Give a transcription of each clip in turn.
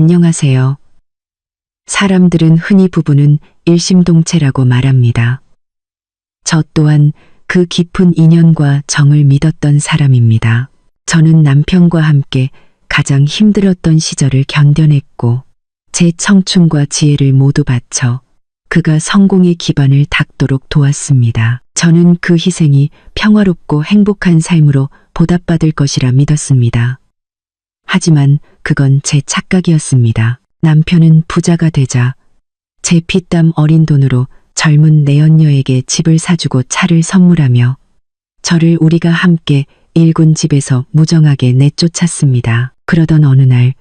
안녕하세요. 사람들은 흔히 부부는 일심동체라고 말합니다. 저 또한 그 깊은 인연과 정을 믿었던 사람입니다. 저는 남편과 함께 가장 힘들었던 시절을 견뎌냈고 제 청춘과 지혜를 모두 바쳐 그가 성공의 기반을 닦도록 도왔습니다. 저는 그 희생이 평화롭고 행복한 삶으로 보답받을 것이라 믿었습니다. 하지만 그건 제 착각이었습니다. 남편은 부자가 되자 제 피땀 어린 돈으로 젊은 내연녀에게 집을 사주고 차를 선물하며 저를 우리가 함께 일군 집에서 무정하게 내쫓았습니다. 그러던 어느 날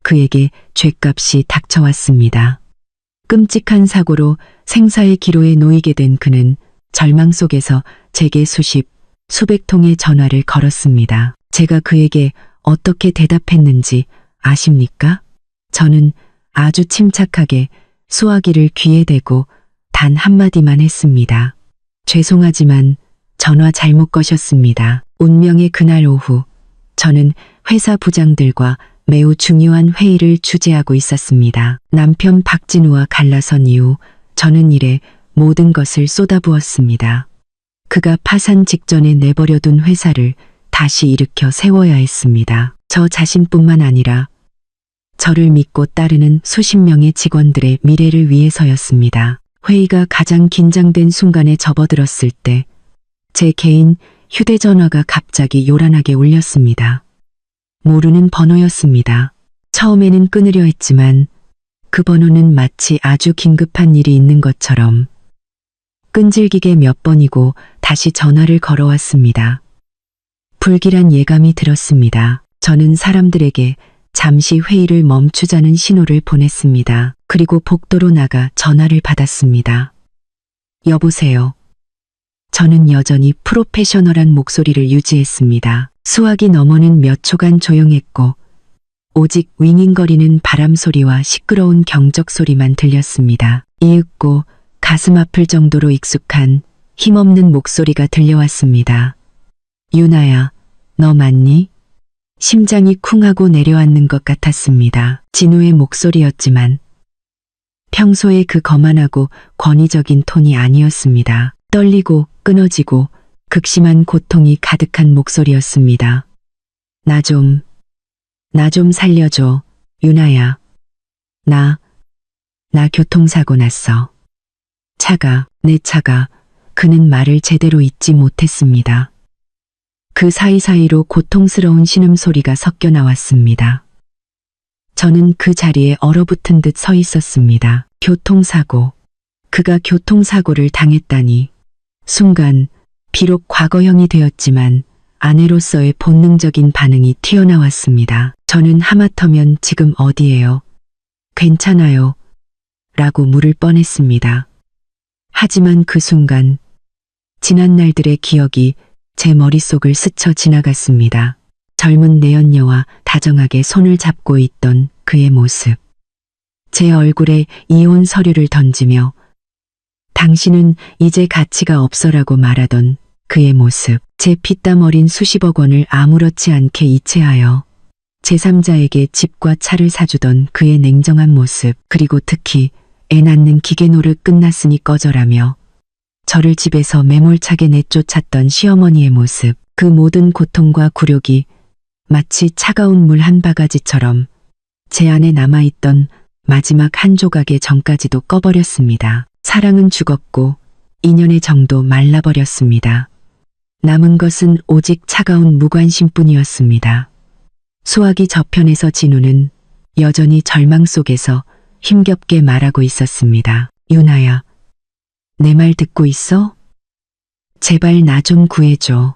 그에게 죗값이 닥쳐왔습니다. 끔찍한 사고로 생사의 기로에 놓이게 된 그는 절망 속에서 제게 수백 통의 전화를 걸었습니다. 제가 그에게 어떻게 대답했는지 아십니까? 저는 아주 침착하게 수화기를 귀에 대고 단 한마디만 했습니다. 죄송하지만 전화 잘못 거셨습니다. 운명의 그날 오후 저는 회사 부장들과 매우 중요한 회의를 주재하고 있었습니다. 남편 박진우와 갈라선 이후 저는 일에 모든 것을 쏟아부었습니다. 그가 파산 직전에 내버려둔 회사를 다시 일으켜 세워야 했습니다. 저 자신뿐만 아니라 저를 믿고 따르는 수십 명의 직원들의 미래를 위해서였습니다. 회의가 가장 긴장된 순간에 접어들었을 때 제 개인 휴대전화가 갑자기 요란하게 울렸습니다. 모르는 번호였습니다. 처음에는 끊으려 했지만 그 번호는 마치 아주 긴급한 일이 있는 것처럼 끈질기게 몇 번이고 다시 전화를 걸어왔습니다. 불길한 예감이 들었습니다. 저는 사람들에게 잠시 회의를 멈추자는 신호를 보냈습니다. 그리고 복도로 나가 전화를 받았습니다. 여보세요. 저는 여전히 프로페셔널한 목소리를 유지했습니다. 수화기 너머는 몇 초간 조용했고 오직 윙윙거리는 바람 소리와 시끄러운 경적 소리만 들렸습니다. 이윽고 가슴 아플 정도로 익숙한 힘없는 목소리가 들려왔습니다. 유나야, 너 맞니? 심장이 쿵하고 내려앉는 것 같았습니다. 진우의 목소리였지만 평소의 그 거만하고 권위적인 톤이 아니었습니다. 떨리고 끊어지고 극심한 고통이 가득한 목소리였습니다. 나 좀 살려줘, 유나야. 나 교통사고 났어. 내 차가. 그는 말을 제대로 잇지 못했습니다. 그 사이사이로 고통스러운 신음소리가 섞여 나왔습니다. 저는 그 자리에 얼어붙은 듯 서 있었습니다. 교통사고. 그가 교통사고를 당했다니. 순간 비록 과거형이 되었지만 아내로서의 본능적인 반응이 튀어나왔습니다. 저는 하마터면 지금 어디에요? 괜찮아요? 라고 물을 뻔했습니다. 하지만 그 순간 지난 날들의 기억이 제 머릿속을 스쳐 지나갔습니다. 젊은 내연녀와 다정하게 손을 잡고 있던 그의 모습. 제 얼굴에 이혼 서류를 던지며 당신은 이제 가치가 없어라고 말하던 그의 모습. 제 피땀 어린 수십억 원을 아무렇지 않게 이체하여 제3자에게 집과 차를 사주던 그의 냉정한 모습. 그리고 특히 애 낳는 기계 노릇 끝났으니 꺼져라며 저를 집에서 매몰차게 내쫓았던 시어머니의 모습. 그 모든 고통과 굴욕이 마치 차가운 물 한 바가지처럼 제 안에 남아있던 마지막 한 조각의 정까지도 꺼버렸습니다. 사랑은 죽었고 인연의 정도 말라버렸습니다. 남은 것은 오직 차가운 무관심뿐이었습니다. 수화기 저편에서 진우는 여전히 절망 속에서 힘겹게 말하고 있었습니다. 유나야, 내 말 듣고 있어? 제발 나 좀 구해줘.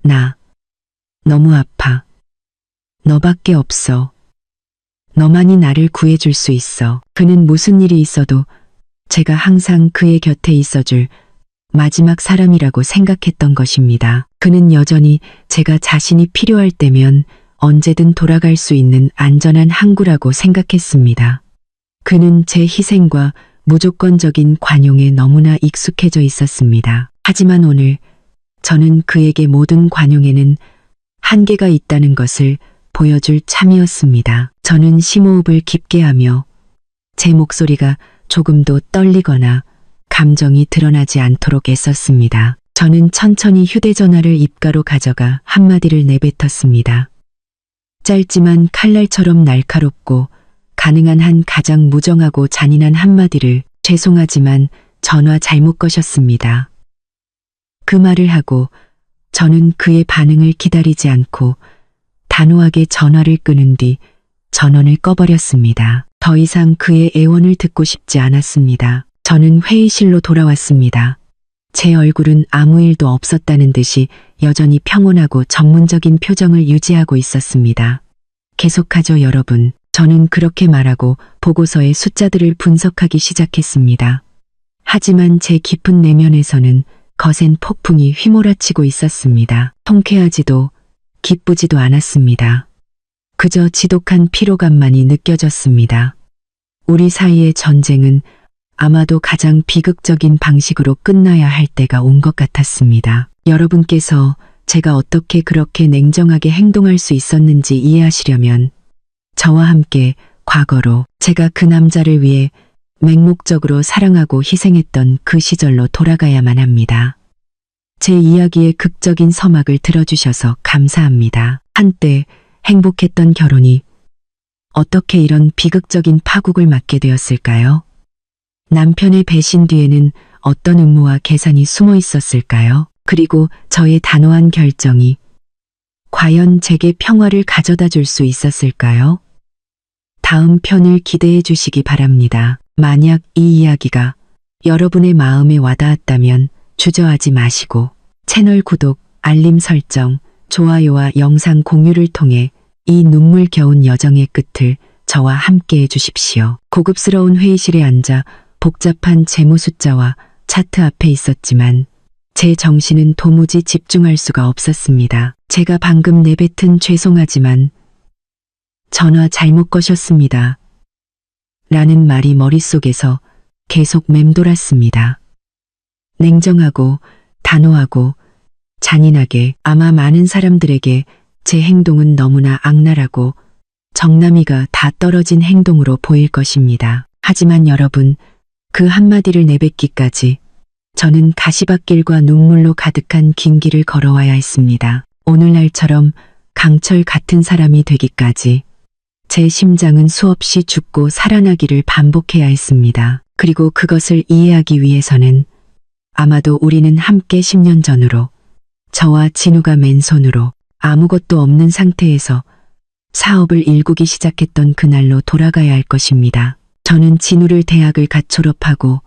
나 너무 아파. 너밖에 없어. 너만이 나를 구해줄 수 있어. 그는 무슨 일이 있어도 제가 항상 그의 곁에 있어줄 마지막 사람이라고 생각했던 것입니다. 그는 여전히 제가 자신이 필요할 때면 언제든 돌아갈 수 있는 안전한 항구라고 생각했습니다. 그는 제 희생과 무조건적인 관용에 너무나 익숙해져 있었습니다. 하지만 오늘 저는 그에게 모든 관용에는 한계가 있다는 것을 보여줄 참이었습니다. 저는 심호흡을 깊게 하며 제 목소리가 조금도 떨리거나 감정이 드러나지 않도록 애썼습니다. 저는 천천히 휴대전화를 입가로 가져가 한마디를 내뱉었습니다. 짧지만 칼날처럼 날카롭고 가능한 한 가장 무정하고 잔인한 한마디를 죄송하지만 전화 잘못 거셨습니다. 그 말을 하고 저는 그의 반응을 기다리지 않고 단호하게 전화를 끊은 뒤 전원을 꺼버렸습니다. 더 이상 그의 애원을 듣고 싶지 않았습니다. 저는 회의실로 돌아왔습니다. 제 얼굴은 아무 일도 없었다는 듯이 여전히 평온하고 전문적인 표정을 유지하고 있었습니다. 계속하죠, 여러분. 저는 그렇게 말하고 보고서의 숫자들을 분석하기 시작했습니다. 하지만 제 깊은 내면에서는 거센 폭풍이 휘몰아치고 있었습니다. 통쾌하지도 기쁘지도 않았습니다. 그저 지독한 피로감만이 느껴졌습니다. 우리 사이의 전쟁은 아마도 가장 비극적인 방식으로 끝나야 할 때가 온 것 같았습니다. 여러분께서 제가 어떻게 그렇게 냉정하게 행동할 수 있었는지 이해하시려면 저와 함께 과거로 제가 그 남자를 위해 맹목적으로 사랑하고 희생했던 그 시절로 돌아가야만 합니다. 제 이야기의 극적인 서막을 들어주셔서 감사합니다. 한때 행복했던 결혼이 어떻게 이런 비극적인 파국을 맞게 되었을까요? 남편의 배신 뒤에는 어떤 음모와 계산이 숨어 있었을까요? 그리고 저의 단호한 결정이 과연 제게 평화를 가져다 줄 수 있었을까요? 다음 편을 기대해 주시기 바랍니다. 만약 이 이야기가 여러분의 마음에 와닿았다면 주저하지 마시고 채널 구독, 알림 설정, 좋아요와 영상 공유를 통해 이 눈물겨운 여정의 끝을 저와 함께 해주십시오. 고급스러운 회의실에 앉아 복잡한 재무 숫자와 차트 앞에 있었지만 제 정신은 도무지 집중할 수가 없었습니다. 제가 방금 내뱉은 죄송하지만 전화 잘못 거셨습니다. 라는 말이 머릿속에서 계속 맴돌았습니다. 냉정하고 단호하고 잔인하게 아마 많은 사람들에게 제 행동은 너무나 악랄하고 정남이가 다 떨어진 행동으로 보일 것입니다. 하지만 여러분, 그 한마디를 내뱉기까지 저는 가시밭길과 눈물로 가득한 긴 길을 걸어와야 했습니다. 오늘날처럼 강철 같은 사람이 되기까지 제 심장은 수없이 죽고 살아나기를 반복해야 했습니다. 그리고 그것을 이해하기 위해서는 아마도 우리는 함께 10년 전으로 저와 진우가 맨손으로 아무것도 없는 상태에서 사업을 일구기 시작했던 그날로 돌아가야 할 것입니다. 저는 진우를 대학을 갓 졸업하고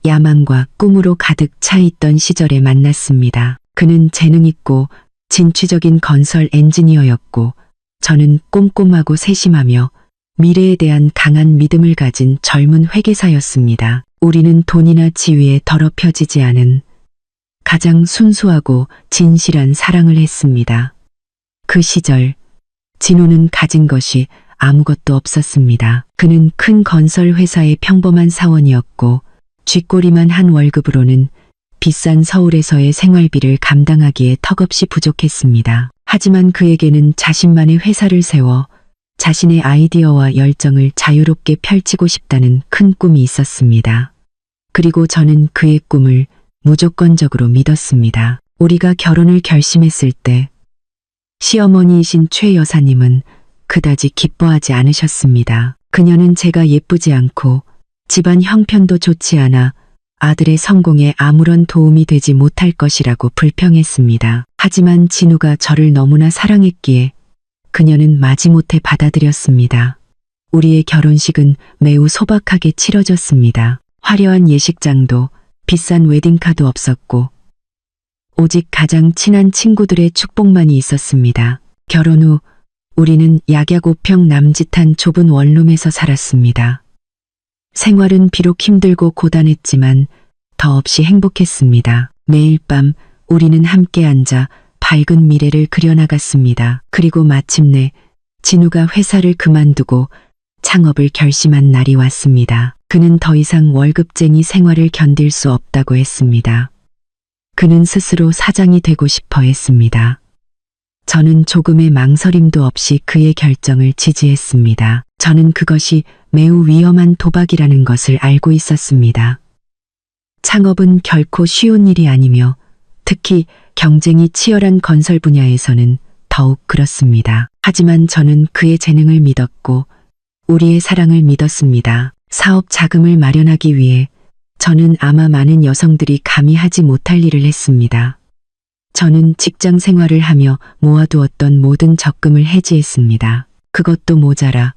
야망과 꿈으로 가득 차 있던 시절에 만났습니다. 그는 재능 있고 진취적인 건설 엔지니어였고 저는 꼼꼼하고 세심하며 미래에 대한 강한 믿음을 가진 젊은 회계사였습니다. 우리는 돈이나 지위에 더럽혀지지 않은 가장 순수하고 진실한 사랑을 했습니다. 그 시절 진호는 가진 것이 아무것도 없었습니다. 그는 큰 건설 회사의 평범한 사원이었고 쥐꼬리만 한 월급으로는 비싼 서울에서의 생활비를 감당하기에 턱없이 부족했습니다. 하지만 그에게는 자신만의 회사를 세워 자신의 아이디어와 열정을 자유롭게 펼치고 싶다는 큰 꿈이 있었습니다. 그리고 저는 그의 꿈을 무조건적으로 믿었습니다. 우리가 결혼을 결심했을 때 시어머니이신 최 여사님은 그다지 기뻐하지 않으셨습니다. 그녀는 제가 예쁘지 않고 집안 형편도 좋지 않아 아들의 성공에 아무런 도움이 되지 못할 것이라고 불평했습니다. 하지만 진우가 저를 너무나 사랑했기에 그녀는 마지못해 받아들였습니다. 우리의 결혼식은 매우 소박하게 치러졌습니다. 화려한 예식장도 비싼 웨딩카도 없었고 오직 가장 친한 친구들의 축복만이 있었습니다. 결혼 후 우리는 약약 5평 남짓한 좁은 원룸에서 살았습니다. 생활은 비록 힘들고 고단했지만 더없이 행복했습니다. 매일 밤 우리는 함께 앉아 밝은 미래를 그려나갔습니다. 그리고 마침내 진우가 회사를 그만두고 창업을 결심한 날이 왔습니다. 그는 더 이상 월급쟁이 생활을 견딜 수 없다고 했습니다. 그는 스스로 사장이 되고 싶어 했습니다. 저는 조금의 망설임도 없이 그의 결정을 지지했습니다. 저는 그것이 매우 위험한 도박이라는 것을 알고 있었습니다. 창업은 결코 쉬운 일이 아니며 특히 경쟁이 치열한 건설 분야에서는 더욱 그렇습니다. 하지만 저는 그의 재능을 믿었고 우리의 사랑을 믿었습니다. 사업 자금을 마련하기 위해 저는 아마 많은 여성들이 감히 하지 못할 일을 했습니다. 저는 직장 생활을 하며 모아두었던 모든 적금을 해지했습니다. 그것도 모자라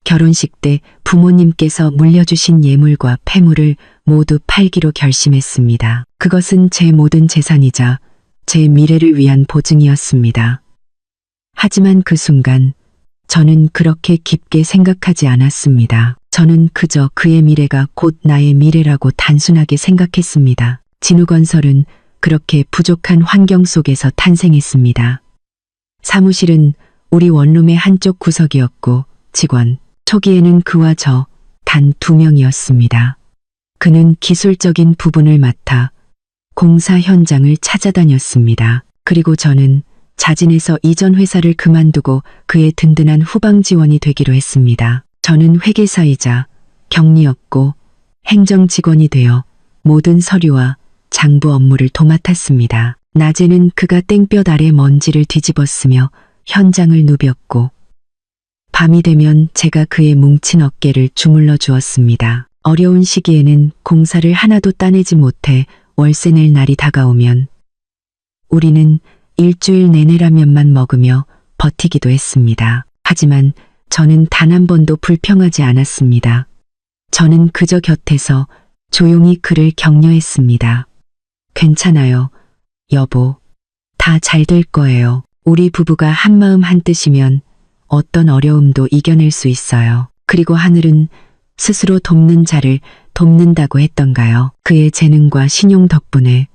결혼식 때 부모님께서 물려주신 예물과 폐물을 모두 팔기로 결심했습니다. 그것은 제 모든 재산이자 제 미래를 위한 보증이었습니다. 하지만 그 순간 저는 그렇게 깊게 생각하지 않았습니다. 저는 그저 그의 미래가 곧 나의 미래라고 단순하게 생각했습니다. 진우건설은 그렇게 부족한 환경 속에서 탄생했습니다. 사무실은 우리 원룸의 한쪽 구석이었고 직원, 초기에는 그와 저 단 2명이었습니다. 그는 기술적인 부분을 맡아 공사 현장을 찾아다녔습니다. 그리고 저는 자진해서 이전 회사를 그만두고 그의 든든한 후방 지원이 되기로 했습니다. 저는 회계사이자 격리였고 행정 직원이 되어 모든 서류와 장부 업무를 도맡았습니다. 낮에는 그가 땡볕 아래 먼지를 뒤집었으며 현장을 누볐고 밤이 되면 제가 그의 뭉친 어깨를 주물러 주었습니다. 어려운 시기에는 공사를 하나도 따내지 못해 월세 낼 날이 다가오면 우리는 일주일 내내 라면만 먹으며 버티기도 했습니다. 하지만 저는 단 한 번도 불평하지 않았습니다. 저는 그저 곁에서 조용히 그를 격려했습니다. 괜찮아요, 여보. 다 잘 될 거예요. 우리 부부가 한마음 한뜻이면 어떤 어려움도 이겨낼 수 있어요. 그리고 하늘은 스스로 돕는 자를 돕는다고 했던가요. 그의 재능과 신용 덕분에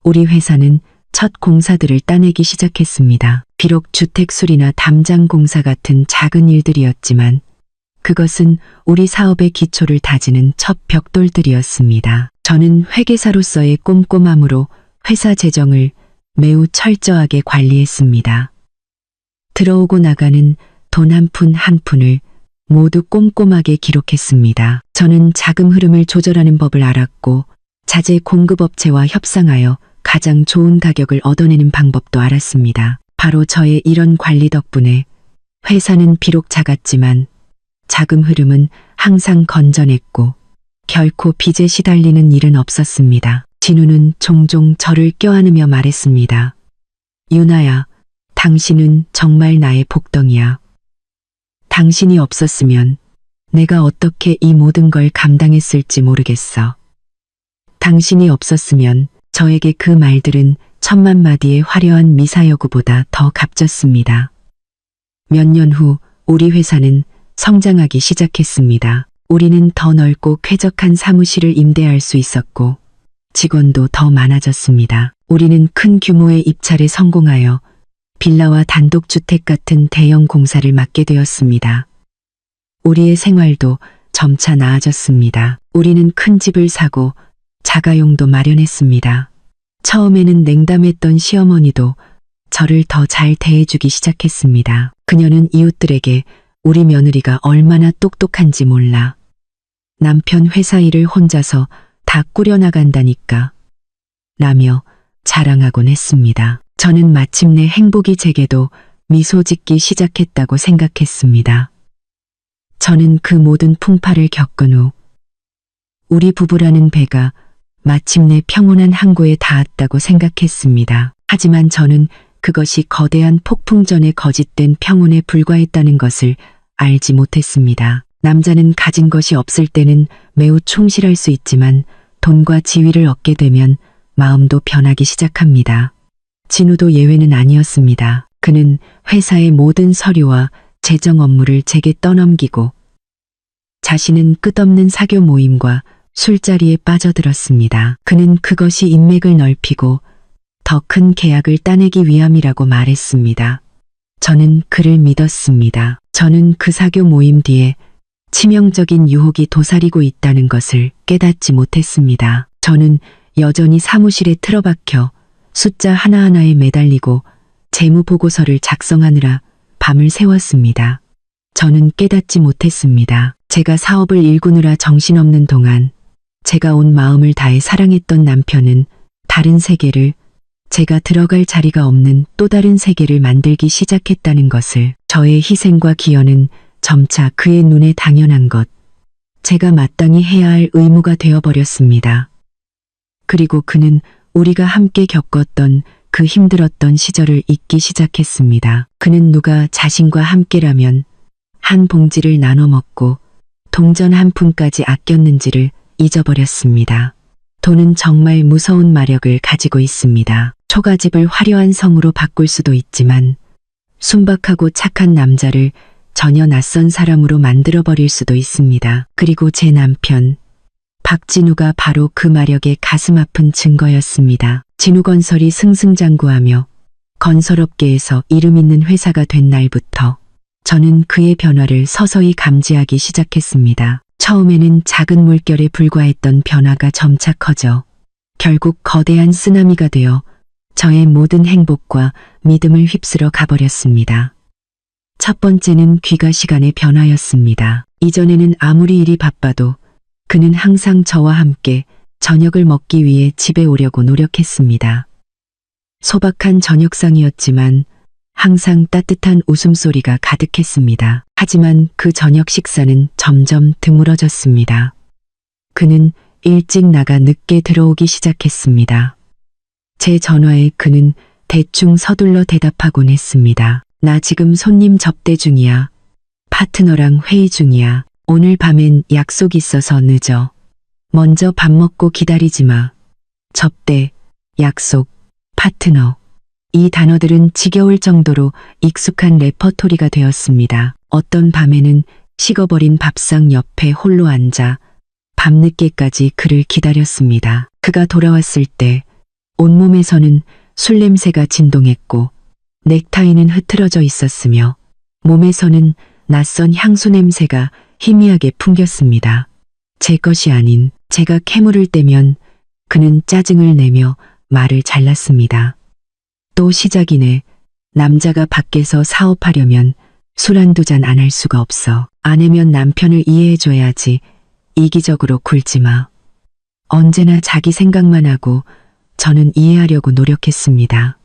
우리 회사는 첫 공사들을 따내기 시작했습니다. 비록 주택 수리나 담장 공사 같은 작은 일들이었지만 그것은 우리 사업의 기초를 다지는 첫 벽돌들이었습니다. 저는 회계사로서의 꼼꼼함으로 회사 재정을 매우 철저하게 관리했습니다. 들어오고 나가는 돈 한 푼 한 푼을 모두 꼼꼼하게 기록했습니다. 저는 자금 흐름을 조절하는 법을 알았고 자재 공급업체와 협상하여 가장 좋은 가격을 얻어내는 방법도 알았습니다. 바로 저의 이런 관리 덕분에 회사는 비록 작았지만 자금 흐름은 항상 건전했고 결코 빚에 시달리는 일은 없었습니다. 진우는 종종 저를 껴안으며 말했습니다. 유나야, 당신은 정말 나의 복덩이야. 당신이 없었으면 내가 어떻게 이 모든 걸 감당했을지 모르겠어. 당신이 없었으면 저에게 그 말들은 1000만 마디의 화려한 미사여구보다 더 값졌습니다. 몇 년 후 우리 회사는 성장하기 시작했습니다. 우리는 더 넓고 쾌적한 사무실을 임대할 수 있었고 직원도 더 많아졌습니다. 우리는 큰 규모의 입찰에 성공하여 빌라와 단독주택 같은 대형 공사를 맡게 되었습니다. 우리의 생활도 점차 나아졌습니다. 우리는 큰 집을 사고 자가용도 마련했습니다. 처음에는 냉담했던 시어머니도 저를 더 잘 대해주기 시작했습니다. 그녀는 이웃들에게 우리 며느리가 얼마나 똑똑한지 몰라. 남편 회사 일을 혼자서 다 꾸려나간다니까. 라며 자랑하곤 했습니다. 저는 마침내 행복이 제게도 미소 짓기 시작했다고 생각했습니다. 저는 그 모든 풍파를 겪은 후 우리 부부라는 배가 마침내 평온한 항구에 닿았다고 생각했습니다. 하지만 저는 그것이 거대한 폭풍전의 거짓된 평온에 불과했다는 것을 알지 못했습니다. 남자는 가진 것이 없을 때는 매우 충실할 수 있지만 돈과 지위를 얻게 되면 마음도 변하기 시작합니다. 진우도 예외는 아니었습니다. 그는 회사의 모든 서류와 재정 업무를 제게 떠넘기고 자신은 끝없는 사교 모임과 술자리에 빠져들었습니다. 그는 그것이 인맥을 넓히고 더 큰 계약을 따내기 위함이라고 말했습니다. 저는 그를 믿었습니다. 저는 그 사교 모임 뒤에 치명적인 유혹이 도사리고 있다는 것을 깨닫지 못했습니다. 저는 여전히 사무실에 틀어박혀 숫자 하나하나에 매달리고 재무보고서를 작성하느라 밤을 새웠습니다. 저는 깨닫지 못했습니다. 제가 사업을 일구느라 정신없는 동안 제가 온 마음을 다해 사랑했던 남편은 다른 세계를, 제가 들어갈 자리가 없는 또 다른 세계를 만들기 시작했다는 것을, 저의 희생과 기여는 점차 그의 눈에 당연한 것, 제가 마땅히 해야 할 의무가 되어버렸습니다. 그리고 그는 우리가 함께 겪었던 그 힘들었던 시절을 잊기 시작했습니다. 그는 누가 자신과 함께라면 한 봉지를 나눠 먹고 동전 한 푼까지 아꼈는지를 잊어버렸습니다. 돈은 정말 무서운 마력을 가지고 있습니다. 초가집을 화려한 성으로 바꿀 수도 있지만 순박하고 착한 남자를 전혀 낯선 사람으로 만들어버릴 수도 있습니다. 그리고 제 남편 박진우가 바로 그 마력의 가슴 아픈 증거였습니다. 진우건설이 승승장구하며 건설업계에서 이름 있는 회사가 된 날부터 저는 그의 변화를 서서히 감지하기 시작했습니다. 처음에는 작은 물결에 불과했던 변화가 점차 커져 결국 거대한 쓰나미가 되어 저의 모든 행복과 믿음을 휩쓸어 가버렸습니다. 첫 번째는 귀가 시간의 변화였습니다. 이전에는 아무리 일이 바빠도 그는 항상 저와 함께 저녁을 먹기 위해 집에 오려고 노력했습니다. 소박한 저녁상이었지만 항상 따뜻한 웃음소리가 가득했습니다. 하지만 그 저녁 식사는 점점 드물어졌습니다. 그는 일찍 나가 늦게 들어오기 시작했습니다. 제 전화에 그는 대충 서둘러 대답하곤 했습니다. 나 지금 손님 접대 중이야. 파트너랑 회의 중이야. 오늘 밤엔 약속 있어서 늦어. 먼저 밥 먹고 기다리지 마. 접대, 약속, 파트너. 이 단어들은 지겨울 정도로 익숙한 레퍼토리가 되었습니다. 어떤 밤에는 식어버린 밥상 옆에 홀로 앉아 밤늦게까지 그를 기다렸습니다. 그가 돌아왔을 때 온몸에서는 술 냄새가 진동했고 넥타이는 흐트러져 있었으며 몸에서는 낯선 향수 냄새가 희미하게 풍겼습니다. 제 것이 아닌 제가 캐물을 떼면 그는 짜증을 내며 말을 잘랐습니다. 또 시작이네. 남자가 밖에서 사업하려면 술 한두 잔 안 할 수가 없어. 아내면 남편을 이해해줘야지. 이기적으로 굴지 마. 언제나 자기 생각만 하고 저는 이해하려고 노력했습니다.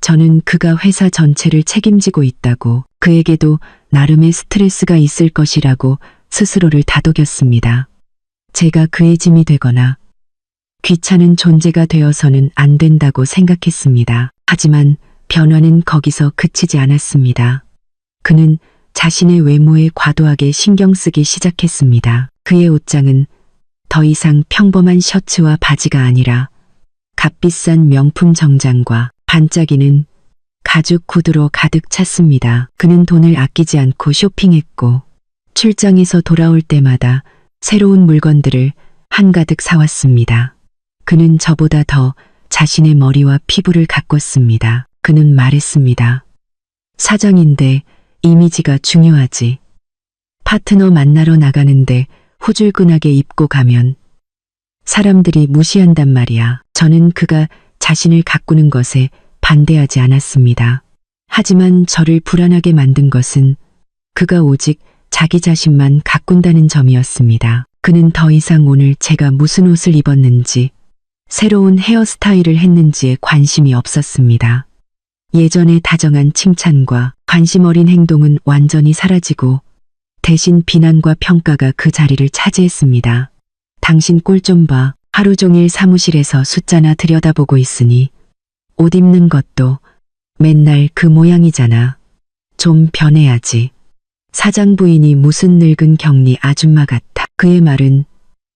저는 그가 회사 전체를 책임지고 있다고, 그에게도 나름의 스트레스가 있을 것이라고 스스로를 다독였습니다. 제가 그의 짐이 되거나 귀찮은 존재가 되어서는 안 된다고 생각했습니다. 하지만 변화는 거기서 그치지 않았습니다. 그는 자신의 외모에 과도하게 신경 쓰기 시작했습니다. 그의 옷장은 더 이상 평범한 셔츠와 바지가 아니라 값비싼 명품 정장과 반짝이는 가죽 구두로 가득 찼습니다. 그는 돈을 아끼지 않고 쇼핑했고 출장에서 돌아올 때마다 새로운 물건들을 한가득 사왔습니다. 그는 저보다 더 자신의 머리와 피부를 가꿨습니다. 그는 말했습니다. 사장인데 이미지가 중요하지. 파트너 만나러 나가는데 후줄근하게 입고 가면 사람들이 무시한단 말이야. 저는 그가 자신을 가꾸는 것에 반대하지 않았습니다. 하지만 저를 불안하게 만든 것은 그가 오직 자기 자신만 가꾼다는 점이었습니다. 그는 더 이상 오늘 제가 무슨 옷을 입었는지, 새로운 헤어스타일을 했는지에 관심이 없었습니다. 예전의 다정한 칭찬과 관심 어린 행동은 완전히 사라지고 대신 비난과 평가가 그 자리를 차지했습니다. 당신 꼴 좀 봐. 하루 종일 사무실에서 숫자나 들여다보고 있으니 옷 입는 것도 맨날 그 모양이잖아. 좀 변해야지. 사장 부인이 무슨 늙은 격리 아줌마 같아. 그의 말은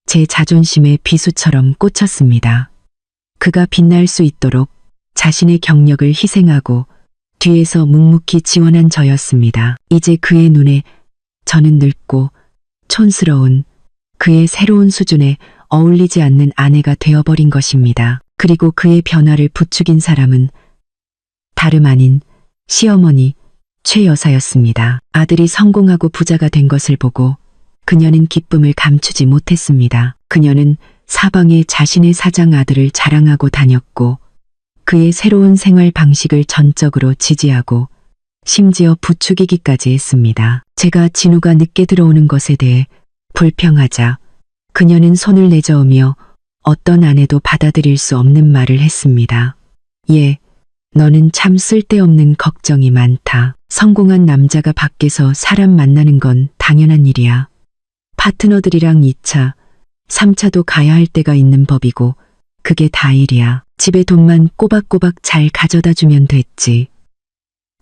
제 자존심에 비수처럼 꽂혔습니다. 그가 빛날 수 있도록 자신의 경력을 희생하고 뒤에서 묵묵히 지원한 저였습니다. 이제 그의 눈에 저는 늙고 촌스러운 그의 새로운 수준에 어울리지 않는 아내가 되어버린 것입니다. 그리고 그의 변화를 부추긴 사람은 다름 아닌 시어머니 최 여사였습니다. 아들이 성공하고 부자가 된 것을 보고 그녀는 기쁨을 감추지 못했습니다. 그녀는 사방에 자신의 사장 아들을 자랑하고 다녔고 그의 새로운 생활 방식을 전적으로 지지하고 심지어 부추기기까지 했습니다. 제가 진우가 늦게 들어오는 것에 대해 불평하자 그녀는 손을 내저으며 어떤 아내도 받아들일 수 없는 말을 했습니다. 예, 너는 참 쓸데없는 걱정이 많다. 성공한 남자가 밖에서 사람 만나는 건 당연한 일이야. 파트너들이랑 2차, 3차도 가야 할 때가 있는 법이고 그게 다 일이야. 집에 돈만 꼬박꼬박 잘 가져다 주면 됐지.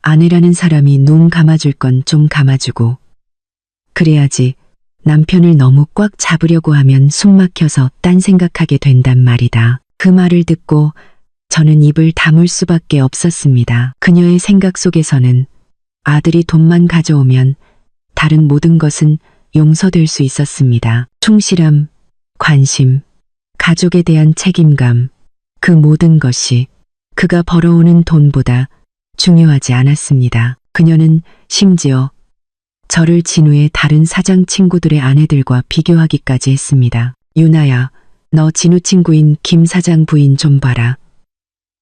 아내라는 사람이 눈 감아줄 건 좀 감아주고 그래야지. 남편을 너무 꽉 잡으려고 하면 숨 막혀서 딴 생각하게 된단 말이다. 그 말을 듣고 저는 입을 다물 수밖에 없었습니다. 그녀의 생각 속에서는 아들이 돈만 가져오면 다른 모든 것은 용서될 수 있었습니다. 충실함, 관심, 가족에 대한 책임감, 그 모든 것이 그가 벌어오는 돈보다 중요하지 않았습니다. 그녀는 심지어 저를 진우의 다른 사장 친구들의 아내들과 비교하기까지 했습니다. 유나야, 너 진우 친구인 김 사장 부인 좀 봐라.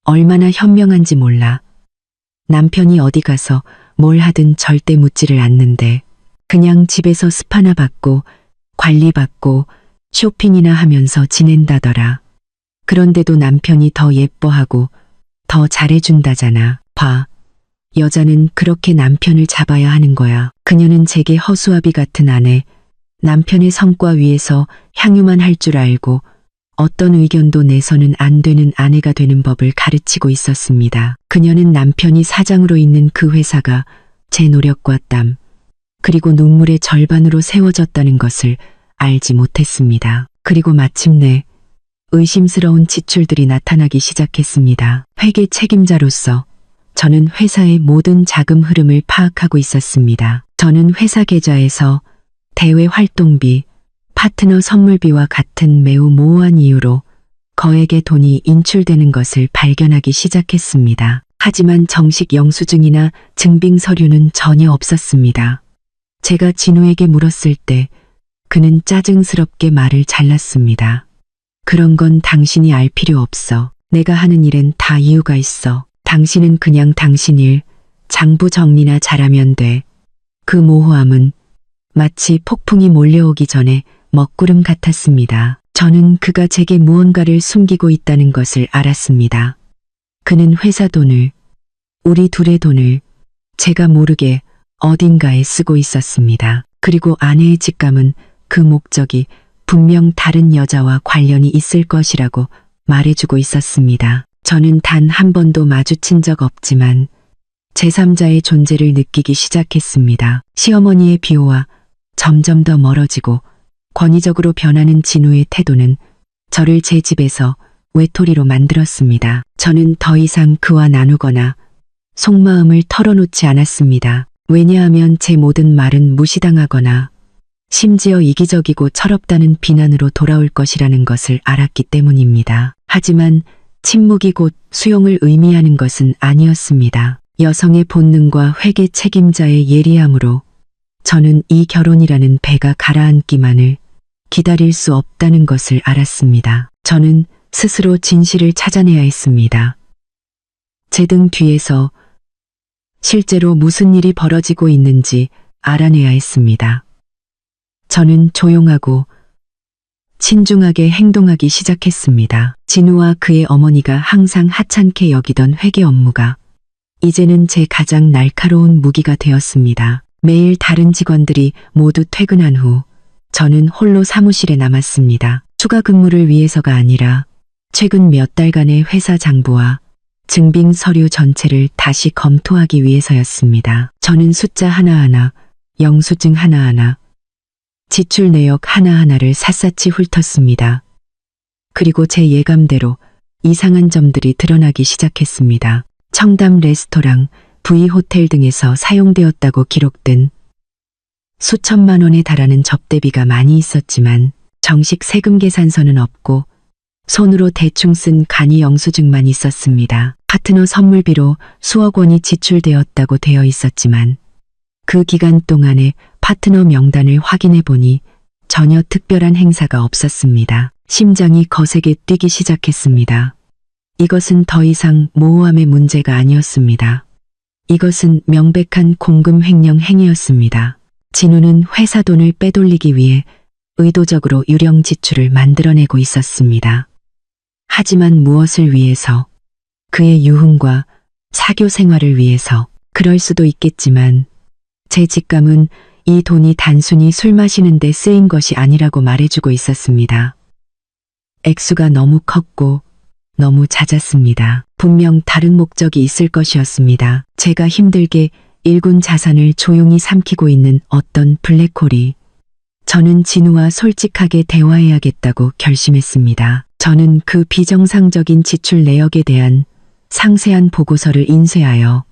얼마나 현명한지 몰라. 남편이 어디 가서 뭘 하든 절대 묻지를 않는데 그냥 집에서 스파나 받고 관리받고 쇼핑이나 하면서 지낸다더라. 그런데도 남편이 더 예뻐하고 더 잘해준다잖아. 봐. 여자는 그렇게 남편을 잡아야 하는 거야. 그녀는 제게 허수아비 같은 아내, 남편의 성과 위에서 향유만 할 줄 알고 어떤 의견도 내서는 안 되는 아내가 되는 법을 가르치고 있었습니다. 그녀는 남편이 사장으로 있는 그 회사가 제 노력과 땀, 그리고 눈물의 절반으로 세워졌다는 것을 알지 못했습니다. 그리고 마침내 의심스러운 지출들이 나타나기 시작했습니다. 회계 책임자로서 저는 회사의 모든 자금 흐름을 파악하고 있었습니다. 저는 회사 계좌에서 대외 활동비, 파트너 선물비와 같은 매우 모호한 이유로 거액의 돈이 인출되는 것을 발견하기 시작했습니다. 하지만 정식 영수증이나 증빙 서류는 전혀 없었습니다. 제가 진우에게 물었을 때 그는 짜증스럽게 말을 잘랐습니다. 그런 건 당신이 알 필요 없어. 내가 하는 일엔 다 이유가 있어. 당신은 그냥 당신 일, 장부 정리나 잘하면 돼. 그 모호함은 마치 폭풍이 몰려오기 전에 먹구름 같았습니다. 저는 그가 제게 무언가를 숨기고 있다는 것을 알았습니다. 그는 회사 돈을, 우리 둘의 돈을 제가 모르게 어딘가에 쓰고 있었습니다. 그리고 아내의 직감은 그 목적이 분명 다른 여자와 관련이 있을 것이라고 말해주고 있었습니다. 저는 단 한 번도 마주친 적 없지만 제3자의 존재를 느끼기 시작했습니다. 시어머니의 비호와 점점 더 멀어지고 권위적으로 변하는 진우의 태도는 저를 제 집에서 외톨이로 만들었습니다. 저는 더 이상 그와 나누거나 속마음을 털어놓지 않았습니다. 왜냐하면 제 모든 말은 무시당하거나 심지어 이기적이고 철없다는 비난으로 돌아올 것이라는 것을 알았기 때문입니다. 하지만 침묵이 곧 수용을 의미하는 것은 아니었습니다. 여성의 본능과 회계 책임자의 예리함으로 저는 이 결혼이라는 배가 가라앉기만을 기다릴 수 없다는 것을 알았습니다. 저는 스스로 진실을 찾아내야 했습니다. 제 등 뒤에서 실제로 무슨 일이 벌어지고 있는지 알아내야 했습니다. 저는 조용하고 신중하게 행동하기 시작했습니다. 진우와 그의 어머니가 항상 하찮게 여기던 회계 업무가 이제는 제 가장 날카로운 무기가 되었습니다. 매일 다른 직원들이 모두 퇴근한 후 저는 홀로 사무실에 남았습니다. 추가 근무를 위해서가 아니라 최근 몇 달간의 회사 장부와 증빙 서류 전체를 다시 검토하기 위해서였습니다. 저는 숫자 하나하나, 영수증 하나하나, 지출 내역 하나하나를 샅샅이 훑었습니다. 그리고 제 예감대로 이상한 점들이 드러나기 시작했습니다. 청담 레스토랑, V호텔 등에서 사용되었다고 기록된 수천만 원에 달하는 접대비가 많이 있었지만 정식 세금 계산서는 없고 손으로 대충 쓴 간이 영수증만 있었습니다. 파트너 선물비로 수억 원이 지출되었다고 되어 있었지만 그 기간 동안의 파트너 명단을 확인해 보니 전혀 특별한 행사가 없었습니다. 심장이 거세게 뛰기 시작했습니다. 이것은 더 이상 모호함의 문제가 아니었습니다. 이것은 명백한 공금 횡령 행위였습니다. 진우는 회사 돈을 빼돌리기 위해 의도적으로 유령 지출을 만들어내고 있었습니다. 하지만 무엇을 위해서? 그의 유흥과 사교 생활을 위해서. 그럴 수도 있겠지만 제 직감은 이 돈이 단순히 술 마시는 데 쓰인 것이 아니라고 말해주고 있었습니다. 액수가 너무 컸고 너무 잦았습니다. 분명 다른 목적이 있을 것이었습니다. 제가 힘들게 일군 자산을 조용히 삼키고 있는 어떤 블랙홀이. 저는 진우와 솔직하게 대화해야겠다고 결심했습니다. 저는 그 비정상적인 지출 내역에 대한 상세한 보고서를 인쇄하여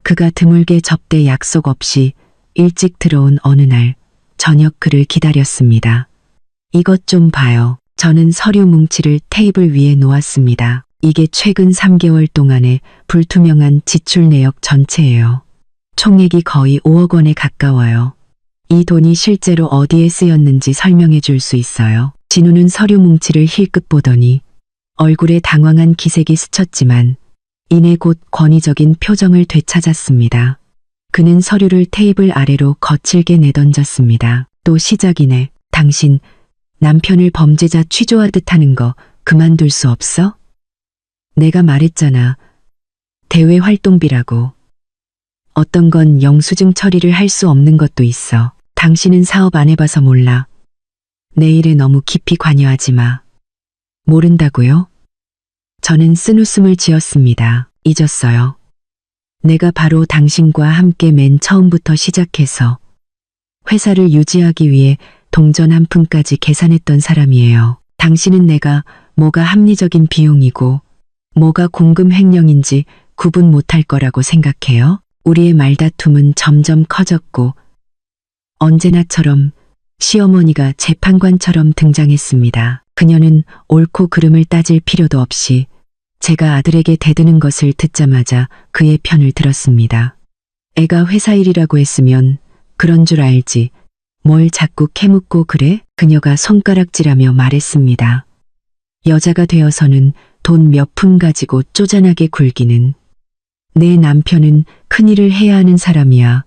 그가 드물게 접대 약속 없이 일찍 들어온 어느 날 저녁 그를 기다렸습니다. 이것 좀 봐요. 저는 서류 뭉치를 테이블 위에 놓았습니다. 이게 최근 3개월 동안의 불투명한 지출 내역 전체예요. 총액이 거의 5억 원에 가까워요. 이 돈이 실제로 어디에 쓰였는지 설명해 줄 수 있어요. 진우는 서류 뭉치를 힐끗 보더니 얼굴에 당황한 기색이 스쳤지만 이내 곧 권위적인 표정을 되찾았습니다. 그는 서류를 테이블 아래로 거칠게 내던졌습니다. 또 시작이네. 당신 남편을 범죄자 취조하듯 하는 거 그만둘 수 없어? 내가 말했잖아. 대외 활동비라고. 어떤 건 영수증 처리를 할 수 없는 것도 있어. 당신은 사업 안 해봐서 몰라. 내 일에 너무 깊이 관여하지 마. 모른다고요? 저는 쓴웃음을 지었습니다. 잊었어요. 내가 바로 당신과 함께 맨 처음부터 시작해서 회사를 유지하기 위해 동전 한 푼까지 계산했던 사람이에요. 당신은 내가 뭐가 합리적인 비용이고 뭐가 공금 횡령인지 구분 못할 거라고 생각해요? 우리의 말다툼은 점점 커졌고 언제나처럼 시어머니가 재판관처럼 등장했습니다. 그녀는 옳고 그름을 따질 필요도 없이 제가 아들에게 대드는 것을 듣자마자 그의 편을 들었습니다. 애가 회사 일이라고 했으면 그런 줄 알지. 뭘 자꾸 캐묻고 그래? 그녀가 손가락질하며 말했습니다. 여자가 되어서는 돈 몇 푼 가지고 쪼잔하게 굴기는. 내 남편은 큰일을 해야 하는 사람이야.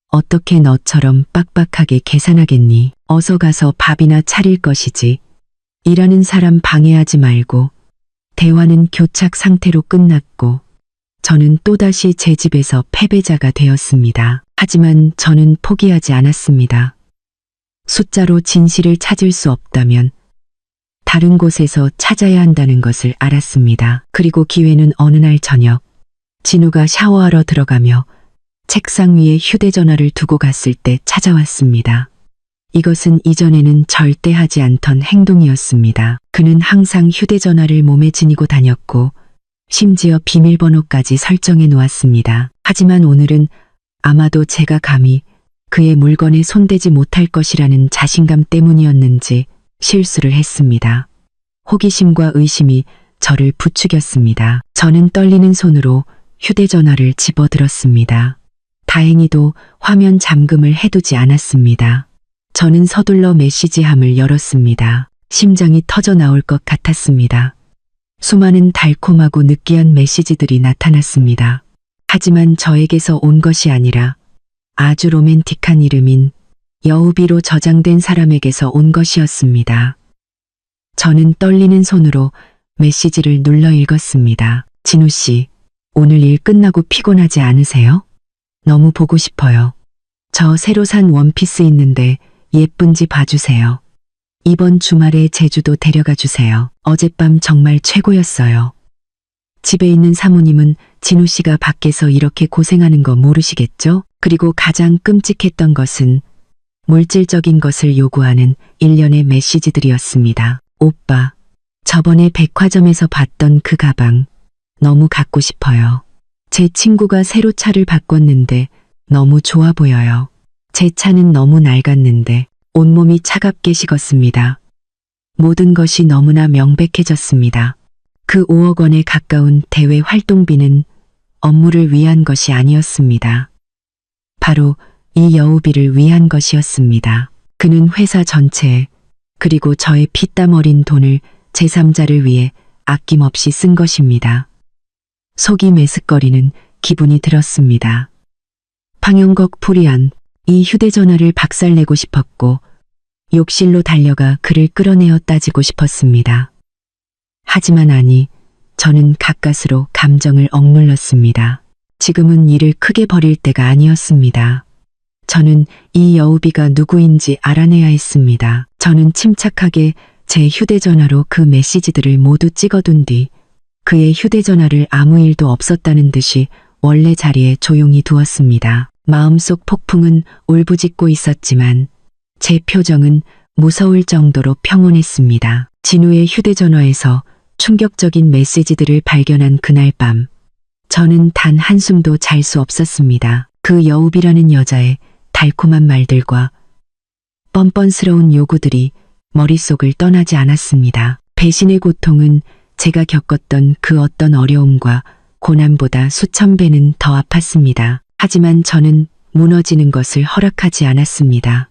어떻게 너처럼 빡빡하게 계산하겠니? 어서 가서 밥이나 차릴 것이지. 일하는 사람 방해하지 말고. 대화는 교착 상태로 끝났고 저는 또다시 제 집에서 패배자가 되었습니다. 하지만 저는 포기하지 않았습니다. 숫자로 진실을 찾을 수 없다면 다른 곳에서 찾아야 한다는 것을 알았습니다. 그리고 기회는 어느 날 저녁 진우가 샤워하러 들어가며 책상 위에 휴대전화를 두고 갔을 때 찾아왔습니다. 이것은 이전에는 절대 하지 않던 행동이었습니다. 그는 항상 휴대전화를 몸에 지니고 다녔고 심지어 비밀번호까지 설정해 놓았습니다. 하지만 오늘은 아마도 제가 감히 그의 물건에 손대지 못할 것이라는 자신감 때문이었는지 실수를 했습니다. 호기심과 의심이 저를 부추겼습니다. 저는 떨리는 손으로 휴대전화를 집어들었습니다. 다행히도 화면 잠금을 해두지 않았습니다. 저는 서둘러 메시지함을 열었습니다. 심장이 터져 나올 것 같았습니다. 수많은 달콤하고 느끼한 메시지들이 나타났습니다. 하지만 저에게서 온 것이 아니라 아주 로맨틱한 이름인 여우비로 저장된 사람에게서 온 것이었습니다. 저는 떨리는 손으로 메시지를 눌러 읽었습니다. 진우 씨, 오늘 일 끝나고 피곤하지 않으세요? 너무 보고 싶어요. 저 새로 산 원피스 있는데 예쁜지 봐주세요. 이번 주말에 제주도 데려가 주세요. 어젯밤 정말 최고였어요. 집에 있는 사모님은 진우 씨가 밖에서 이렇게 고생하는 거 모르시겠죠? 그리고 가장 끔찍했던 것은 물질적인 것을 요구하는 일련의 메시지들이었습니다. 오빠, 저번에 백화점에서 봤던 그 가방 너무 갖고 싶어요. 제 친구가 새로 차를 바꿨는데 너무 좋아 보여요. 제 차는 너무 낡았는데 온몸이 차갑게 식었습니다. 모든 것이 너무나 명백해졌습니다. 그 5억 원에 가까운 대외 활동비는 업무를 위한 것이 아니었습니다. 바로 이 여우비를 위한 것이었습니다. 그는 회사 전체에 그리고 저의 피땀 어린 돈을 제3자를 위해 아낌없이 쓴 것입니다. 속이 메스꺼리는 기분이 들었습니다. 방영곡 풀이한 이 휴대전화를 박살내고 싶었고 욕실로 달려가 그를 끌어내어 따지고 싶었습니다. 하지만 아니, 저는 가까스로 감정을 억눌렀습니다. 지금은 이를 크게 버릴 때가 아니었습니다. 저는 이 여우비가 누구인지 알아내야 했습니다. 저는 침착하게 제 휴대전화로 그 메시지들을 모두 찍어둔 뒤 그의 휴대전화를 아무 일도 없었다는 듯이 원래 자리에 조용히 두었습니다. 마음속 폭풍은 울부짖고 있었지만 제 표정은 무서울 정도로 평온했습니다. 진우의 휴대전화에서 충격적인 메시지들을 발견한 그날 밤, 저는 단 한숨도 잘 수 없었습니다. 그 여우비라는 여자의 달콤한 말들과 뻔뻔스러운 요구들이 머릿속을 떠나지 않았습니다. 배신의 고통은 제가 겪었던 그 어떤 어려움과 고난보다 수천 배는 더 아팠습니다. 하지만 저는 무너지는 것을 허락하지 않았습니다.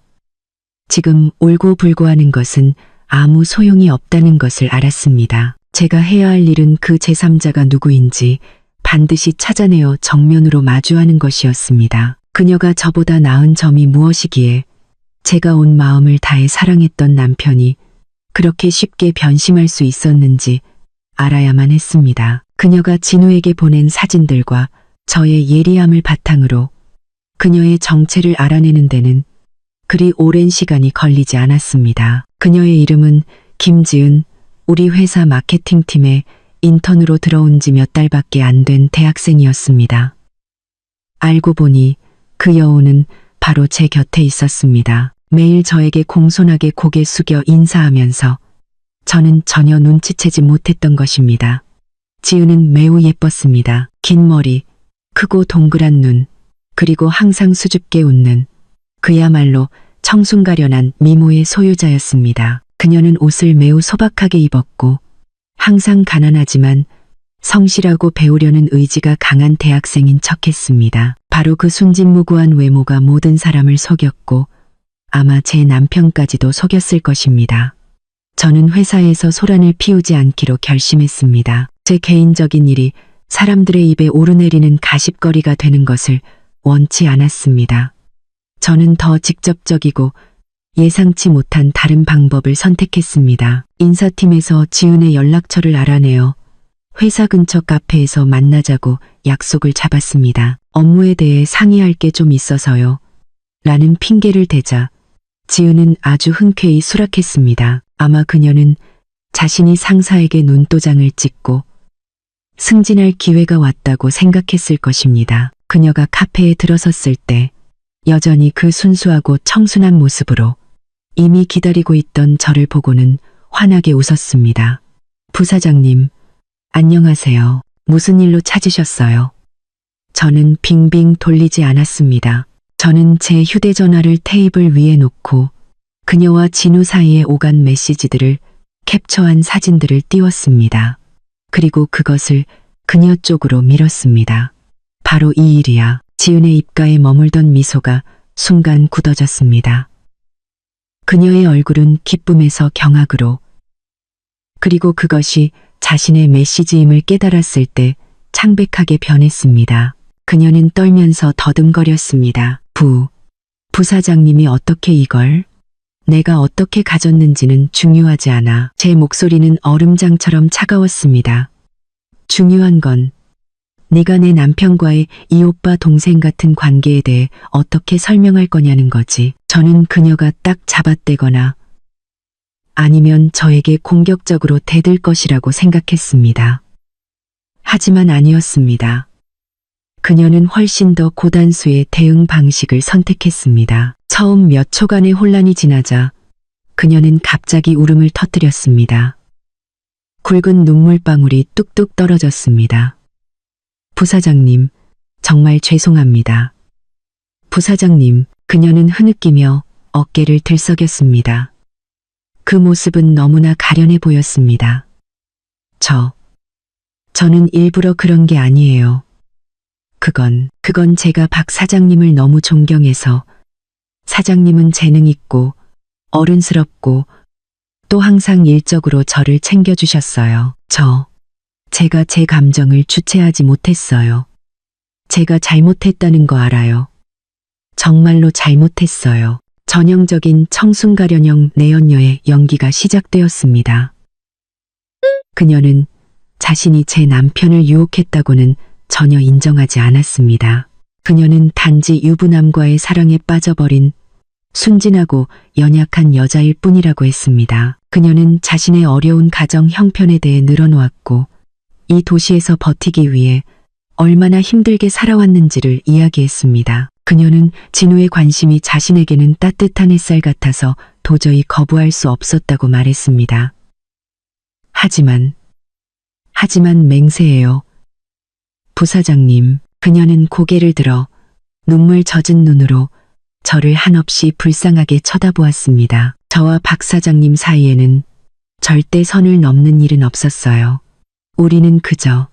지금 울고불고하는 것은 아무 소용이 없다는 것을 알았습니다. 제가 해야 할 일은 그 제3자가 누구인지 반드시 찾아내어 정면으로 마주하는 것이었습니다. 그녀가 저보다 나은 점이 무엇이기에 제가 온 마음을 다해 사랑했던 남편이 그렇게 쉽게 변심할 수 있었는지 알아야만 했습니다. 그녀가 진우에게 보낸 사진들과 저의 예리함을 바탕으로 그녀의 정체를 알아내는 데는 그리 오랜 시간이 걸리지 않았습니다. 그녀의 이름은 김지은, 우리 회사 마케팅팀에 인턴으로 들어온 지 몇 달밖에 안 된 대학생이었습니다. 알고 보니 그 여우는 바로 제 곁에 있었습니다. 매일 저에게 공손하게 고개 숙여 인사하면서 저는 전혀 눈치채지 못했던 것입니다. 지은은 매우 예뻤습니다. 긴 머리, 크고 동그란 눈, 그리고 항상 수줍게 웃는 그야말로 청순가련한 미모의 소유자였습니다. 그녀는 옷을 매우 소박하게 입었고 항상 가난하지만 성실하고 배우려는 의지가 강한 대학생인 척했습니다. 바로 그 순진무구한 외모가 모든 사람을 속였고 아마 제 남편까지도 속였을 것입니다. 저는 회사에서 소란을 피우지 않기로 결심했습니다. 제 개인적인 일이 사람들의 입에 오르내리는 가십거리가 되는 것을 원치 않았습니다. 저는 더 직접적이고 예상치 못한 다른 방법을 선택했습니다. 인사팀에서 지은의 연락처를 알아내어 회사 근처 카페에서 만나자고 약속을 잡았습니다. 업무에 대해 상의할 게 좀 있어서요. 라는 핑계를 대자 지은은 아주 흔쾌히 수락했습니다. 아마 그녀는 자신이 상사에게 눈도장을 찍고 승진할 기회가 왔다고 생각했을 것입니다. 그녀가 카페에 들어섰을 때 여전히 그 순수하고 청순한 모습으로 이미 기다리고 있던 저를 보고는 환하게 웃었습니다. 부사장님, 안녕하세요. 무슨 일로 찾으셨어요? 저는 빙빙 돌리지 않았습니다. 저는 제 휴대전화를 테이블 위에 놓고 그녀와 진우 사이에 오간 메시지들을 캡처한 사진들을 띄웠습니다. 그리고 그것을 그녀 쪽으로 밀었습니다. 바로 이 일이야. 지은의 입가에 머물던 미소가 순간 굳어졌습니다. 그녀의 얼굴은 기쁨에서 경악으로, 그리고 그것이 자신의 메시지임을 깨달았을 때 창백하게 변했습니다. 그녀는 떨면서 더듬거렸습니다. 부사장님이 어떻게 이걸? 내가 어떻게 가졌는지는 중요하지 않아. 제 목소리는 얼음장처럼 차가웠습니다. 중요한 건 네가 내 남편과의 이 오빠 동생 같은 관계에 대해 어떻게 설명할 거냐는 거지. 저는 그녀가 딱 잡아떼거나 아니면 저에게 공격적으로 대들 것이라고 생각했습니다. 하지만 아니었습니다. 그녀는 훨씬 더 고단수의 대응 방식을 선택했습니다. 처음 몇 초간의 혼란이 지나자 그녀는 갑자기 울음을 터뜨렸습니다. 굵은 눈물방울이 뚝뚝 떨어졌습니다. 부사장님, 정말 죄송합니다. 부사장님, 그녀는 흐느끼며 어깨를 들썩였습니다. 그 모습은 너무나 가련해 보였습니다. 저는 일부러 그런 게 아니에요. 그건 제가 박 사장님을 너무 존경해서. 사장님은 재능 있고 어른스럽고 또 항상 일적으로 저를 챙겨주셨어요. 제가 제 감정을 주체하지 못했어요. 제가 잘못했다는 거 알아요. 정말로 잘못했어요. 전형적인 청순가련형 내연녀의 연기가 시작되었습니다. 그녀는 자신이 제 남편을 유혹했다고는 전혀 인정하지 않았습니다. 그녀는 단지 유부남과의 사랑에 빠져버린 순진하고 연약한 여자일 뿐이라고 했습니다. 그녀는 자신의 어려운 가정 형편에 대해 늘어놓았고 이 도시에서 버티기 위해 얼마나 힘들게 살아왔는지를 이야기했습니다. 그녀는 진우의 관심이 자신에게는 따뜻한 햇살 같아서 도저히 거부할 수 없었다고 말했습니다. 하지만 맹세해요. 부사장님, 그녀는 고개를 들어 눈물 젖은 눈으로 저를 한없이 불쌍하게 쳐다보았습니다. 저와 박 사장님 사이에는 절대 선을 넘는 일은 없었어요. 우리는 그저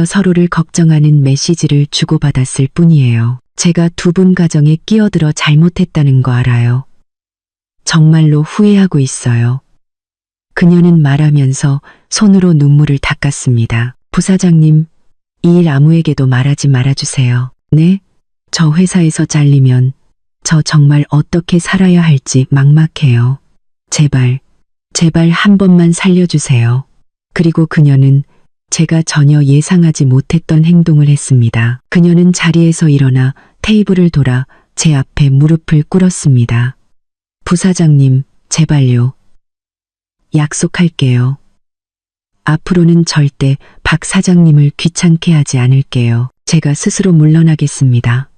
서로를 걱정하는 메시지를 주고받았을 뿐이에요. 제가 두 분 가정에 끼어들어 잘못했다는 거 알아요. 정말로 후회하고 있어요. 그녀는 말하면서 손으로 눈물을 닦았습니다. 부사장님, 이 일 아무에게도 말하지 말아주세요. 네? 저 회사에서 잘리면 저 정말 어떻게 살아야 할지 막막해요. 제발 한 번만 살려주세요. 그리고 그녀는 제가 전혀 예상하지 못했던 행동을 했습니다. 그녀는 자리에서 일어나 테이블을 돌아 제 앞에 무릎을 꿇었습니다. 부사장님, 제발요. 약속할게요. 앞으로는 절대 박 사장님을 귀찮게 하지 않을게요. 제가 스스로 물러나겠습니다.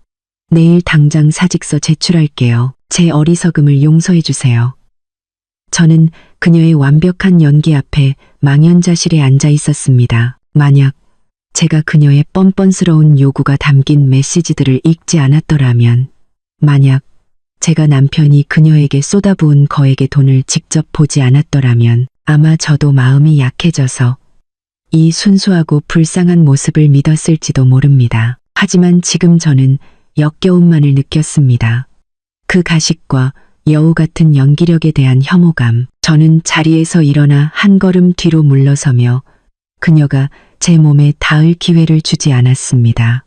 내일 당장 사직서 제출할게요. 제 어리석음을 용서해 주세요. 저는 그녀의 완벽한 연기 앞에 망연자실해 앉아 있었습니다. 만약 제가 그녀의 뻔뻔스러운 요구가 담긴 메시지들을 읽지 않았더라면, 만약 제가 남편이 그녀에게 쏟아부은 거액의 돈을 직접 보지 않았더라면 아마 저도 마음이 약해져서 이 순수하고 불쌍한 모습을 믿었을지도 모릅니다. 하지만 지금 저는 역겨움만을 느꼈습니다. 그 가식과 여우 같은 연기력에 대한 혐오감. 저는 자리에서 일어나 한 걸음 뒤로 물러서며 그녀가 제 몸에 닿을 기회를 주지 않았습니다.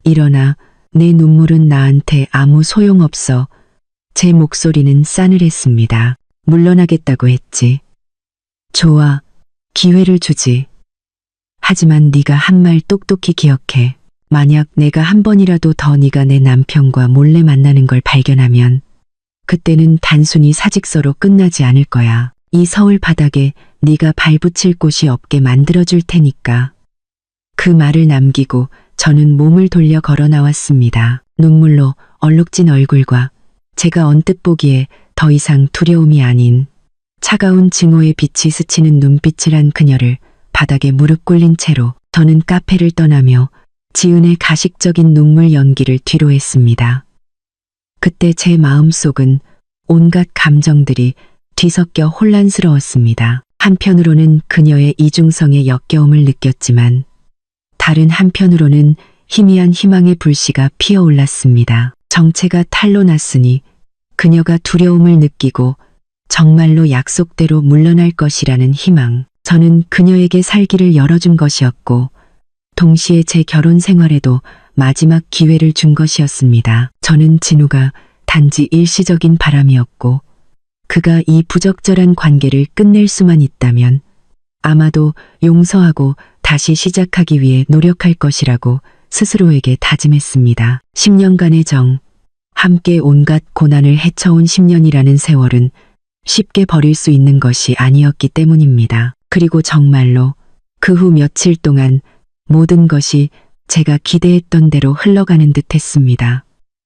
일어나 내 눈물은 나한테 아무 소용없어. 제 목소리는 싸늘했습니다. 물러나겠다고 했지. 좋아, 기회를 주지. 하지만 네가 한 말 똑똑히 기억해. 만약 내가 한 번이라도 더 네가 내 남편과 몰래 만나는 걸 발견하면 그때는 단순히 사직서로 끝나지 않을 거야. 이 서울 바닥에 네가 발붙일 곳이 없게 만들어줄 테니까. 그 말을 남기고 저는 몸을 돌려 걸어 나왔습니다. 눈물로 얼룩진 얼굴과 제가 언뜻 보기에 더 이상 두려움이 아닌 차가운 증오의 빛이 스치는 눈빛을 한 그녀를 바닥에 무릎 꿇린 채로 저는 카페를 떠나며 지은의 가식적인 눈물 연기를 뒤로했습니다. 그때 제 마음속은 온갖 감정들이 뒤섞여 혼란스러웠습니다. 한편으로는 그녀의 이중성의 역겨움을 느꼈지만 다른 한편으로는 희미한 희망의 불씨가 피어올랐습니다. 정체가 탄로 났으니 그녀가 두려움을 느끼고 정말로 약속대로 물러날 것이라는 희망. 저는 그녀에게 살기를 열어준 것이었고 동시에 제 결혼 생활에도 마지막 기회를 준 것이었습니다. 저는 진우가 단지 일시적인 바람이었고 그가 이 부적절한 관계를 끝낼 수만 있다면 아마도 용서하고 다시 시작하기 위해 노력할 것이라고 스스로에게 다짐했습니다. 10년간의 정, 함께 온갖 고난을 헤쳐온 10년이라는 세월은 쉽게 버릴 수 있는 것이 아니었기 때문입니다. 그리고 정말로 그 후 며칠 동안 모든 것이 제가 기대했던 대로 흘러가는 듯 했습니다.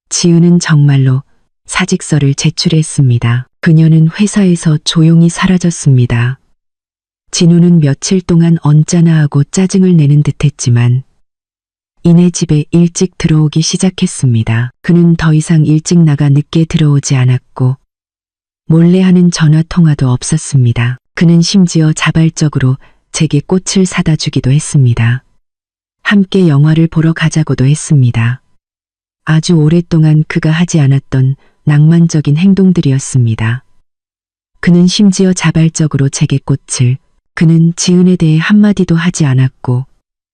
지은은 정말로 사직서를 제출했습니다. 그녀는 회사에서 조용히 사라졌습니다. 진우는 며칠 동안 언짢아 하고 짜증을 내는 듯 했지만 이내 집에 일찍 들어오기 시작했습니다. 그는 더 이상 일찍 나가 늦게 들어오지 않았고 몰래 하는 전화 통화도 없었습니다. 그는 심지어 자발적으로 제게 꽃을 사다 주기도 했습니다. 함께 영화를 보러 가자고도 했습니다. 아주 오랫동안 그가 하지 않았던 낭만적인 행동들이었습니다. 그는 심지어 자발적으로 제게 꽃을 그는 지은에 대해 한마디도 하지 않았고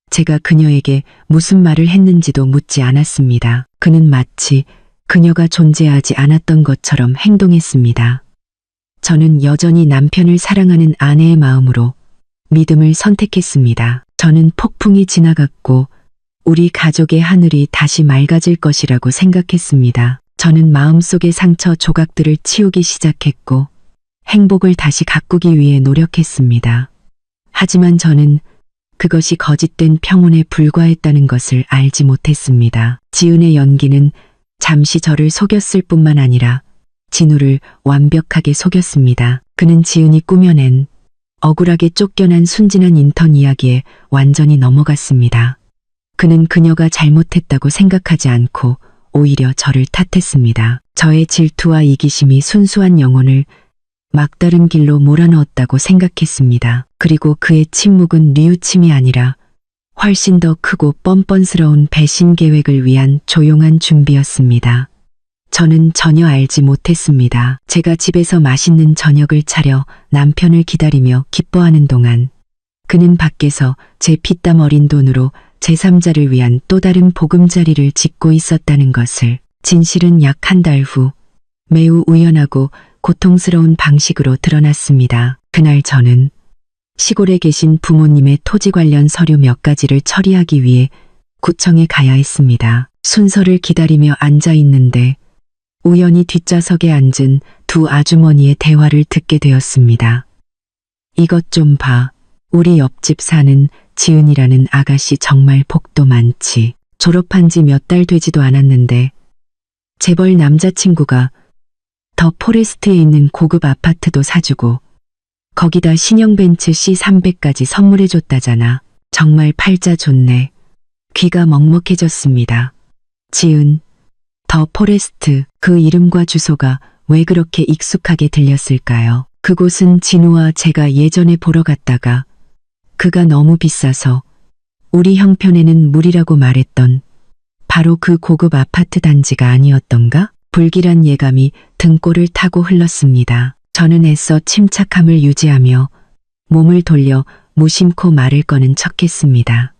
제가 그녀에게 무슨 말을 했는지도 묻지 않았습니다. 그는 마치 그녀가 존재하지 않았던 것처럼 행동했습니다. 저는 여전히 남편을 사랑하는 아내의 마음으로 믿음을 선택했습니다. 저는 폭풍이 지나갔고 우리 가족의 하늘이 다시 맑아질 것이라고 생각했습니다. 저는 마음속의 상처 조각들을 치우기 시작했고 행복을 다시 가꾸기 위해 노력했습니다. 하지만 저는 그것이 거짓된 평온에 불과했다는 것을 알지 못했습니다. 지은의 연기는 잠시 저를 속였을 뿐만 아니라 진우를 완벽하게 속였습니다. 그는 지은이 꾸며낸 억울하게 쫓겨난 순진한 인턴 이야기에 완전히 넘어갔습니다. 그는 그녀가 잘못했다고 생각하지 않고 오히려 저를 탓했습니다. 저의 질투와 이기심이 순수한 영혼을 막다른 길로 몰아넣었다고 생각했습니다. 그리고 그의 침묵은 뉘우침이 아니라 훨씬 더 크고 뻔뻔스러운 배신 계획을 위한 조용한 준비였습니다. 저는 전혀 알지 못했습니다. 제가 집에서 맛있는 저녁을 차려 남편을 기다리며 기뻐하는 동안 그는 밖에서 제 피땀 어린 돈으로 제3자를 위한 또 다른 보금자리를 짓고 있었다는 것을 진실은 약 한 달 후 매우 우연하고 고통스러운 방식으로 드러났습니다. 그날 저는 시골에 계신 부모님의 토지 관련 서류 몇 가지를 처리하기 위해 구청에 가야 했습니다. 순서를 기다리며 앉아 있는데 우연히 뒷좌석에 앉은 두 아주머니의 대화를 듣게 되었습니다. 이것 좀 봐. 우리 옆집 사는 지은이라는 아가씨 정말 복도 많지. 졸업한 지 몇 달 되지도 않았는데 재벌 남자친구가 더 포레스트에 있는 고급 아파트도 사주고 거기다 신형 벤츠 C300까지 선물해줬다잖아. 정말 팔자 좋네. 귀가 먹먹해졌습니다. 지은, 더 포레스트, 그 이름과 주소가 왜 그렇게 익숙하게 들렸을까요? 그곳은 진우와 제가 예전에 보러 갔다가 그가 너무 비싸서 우리 형편에는 무리라고 말했던 바로 그 고급 아파트 단지가 아니었던가? 불길한 예감이 등골을 타고 흘렀습니다. 저는 애써 침착함을 유지하며 몸을 돌려 무심코 말을 꺼는 척했습니다.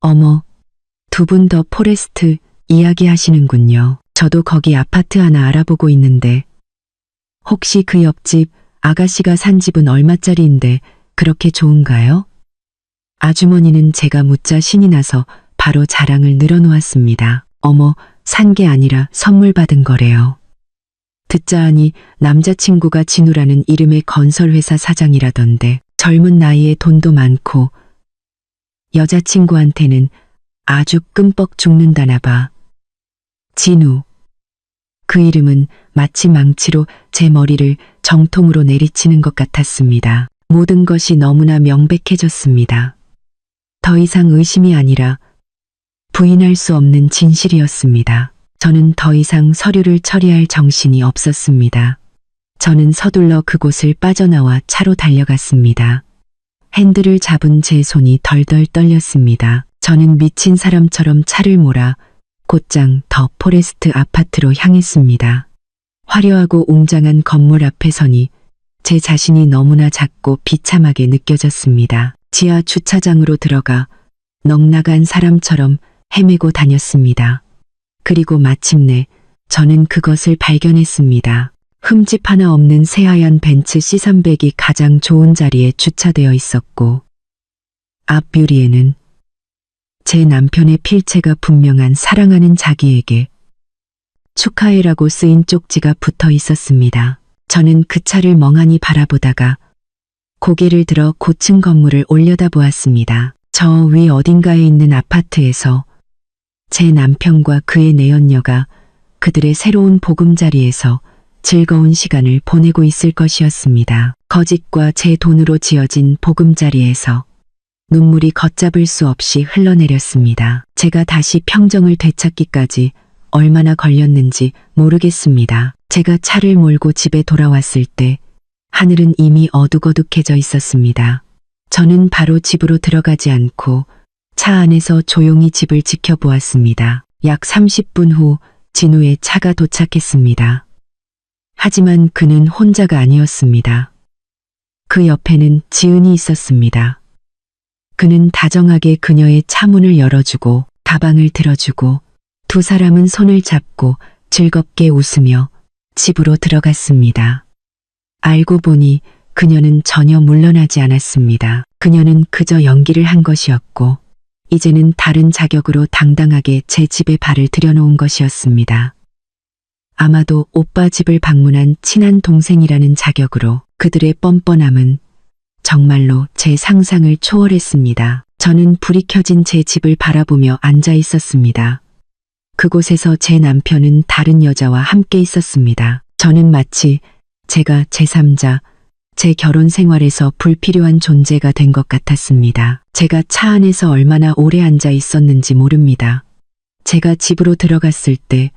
어머, 두 분 더 포레스트 이야기하시는군요. 저도 거기 아파트 하나 알아보고 있는데 혹시 그 옆집 아가씨가 산 집은 얼마짜리인데 그렇게 좋은가요? 아주머니는 제가 묻자 신이 나서 바로 자랑을 늘어놓았습니다. 어머, 산 게 아니라 선물 받은 거래요. 듣자 하니 남자친구가 진우라는 이름의 건설회사 사장이라던데 젊은 나이에 돈도 많고 여자친구한테는 아주 끔뻑 죽는다나 봐. 진우. 그 이름은 마치 망치로 제 머리를 정통으로 내리치는 것 같았습니다. 모든 것이 너무나 명백해졌습니다. 더 이상 의심이 아니라 부인할 수 없는 진실이었습니다. 저는 더 이상 서류를 처리할 정신이 없었습니다. 저는 서둘러 그곳을 빠져나와 차로 달려갔습니다. 핸들을 잡은 제 손이 덜덜 떨렸습니다. 저는 미친 사람처럼 차를 몰아 곧장 더 포레스트 아파트로 향했습니다. 화려하고 웅장한 건물 앞에 서니 제 자신이 너무나 작고 비참하게 느껴졌습니다. 지하 주차장으로 들어가 넉나간 사람처럼 헤매고 다녔습니다. 그리고 마침내 저는 그것을 발견했습니다. 흠집 하나 없는 새하얀 벤츠 C300이 가장 좋은 자리에 주차되어 있었고 앞 유리에는 제 남편의 필체가 분명한 사랑하는 자기에게 축하해라고 쓰인 쪽지가 붙어 있었습니다. 저는 그 차를 멍하니 바라보다가 고개를 들어 고층 건물을 올려다보았습니다. 저 위 어딘가에 있는 아파트에서 제 남편과 그의 내연녀가 그들의 새로운 보금자리에서 즐거운 시간을 보내고 있을 것이었습니다. 거짓과 제 돈으로 지어진 보금자리에서 눈물이 걷잡을 수 없이 흘러내렸습니다. 제가 다시 평정을 되찾기까지 얼마나 걸렸는지 모르겠습니다. 제가 차를 몰고 집에 돌아왔을 때 하늘은 이미 어둑어둑해져 있었습니다. 저는 바로 집으로 들어가지 않고 차 안에서 조용히 집을 지켜보았습니다. 약 30분 후 진우의 차가 도착했습니다. 하지만 그는 혼자가 아니었습니다. 그 옆에는 지은이 있었습니다. 그는 다정하게 그녀의 차문을 열어주고 가방을 들어주고 두 사람은 손을 잡고 즐겁게 웃으며 집으로 들어갔습니다. 알고 보니 그녀는 전혀 물러나지 않았습니다. 그녀는 그저 연기를 한 것이었고 이제는 다른 자격으로 당당하게 제 집에 발을 들여놓은 것이었습니다. 아마도 오빠 집을 방문한 친한 동생이라는 자격으로 그들의 뻔뻔함은 정말로 제 상상을 초월했습니다. 저는 불이 켜진 제 집을 바라보며 앉아 있었습니다. 그곳에서 제 남편은 다른 여자와 함께 있었습니다. 저는 마치 제가 제3자, 제 결혼 생활에서 불필요한 존재가 된 것 같았습니다. 제가 차 안에서 얼마나 오래 앉아 있었는지 모릅니다. 제가 집으로 들어갔을 때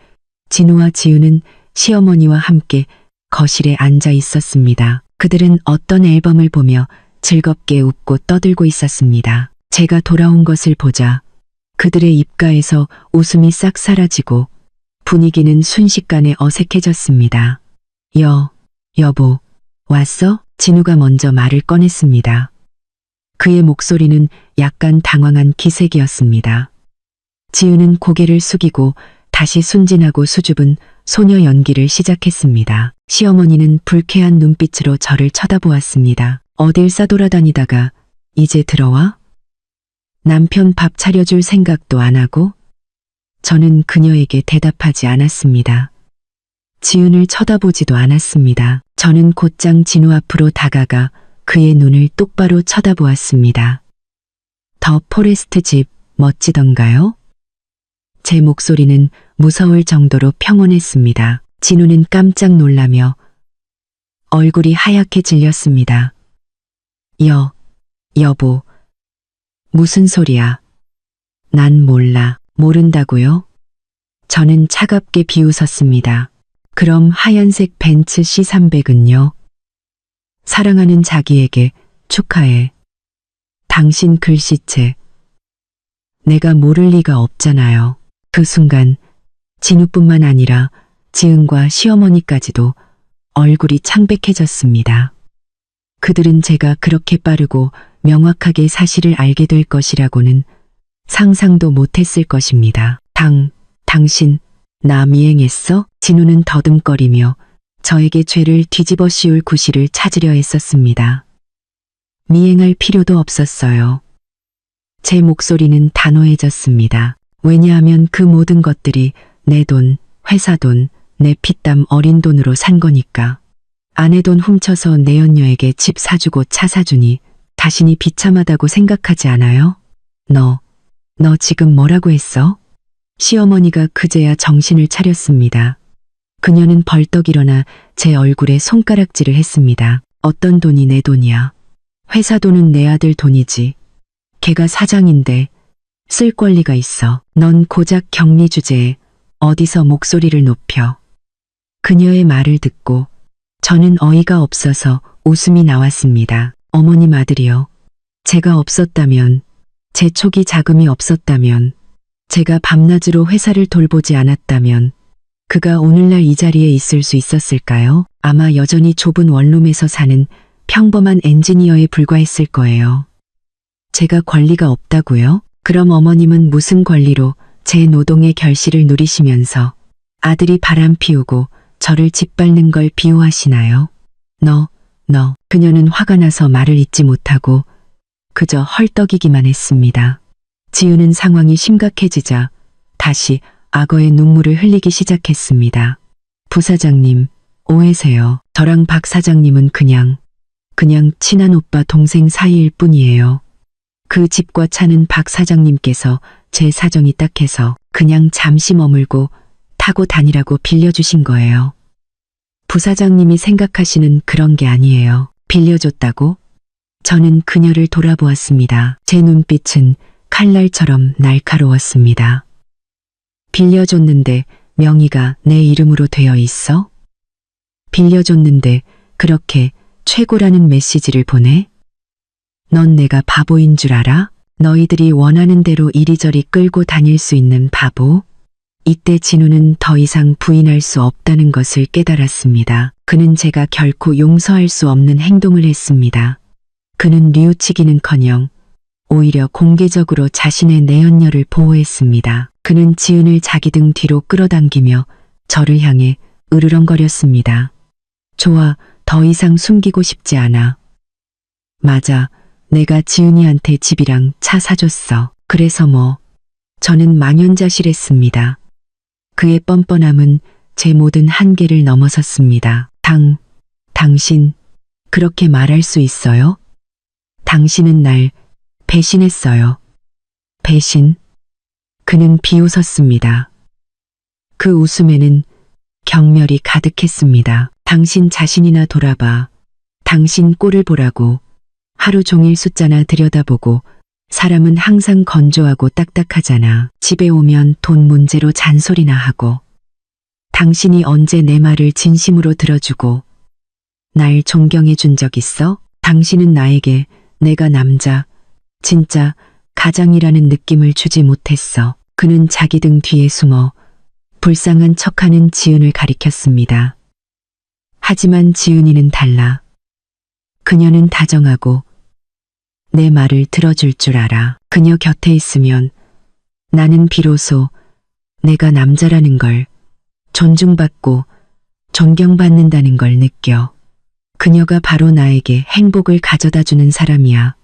진우와 지우는 시어머니와 함께 거실에 앉아 있었습니다. 그들은 어떤 앨범을 보며 즐겁게 웃고 떠들고 있었습니다. 제가 돌아온 것을 보자 그들의 입가에서 웃음이 싹 사라지고 분위기는 순식간에 어색해졌습니다. 여보, 왔어? 진우가 먼저 말을 꺼냈습니다. 그의 목소리는 약간 당황한 기색이었습니다. 지우는 고개를 숙이고 다시 순진하고 수줍은 소녀 연기를 시작했습니다. 시어머니는 불쾌한 눈빛으로 저를 쳐다보았습니다. 어딜 싸돌아다니다가 이제 들어와? 남편 밥 차려줄 생각도 안 하고? 저는 그녀에게 대답하지 않았습니다. 지은을 쳐다보지도 않았습니다. 저는 곧장 진우 앞으로 다가가 그의 눈을 똑바로 쳐다보았습니다. 더 포레스트 집 멋지던가요? 제 목소리는 무서울 정도로 평온했습니다. 진우는 깜짝 놀라며 얼굴이 하얗게 질렸습니다. 여보, 무슨 소리야? 난 몰라. 모른다고요? 저는 차갑게 비웃었습니다. 그럼 하얀색 벤츠 C300은요? 사랑하는 자기에게 축하해. 당신 글씨체. 내가 모를 리가 없잖아요. 그 순간 진우뿐만 아니라 지은과 시어머니까지도 얼굴이 창백해졌습니다. 그들은 제가 그렇게 빠르고 명확하게 사실을 알게 될 것이라고는 상상도 못했을 것입니다. 당신, 나 미행했어? 진우는 더듬거리며 저에게 죄를 뒤집어 씌울 구실을 찾으려 했었습니다. 미행할 필요도 없었어요. 제 목소리는 단호해졌습니다. 왜냐하면 그 모든 것들이 내 돈, 회사 돈, 내 피땀 어린 돈으로 산 거니까. 아내 돈 훔쳐서 내연녀에게 집 사주고 차 사주니 자신이 비참하다고 생각하지 않아요? 너 지금 뭐라고 했어? 시어머니가 그제야 정신을 차렸습니다. 그녀는 벌떡 일어나 제 얼굴에 손가락질을 했습니다. 어떤 돈이 내 돈이야? 회사 돈은 내 아들 돈이지. 걔가 사장인데 쓸 권리가 있어. 넌 고작 격리 주제에 어디서 목소리를 높여. 그녀의 말을 듣고 저는 어이가 없어서 웃음이 나왔습니다. 어머님 아들이요. 제가 없었다면, 제 초기 자금이 없었다면, 제가 밤낮으로 회사를 돌보지 않았다면 그가 오늘날 이 자리에 있을 수 있었을까요? 아마 여전히 좁은 원룸에서 사는 평범한 엔지니어에 불과했을 거예요. 제가 권리가 없다고요? 그럼 어머님은 무슨 권리로 제 노동의 결실을 누리시면서 아들이 바람 피우고 저를 짓밟는 걸 비호하시나요? 그녀는 화가 나서 말을 잇지 못하고 그저 헐떡이기만 했습니다. 지우는 상황이 심각해지자 다시 악어의 눈물을 흘리기 시작했습니다. 부사장님, 오해세요. 저랑 박 사장님은 그냥 친한 오빠 동생 사이일 뿐이에요. 그 집과 차는 박 사장님께서 제 사정이 딱해서 그냥 잠시 머물고 타고 다니라고 빌려주신 거예요. 부사장님이 생각하시는 그런 게 아니에요. 빌려줬다고? 저는 그녀를 돌아보았습니다. 제 눈빛은 칼날처럼 날카로웠습니다. 빌려줬는데 명의가 내 이름으로 되어 있어? 빌려줬는데 그렇게 최고라는 메시지를 보내? 넌 내가 바보인 줄 알아? 너희들이 원하는 대로 이리저리 끌고 다닐 수 있는 바보? 이때 진우는 더 이상 부인할 수 없다는 것을 깨달았습니다. 그는 제가 결코 용서할 수 없는 행동을 했습니다. 그는 뉘우치기는커녕 오히려 공개적으로 자신의 내연녀를 보호했습니다. 그는 지은을 자기 등 뒤로 끌어당기며 저를 향해 으르렁거렸습니다. 좋아, 더 이상 숨기고 싶지 않아. 맞아, 내가 지은이한테 집이랑 차 사줬어. 그래서 뭐. 저는 망연자실했습니다. 그의 뻔뻔함은 제 모든 한계를 넘어섰습니다. 당신, 그렇게 말할 수 있어요? 당신은 날 배신했어요. 배신? 그는 비웃었습니다. 그 웃음에는 경멸이 가득했습니다. 당신 자신이나 돌아봐. 당신 꼴을 보라고. 하루 종일 숫자나 들여다보고 사람은 항상 건조하고 딱딱하잖아. 집에 오면 돈 문제로 잔소리나 하고. 당신이 언제 내 말을 진심으로 들어주고 날 존경해 준 적 있어? 당신은 나에게 내가 남자, 진짜 가장이라는 느낌을 주지 못했어. 그는 자기 등 뒤에 숨어 불쌍한 척하는 지은을 가리켰습니다. 하지만 지은이는 달라. 그녀는 다정하고 내 말을 들어줄 줄 알아. 그녀 곁에 있으면 나는 비로소 내가 남자라는 걸, 존중받고 존경받는다는 걸 느껴. 그녀가 바로 나에게 행복을 가져다 주는 사람이야.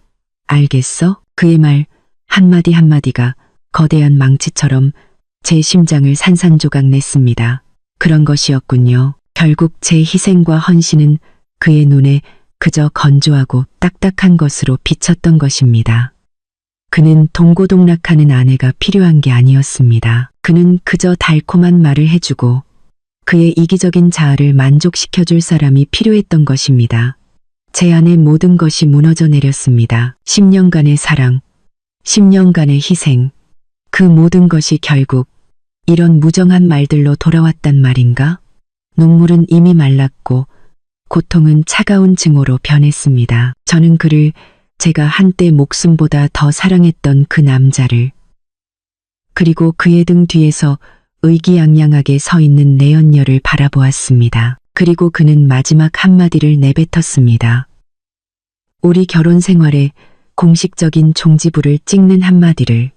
알겠어? 그의 말 한마디 한마디가 거대한 망치처럼 제 심장을 산산조각 냈습니다. 그런 것이었군요. 결국 제 희생과 헌신은 그의 눈에 그저 건조하고 딱딱한 것으로 비쳤던 것입니다. 그는 동고동락하는 아내가 필요한 게 아니었습니다. 그는 그저 달콤한 말을 해주고 그의 이기적인 자아를 만족시켜줄 사람이 필요했던 것입니다. 제 안의 모든 것이 무너져 내렸습니다. 10년간의 사랑, 10년간의 희생, 그 모든 것이 결국 이런 무정한 말들로 돌아왔단 말인가? 눈물은 이미 말랐고 고통은 차가운 증오로 변했습니다. 저는 그를, 제가 한때 목숨보다 더 사랑했던 그 남자를, 그리고 그의 등 뒤에서 의기양양하게 서 있는 내연녀를 바라보았습니다. 그리고 그는 마지막 한마디를 내뱉었습니다. 우리 결혼 생활에 공식적인 종지부를 찍는 한마디를.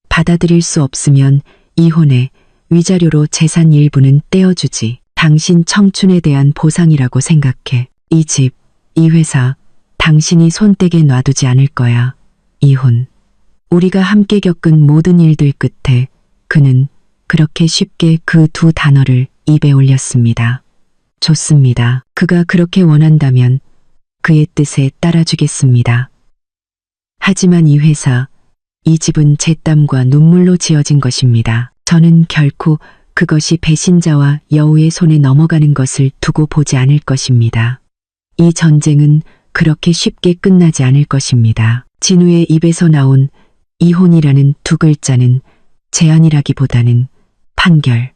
받아들일 수 없으면 이혼해 위자료로 재산 일부는 떼어주지. 당신 청춘에 대한 보상이라고 생각해. 이 집, 이 회사, 당신이 손떼게 놔두지 않을 거야. 이혼. 우리가 함께 겪은 모든 일들 끝에 그는 그렇게 쉽게 그 두 단어를 입에 올렸습니다. 좋습니다. 그가 그렇게 원한다면 그의 뜻에 따라주겠습니다. 하지만 이 회사, 이 집은 제 땀과 눈물로 지어진 것입니다. 저는 결코 그것이 배신자와 여우의 손에 넘어가는 것을 두고 보지 않을 것입니다. 이 전쟁은 그렇게 쉽게 끝나지 않을 것입니다. 진우의 입에서 나온 이혼이라는 두 글자는 제안이라기보다는 판결.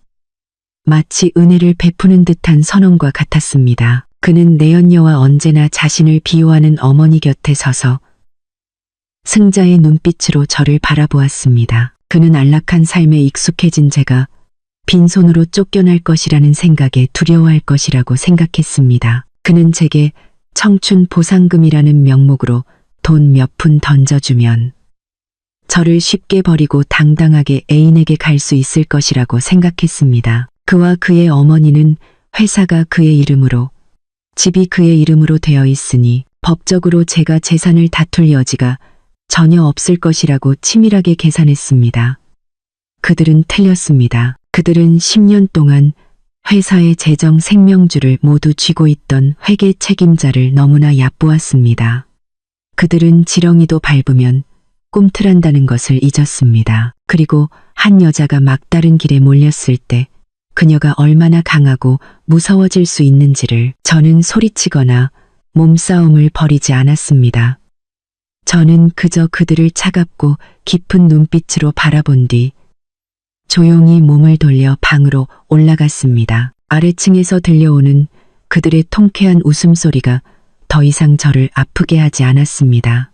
마치 은혜를 베푸는 듯한 선언과 같았습니다. 그는 내연녀와 언제나 자신을 비호하는 어머니 곁에 서서 승자의 눈빛으로 저를 바라보았습니다. 그는 안락한 삶에 익숙해진 제가 빈손으로 쫓겨날 것이라는 생각에 두려워할 것이라고 생각했습니다. 그는 제게 청춘 보상금이라는 명목으로 돈 몇 푼 던져주면 저를 쉽게 버리고 당당하게 애인에게 갈 수 있을 것이라고 생각했습니다. 그와 그의 어머니는 회사가 그의 이름으로, 집이 그의 이름으로 되어 있으니 법적으로 제가 재산을 다툴 여지가 전혀 없을 것이라고 치밀하게 계산했습니다. 그들은 틀렸습니다. 그들은 10년 동안 회사의 재정 생명줄을 모두 쥐고 있던 회계 책임자를 너무나 얕보았습니다. 그들은 지렁이도 밟으면 꿈틀한다는 것을 잊었습니다. 그리고 한 여자가 막다른 길에 몰렸을 때 그녀가 얼마나 강하고 무서워질 수 있는지를 저는 소리치거나 몸싸움을 벌이지 않았습니다. 저는 그저 그들을 차갑고 깊은 눈빛으로 바라본 뒤 조용히 몸을 돌려 방으로 올라갔습니다. 아래층에서 들려오는 그들의 통쾌한 웃음소리가 더 이상 저를 아프게 하지 않았습니다.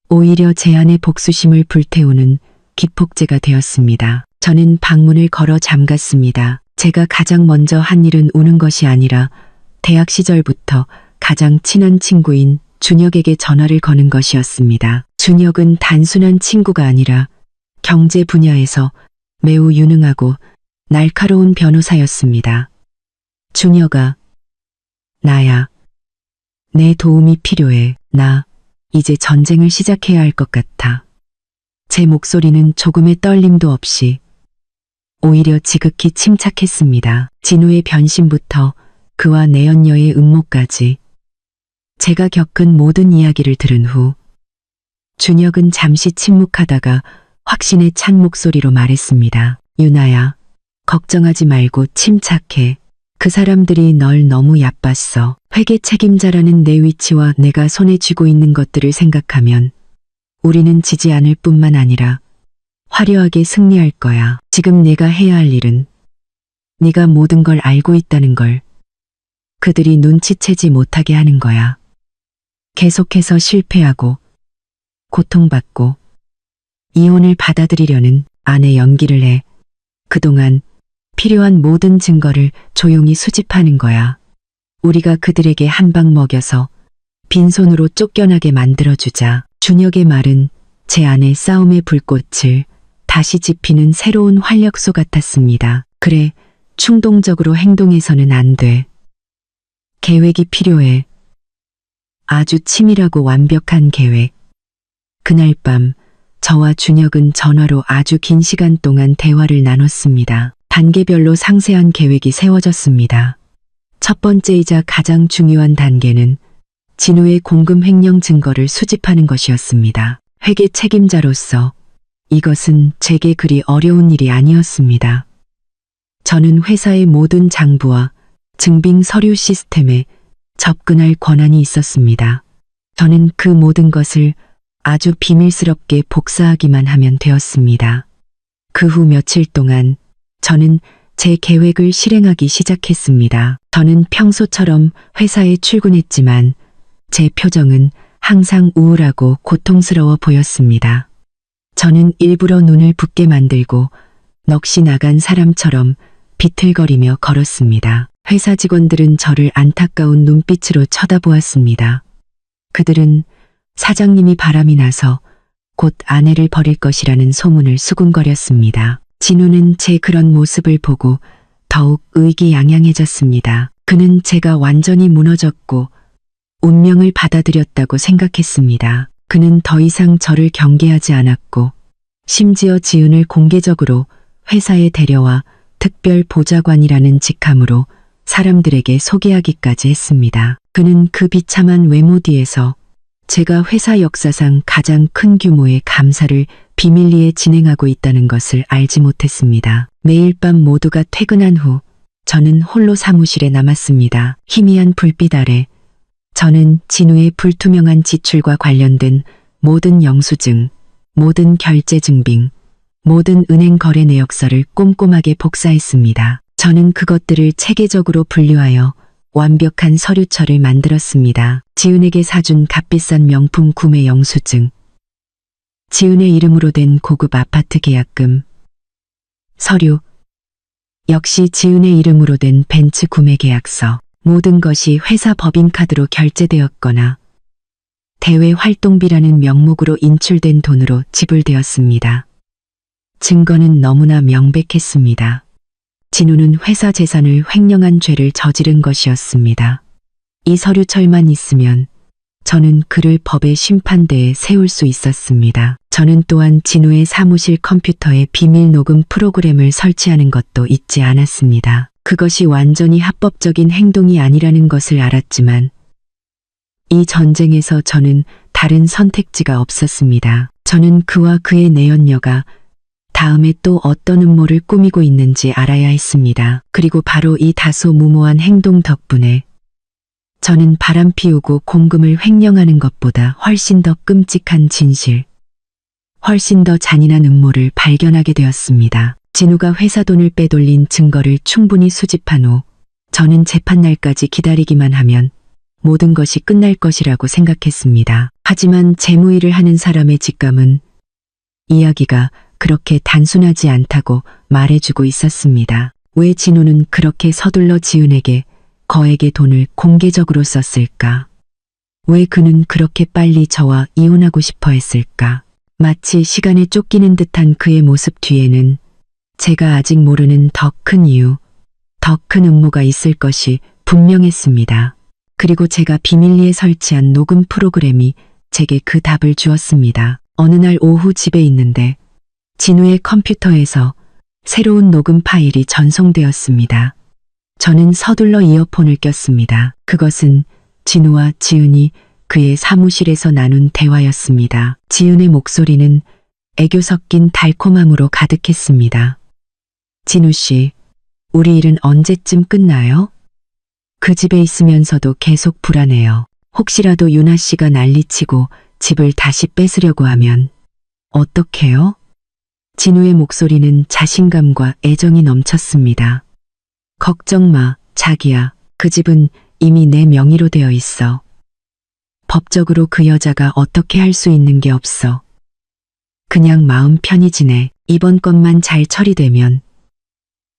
오히려 제 안의 복수심을 불태우는 기폭제가 되었습니다. 저는 방문을 걸어 잠갔습니다. 제가 가장 먼저 한 일은 우는 것이 아니라 대학 시절부터 가장 친한 친구인 준혁에게 전화를 거는 것이었습니다. 준혁은 단순한 친구가 아니라 경제 분야에서 매우 유능하고 날카로운 변호사였습니다. 준혁아, 나야. 내 도움이 필요해. 나 이제 전쟁을 시작해야 할 것 같아. 제 목소리는 조금의 떨림도 없이 오히려 지극히 침착했습니다. 진우의 변심부터 그와 내연녀의 음모까지 제가 겪은 모든 이야기를 들은 후 준혁은 잠시 침묵하다가 확신에 찬 목소리로 말했습니다. 유나야, 걱정하지 말고 침착해. 그 사람들이 널 너무 얕봤어. 회계 책임자라는 내 위치와 내가 손에 쥐고 있는 것들을 생각하면 우리는 지지 않을 뿐만 아니라 화려하게 승리할 거야. 지금 내가 해야 할 일은 네가 모든 걸 알고 있다는 걸 그들이 눈치채지 못하게 하는 거야. 계속해서 실패하고 고통받고 이혼을 받아들이려는 아내 연기를 해. 그동안 필요한 모든 증거를 조용히 수집하는 거야. 우리가 그들에게 한 방 먹여서 빈손으로 쫓겨나게 만들어주자. 준혁의 말은 제 안의 싸움의 불꽃을 다시 지피는 새로운 활력소 같았습니다. 그래, 충동적으로 행동해서는 안 돼. 계획이 필요해. 아주 치밀하고 완벽한 계획. 그날 밤 저와 준혁은 전화로 아주 긴 시간 동안 대화를 나눴습니다. 단계별로 상세한 계획이 세워졌습니다. 첫 번째이자 가장 중요한 단계는 진우의 공금 횡령 증거를 수집하는 것이었습니다. 회계 책임자로서 이것은 제게 그리 어려운 일이 아니었습니다. 저는 회사의 모든 장부와 증빙 서류 시스템에 접근할 권한이 있었습니다. 저는 그 모든 것을 아주 비밀스럽게 복사하기만 하면 되었습니다. 그 후 며칠 동안 저는 제 계획을 실행하기 시작했습니다. 저는 평소처럼 회사에 출근했지만 제 표정은 항상 우울하고 고통스러워 보였습니다. 저는 일부러 눈을 붓게 만들고 넋이 나간 사람처럼 비틀거리며 걸었습니다. 회사 직원들은 저를 안타까운 눈빛으로 쳐다보았습니다. 그들은 사장님이 바람이 나서 곧 아내를 버릴 것이라는 소문을 수군거렸습니다. 진우는 제 그런 모습을 보고 더욱 의기양양해졌습니다. 그는 제가 완전히 무너졌고 운명을 받아들였다고 생각했습니다. 그는 더 이상 저를 경계하지 않았고 심지어 지은을 공개적으로 회사에 데려와 특별 보좌관이라는 직함으로 사람들에게 소개하기까지 했습니다. 그는 그 비참한 외모 뒤에서 제가 회사 역사상 가장 큰 규모의 감사를 비밀리에 진행하고 있다는 것을 알지 못했습니다. 매일 밤 모두가 퇴근한 후 저는 홀로 사무실에 남았습니다. 희미한 불빛 아래 저는 진우의 불투명한 지출과 관련된 모든 영수증, 모든 결제 증빙, 모든 은행 거래 내역서를 꼼꼼하게 복사했습니다. 저는 그것들을 체계적으로 분류하여 완벽한 서류처를 만들었습니다. 지은에게 사준 값비싼 명품 구매 영수증, 지은의 이름으로 된 고급 아파트 계약금, 서류, 역시 지은의 이름으로 된 벤츠 구매 계약서, 모든 것이 회사 법인카드로 결제되었거나 대외 활동비라는 명목으로 인출된 돈으로 지불되었습니다. 증거는 너무나 명백했습니다. 진우는 회사 재산을 횡령한 죄를 저지른 것이었습니다. 이 서류철만 있으면 저는 그를 법의 심판대에 세울 수 있었습니다. 저는 또한 진우의 사무실 컴퓨터에 비밀 녹음 프로그램을 설치하는 것도 잊지 않았습니다. 그것이 완전히 합법적인 행동이 아니라는 것을 알았지만 이 전쟁에서 저는 다른 선택지가 없었습니다. 저는 그와 그의 내연녀가 다음에 또 어떤 음모를 꾸미고 있는지 알아야 했습니다. 그리고 바로 이 다소 무모한 행동 덕분에 저는 바람 피우고 공금을 횡령하는 것보다 훨씬 더 끔찍한 진실, 훨씬 더 잔인한 음모를 발견하게 되었습니다. 진우가 회사 돈을 빼돌린 증거를 충분히 수집한 후 저는 재판날까지 기다리기만 하면 모든 것이 끝날 것이라고 생각했습니다. 하지만 재무일을 하는 사람의 직감은 이야기가 그렇게 단순하지 않다고 말해주고 있었습니다. 왜 진우는 그렇게 서둘러 지은에게 거액의 돈을 공개적으로 썼을까? 왜 그는 그렇게 빨리 저와 이혼하고 싶어 했을까? 마치 시간에 쫓기는 듯한 그의 모습 뒤에는 제가 아직 모르는 더 큰 이유, 더 큰 음모가 있을 것이 분명했습니다. 그리고 제가 비밀리에 설치한 녹음 프로그램이 제게 그 답을 주었습니다. 어느 날 오후 집에 있는데 진우의 컴퓨터에서 새로운 녹음 파일이 전송되었습니다. 저는 서둘러 이어폰을 꼈습니다. 그것은 진우와 지은이 그의 사무실에서 나눈 대화였습니다. 지은의 목소리는 애교 섞인 달콤함으로 가득했습니다. 진우 씨, 우리 일은 언제쯤 끝나요? 그 집에 있으면서도 계속 불안해요. 혹시라도 유나 씨가 난리치고 집을 다시 뺏으려고 하면 어떡해요? 진우의 목소리는 자신감과 애정이 넘쳤습니다. 걱정 마, 자기야. 그 집은 이미 내 명의로 되어 있어. 법적으로 그 여자가 어떻게 할 수 있는 게 없어. 그냥 마음 편히 지내. 이번 건만 잘 처리되면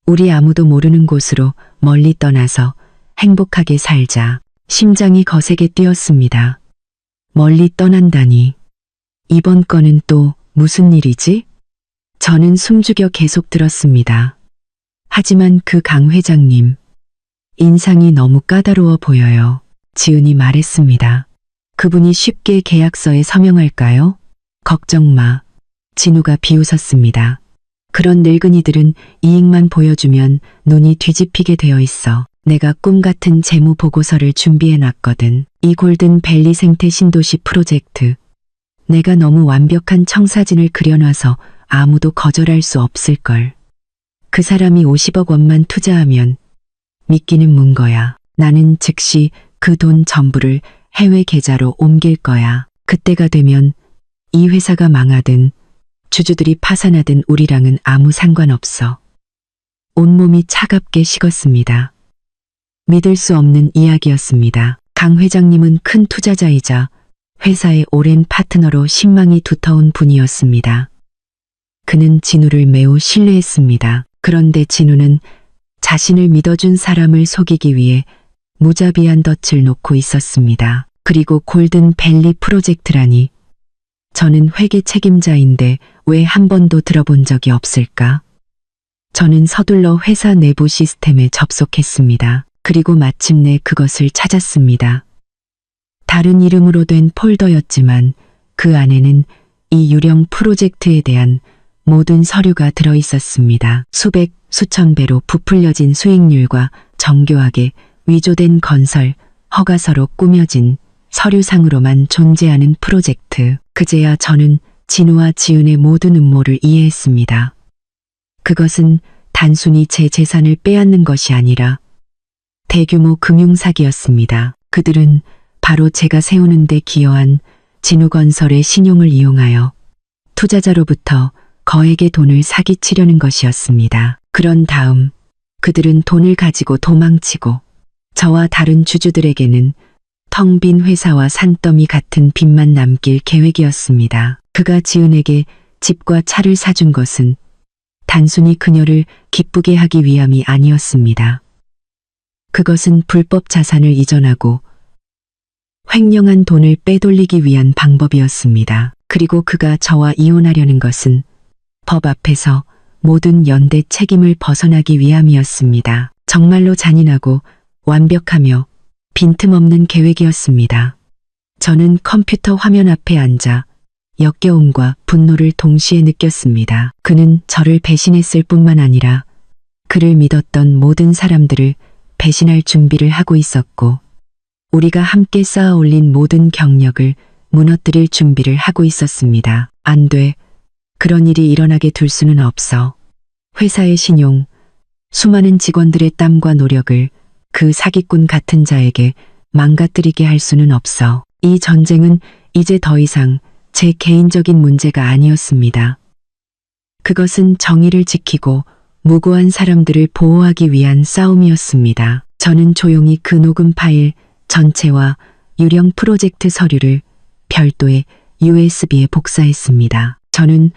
우리 아무도 모르는 곳으로 멀리 떠나서 행복하게 살자. 심장이 거세게 뛰었습니다. 멀리 떠난다니. 이번 건은 또 무슨 일이지? 저는 숨죽여 계속 들었습니다. 하지만 그 강 회장님, 인상이 너무 까다로워 보여요. 지은이 말했습니다. 그분이 쉽게 계약서에 서명할까요? 걱정 마. 진우가 비웃었습니다. 그런 늙은이들은 이익만 보여주면 눈이 뒤집히게 되어 있어. 내가 꿈 같은 재무 보고서를 준비해 놨거든. 이 골든 밸리 생태 신도시 프로젝트. 내가 너무 완벽한 청사진을 그려놔서 아무도 거절할 수 없을걸. 그 사람이 50억 원만 투자하면 미끼는 문 거야. 나는 즉시 그 돈 전부를 해외 계좌로 옮길 거야. 그때가 되면 이 회사가 망하든 주주들이 파산하든 우리랑은 아무 상관없어. 온몸이 차갑게 식었습니다. 믿을 수 없는 이야기였습니다. 강 회장님은 큰 투자자이자 회사의 오랜 파트너로 신망이 두터운 분이었습니다. 그는 진우를 매우 신뢰했습니다. 그런데 진우는 자신을 믿어준 사람을 속이기 위해 무자비한 덫을 놓고 있었습니다. 그리고 골든 밸리 프로젝트라니. 저는 회계 책임자인데 왜 한 번도 들어본 적이 없을까? 저는 서둘러 회사 내부 시스템에 접속했습니다. 그리고 마침내 그것을 찾았습니다. 다른 이름으로 된 폴더였지만 그 안에는 이 유령 프로젝트에 대한 모든 서류가 들어 있었습니다. 수백, 수천 배로 부풀려진 수익률과 정교하게 위조된 건설, 허가서로 꾸며진 서류상으로만 존재하는 프로젝트. 그제야 저는 진우와 지은의 모든 음모를 이해했습니다. 그것은 단순히 제 재산을 빼앗는 것이 아니라 대규모 금융사기였습니다. 그들은 바로 제가 세우는 데 기여한 진우건설의 신용을 이용하여 투자자로부터 거액의 돈을 사기치려는 것이었습니다. 그런 다음 그들은 돈을 가지고 도망치고 저와 다른 주주들에게는 텅 빈 회사와 산더미 같은 빚만 남길 계획이었습니다. 그가 지은에게 집과 차를 사준 것은 단순히 그녀를 기쁘게 하기 위함이 아니었습니다. 그것은 불법 자산을 이전하고 횡령한 돈을 빼돌리기 위한 방법이었습니다. 그리고 그가 저와 이혼하려는 것은 법 앞에서 모든 연대 책임을 벗어나기 위함이었습니다. 정말로 잔인하고 완벽하며 빈틈없는 계획이었습니다. 저는 컴퓨터 화면 앞에 앉아 역겨움과 분노를 동시에 느꼈습니다. 그는 저를 배신했을 뿐만 아니라 그를 믿었던 모든 사람들을 배신할 준비를 하고 있었고 우리가 함께 쌓아 올린 모든 경력을 무너뜨릴 준비를 하고 있었습니다. 안 돼. 그런 일이 일어나게 둘 수는 없어. 회사의 신용, 수많은 직원들의 땀과 노력을 그 사기꾼 같은 자에게 망가뜨리게 할 수는 없어. 이 전쟁은 이제 더 이상 제 개인적인 문제가 아니었습니다. 그것은 정의를 지키고 무고한 사람들을 보호하기 위한 싸움이었습니다. 저는 조용히 그 녹음 파일 전체와 유령 프로젝트 서류를 별도의 USB에 복사했습니다. 저는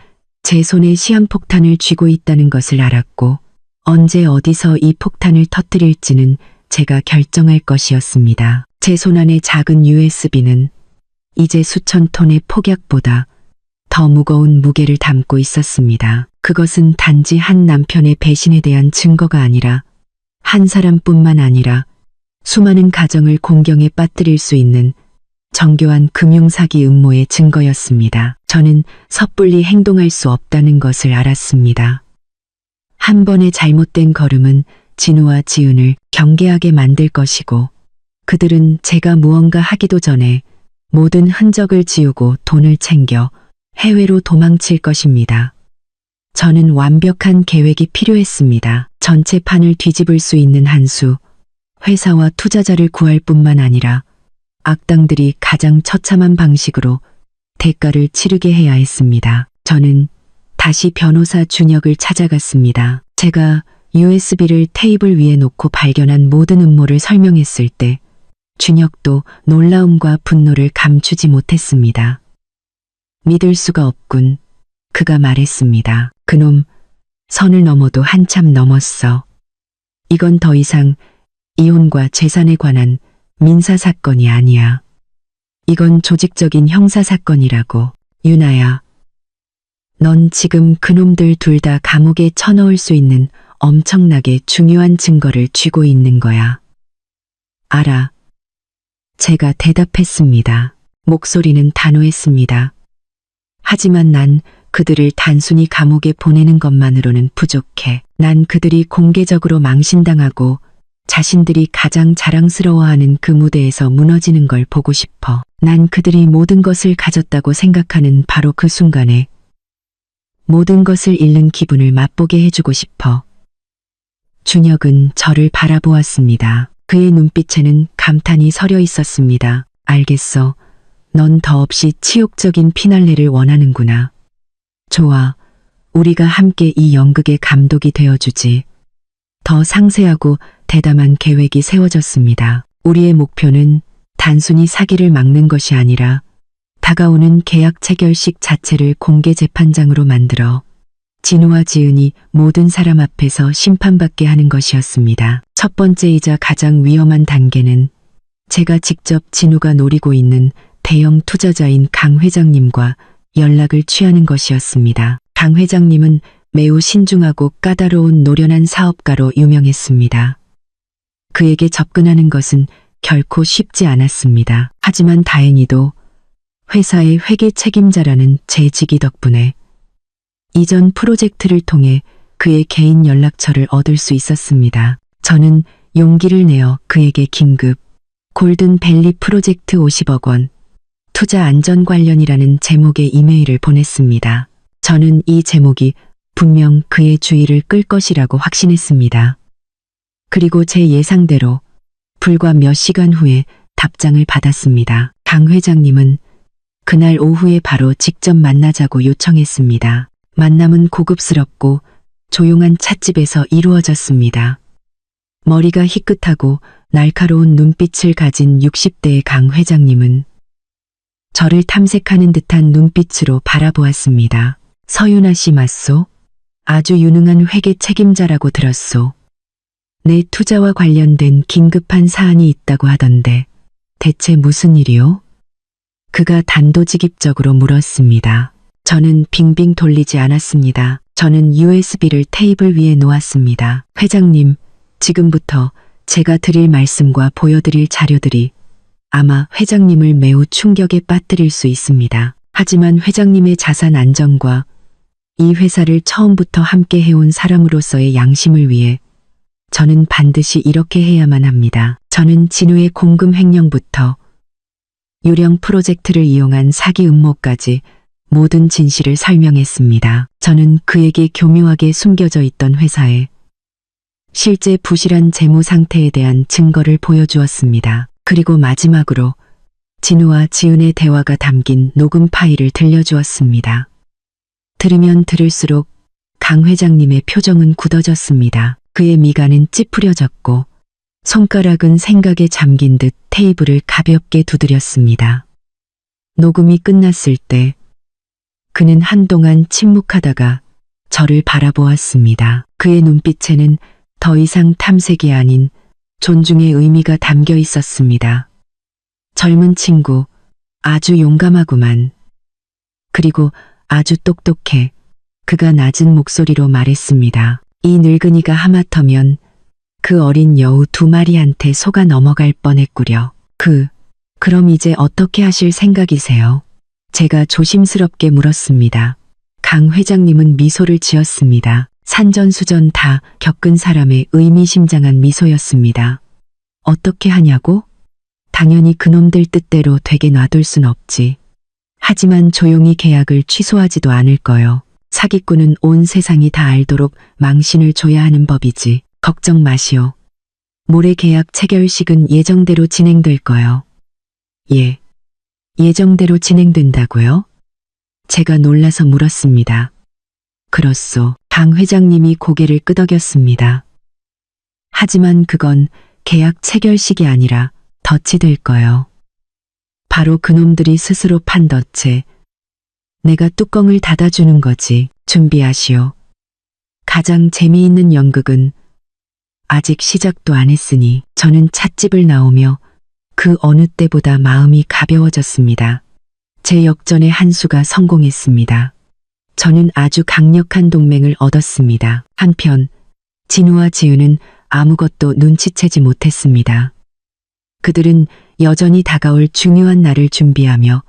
제 손에 시한폭탄을 쥐고 있다는 것을 알았고 언제 어디서 이 폭탄을 터뜨릴지는 제가 결정할 것이었습니다. 제 손안의 작은 USB는 이제 수천 톤의 폭약보다 더 무거운 무게를 담고 있었습니다. 그것은 단지 한 남편의 배신에 대한 증거가 아니라 한 사람뿐만 아니라 수많은 가정을 공경에 빠뜨릴 수 있는 정교한 금융사기 음모의 증거였습니다. 저는 섣불리 행동할 수 없다는 것을 알았습니다. 한 번의 잘못된 걸음은 진우와 지은을 경계하게 만들 것이고 그들은 제가 무언가 하기도 전에 모든 흔적을 지우고 돈을 챙겨 해외로 도망칠 것입니다. 저는 완벽한 계획이 필요했습니다. 전체 판을 뒤집을 수 있는 한 수, 회사와 투자자를 구할 뿐만 아니라 악당들이 가장 처참한 방식으로 대가를 치르게 해야 했습니다. 저는 다시 변호사 준혁을 찾아갔습니다. 제가 USB를 테이블 위에 놓고 발견한 모든 음모를 설명했을 때 준혁도 놀라움과 분노를 감추지 못했습니다. 믿을 수가 없군. 그가 말했습니다. 그놈, 선을 넘어도 한참 넘었어. 이건 더 이상 이혼과 재산에 관한 민사사건이 아니야. 이건 조직적인 형사사건이라고. 유나야, 넌 지금 그놈들 둘 다 감옥에 쳐넣을 수 있는 엄청나게 중요한 증거를 쥐고 있는 거야. 알아. 제가 대답했습니다. 목소리는 단호했습니다. 하지만 난 그들을 단순히 감옥에 보내는 것만으로는 부족해. 난 그들이 공개적으로 망신당하고 자신들이 가장 자랑스러워하는 그 무대에서 무너지는 걸 보고 싶어. 난 그들이 모든 것을 가졌다고 생각하는 바로 그 순간에 모든 것을 잃는 기분을 맛보게 해주고 싶어. 준혁은 저를 바라보았습니다. 그의 눈빛에는 감탄이 서려 있었습니다. 알겠어. 넌 더없이 치욕적인 피날레를 원하는구나. 좋아. 우리가 함께 이 연극의 감독이 되어주지. 더 상세하고 대담한 계획이 세워졌습니다. 우리의 목표는 단순히 사기를 막는 것이 아니라 다가오는 계약 체결식 자체를 공개 재판장으로 만들어 진우와 지은이 모든 사람 앞에서 심판받게 하는 것이었습니다. 첫 번째이자 가장 위험한 단계는 제가 직접 진우가 노리고 있는 대형 투자자인 강 회장님과 연락을 취하는 것이었습니다. 강 회장님은 매우 신중하고 까다로운 노련한 사업가로 유명했습니다. 그에게 접근하는 것은 결코 쉽지 않았습니다. 하지만 다행히도 회사의 회계 책임자라는 제 직위 덕분에 이전 프로젝트를 통해 그의 개인 연락처를 얻을 수 있었습니다. 저는 용기를 내어 그에게 긴급 골든밸리 프로젝트 50억 원 투자 안전 관련이라는 제목의 이메일을 보냈습니다. 저는 이 제목이 분명 그의 주의를 끌 것이라고 확신했습니다. 그리고 제 예상대로 불과 몇 시간 후에 답장을 받았습니다. 강 회장님은 그날 오후에 바로 직접 만나자고 요청했습니다. 만남은 고급스럽고 조용한 찻집에서 이루어졌습니다. 머리가 희끗하고 날카로운 눈빛을 가진 60대의 강 회장님은 저를 탐색하는 듯한 눈빛으로 바라보았습니다. 서윤아 씨 맞소? 아주 유능한 회계 책임자라고 들었소. 내 투자와 관련된 긴급한 사안이 있다고 하던데 대체 무슨 일이요? 그가 단도직입적으로 물었습니다. 저는 빙빙 돌리지 않았습니다. 저는 USB를 테이블 위에 놓았습니다. 회장님, 지금부터 제가 드릴 말씀과 보여드릴 자료들이 아마 회장님을 매우 충격에 빠뜨릴 수 있습니다. 하지만 회장님의 자산 안정과 이 회사를 처음부터 함께 해온 사람으로서의 양심을 위해 저는 반드시 이렇게 해야만 합니다. 저는 진우의 공금 횡령부터 유령 프로젝트를 이용한 사기 음모까지 모든 진실을 설명했습니다. 저는 그에게 교묘하게 숨겨져 있던 회사에 실제 부실한 재무 상태에 대한 증거를 보여주었습니다. 그리고 마지막으로 진우와 지은의 대화가 담긴 녹음 파일을 들려주었습니다. 들으면 들을수록 강 회장님의 표정은 굳어졌습니다. 그의 미간은 찌푸려졌고 손가락은 생각에 잠긴 듯 테이블을 가볍게 두드렸습니다. 녹음이 끝났을 때 그는 한동안 침묵하다가 저를 바라보았습니다. 그의 눈빛에는 더 이상 탐색이 아닌 존중의 의미가 담겨 있었습니다. 젊은 친구, 아주 용감하구만. 그리고 아주 똑똑해. 그가 낮은 목소리로 말했습니다. 이 늙은이가 하마터면 그 어린 여우 2마리한테 속아 넘어갈 뻔했구려. 그럼 이제 어떻게 하실 생각이세요? 제가 조심스럽게 물었습니다. 강 회장님은 미소를 지었습니다. 산전수전 다 겪은 사람의 의미심장한 미소였습니다. 어떻게 하냐고? 당연히 그놈들 뜻대로 되게 놔둘 순 없지. 하지만 조용히 계약을 취소하지도 않을 거요. 사기꾼은 온 세상이 다 알도록 망신을 줘야 하는 법이지. 걱정 마시오. 모레 계약 체결식은 예정대로 진행될 거요. 예. 예정대로 진행된다고요? 제가 놀라서 물었습니다. 그렇소. 강 회장님이 고개를 끄덕였습니다. 하지만 그건 계약 체결식이 아니라 덫이 될 거요. 바로 그놈들이 스스로 판 덫에 내가 뚜껑을 닫아주는 거지. 준비하시오. 가장 재미있는 연극은 아직 시작도 안 했으니 저는 찻집을 나오며 그 어느 때보다 마음이 가벼워졌습니다. 제 역전의 한 수가 성공했습니다. 저는 아주 강력한 동맹을 얻었습니다. 한편 진우와 지우는 아무것도 눈치채지 못했습니다. 그들은 여전히 다가올 중요한 날을 준비하며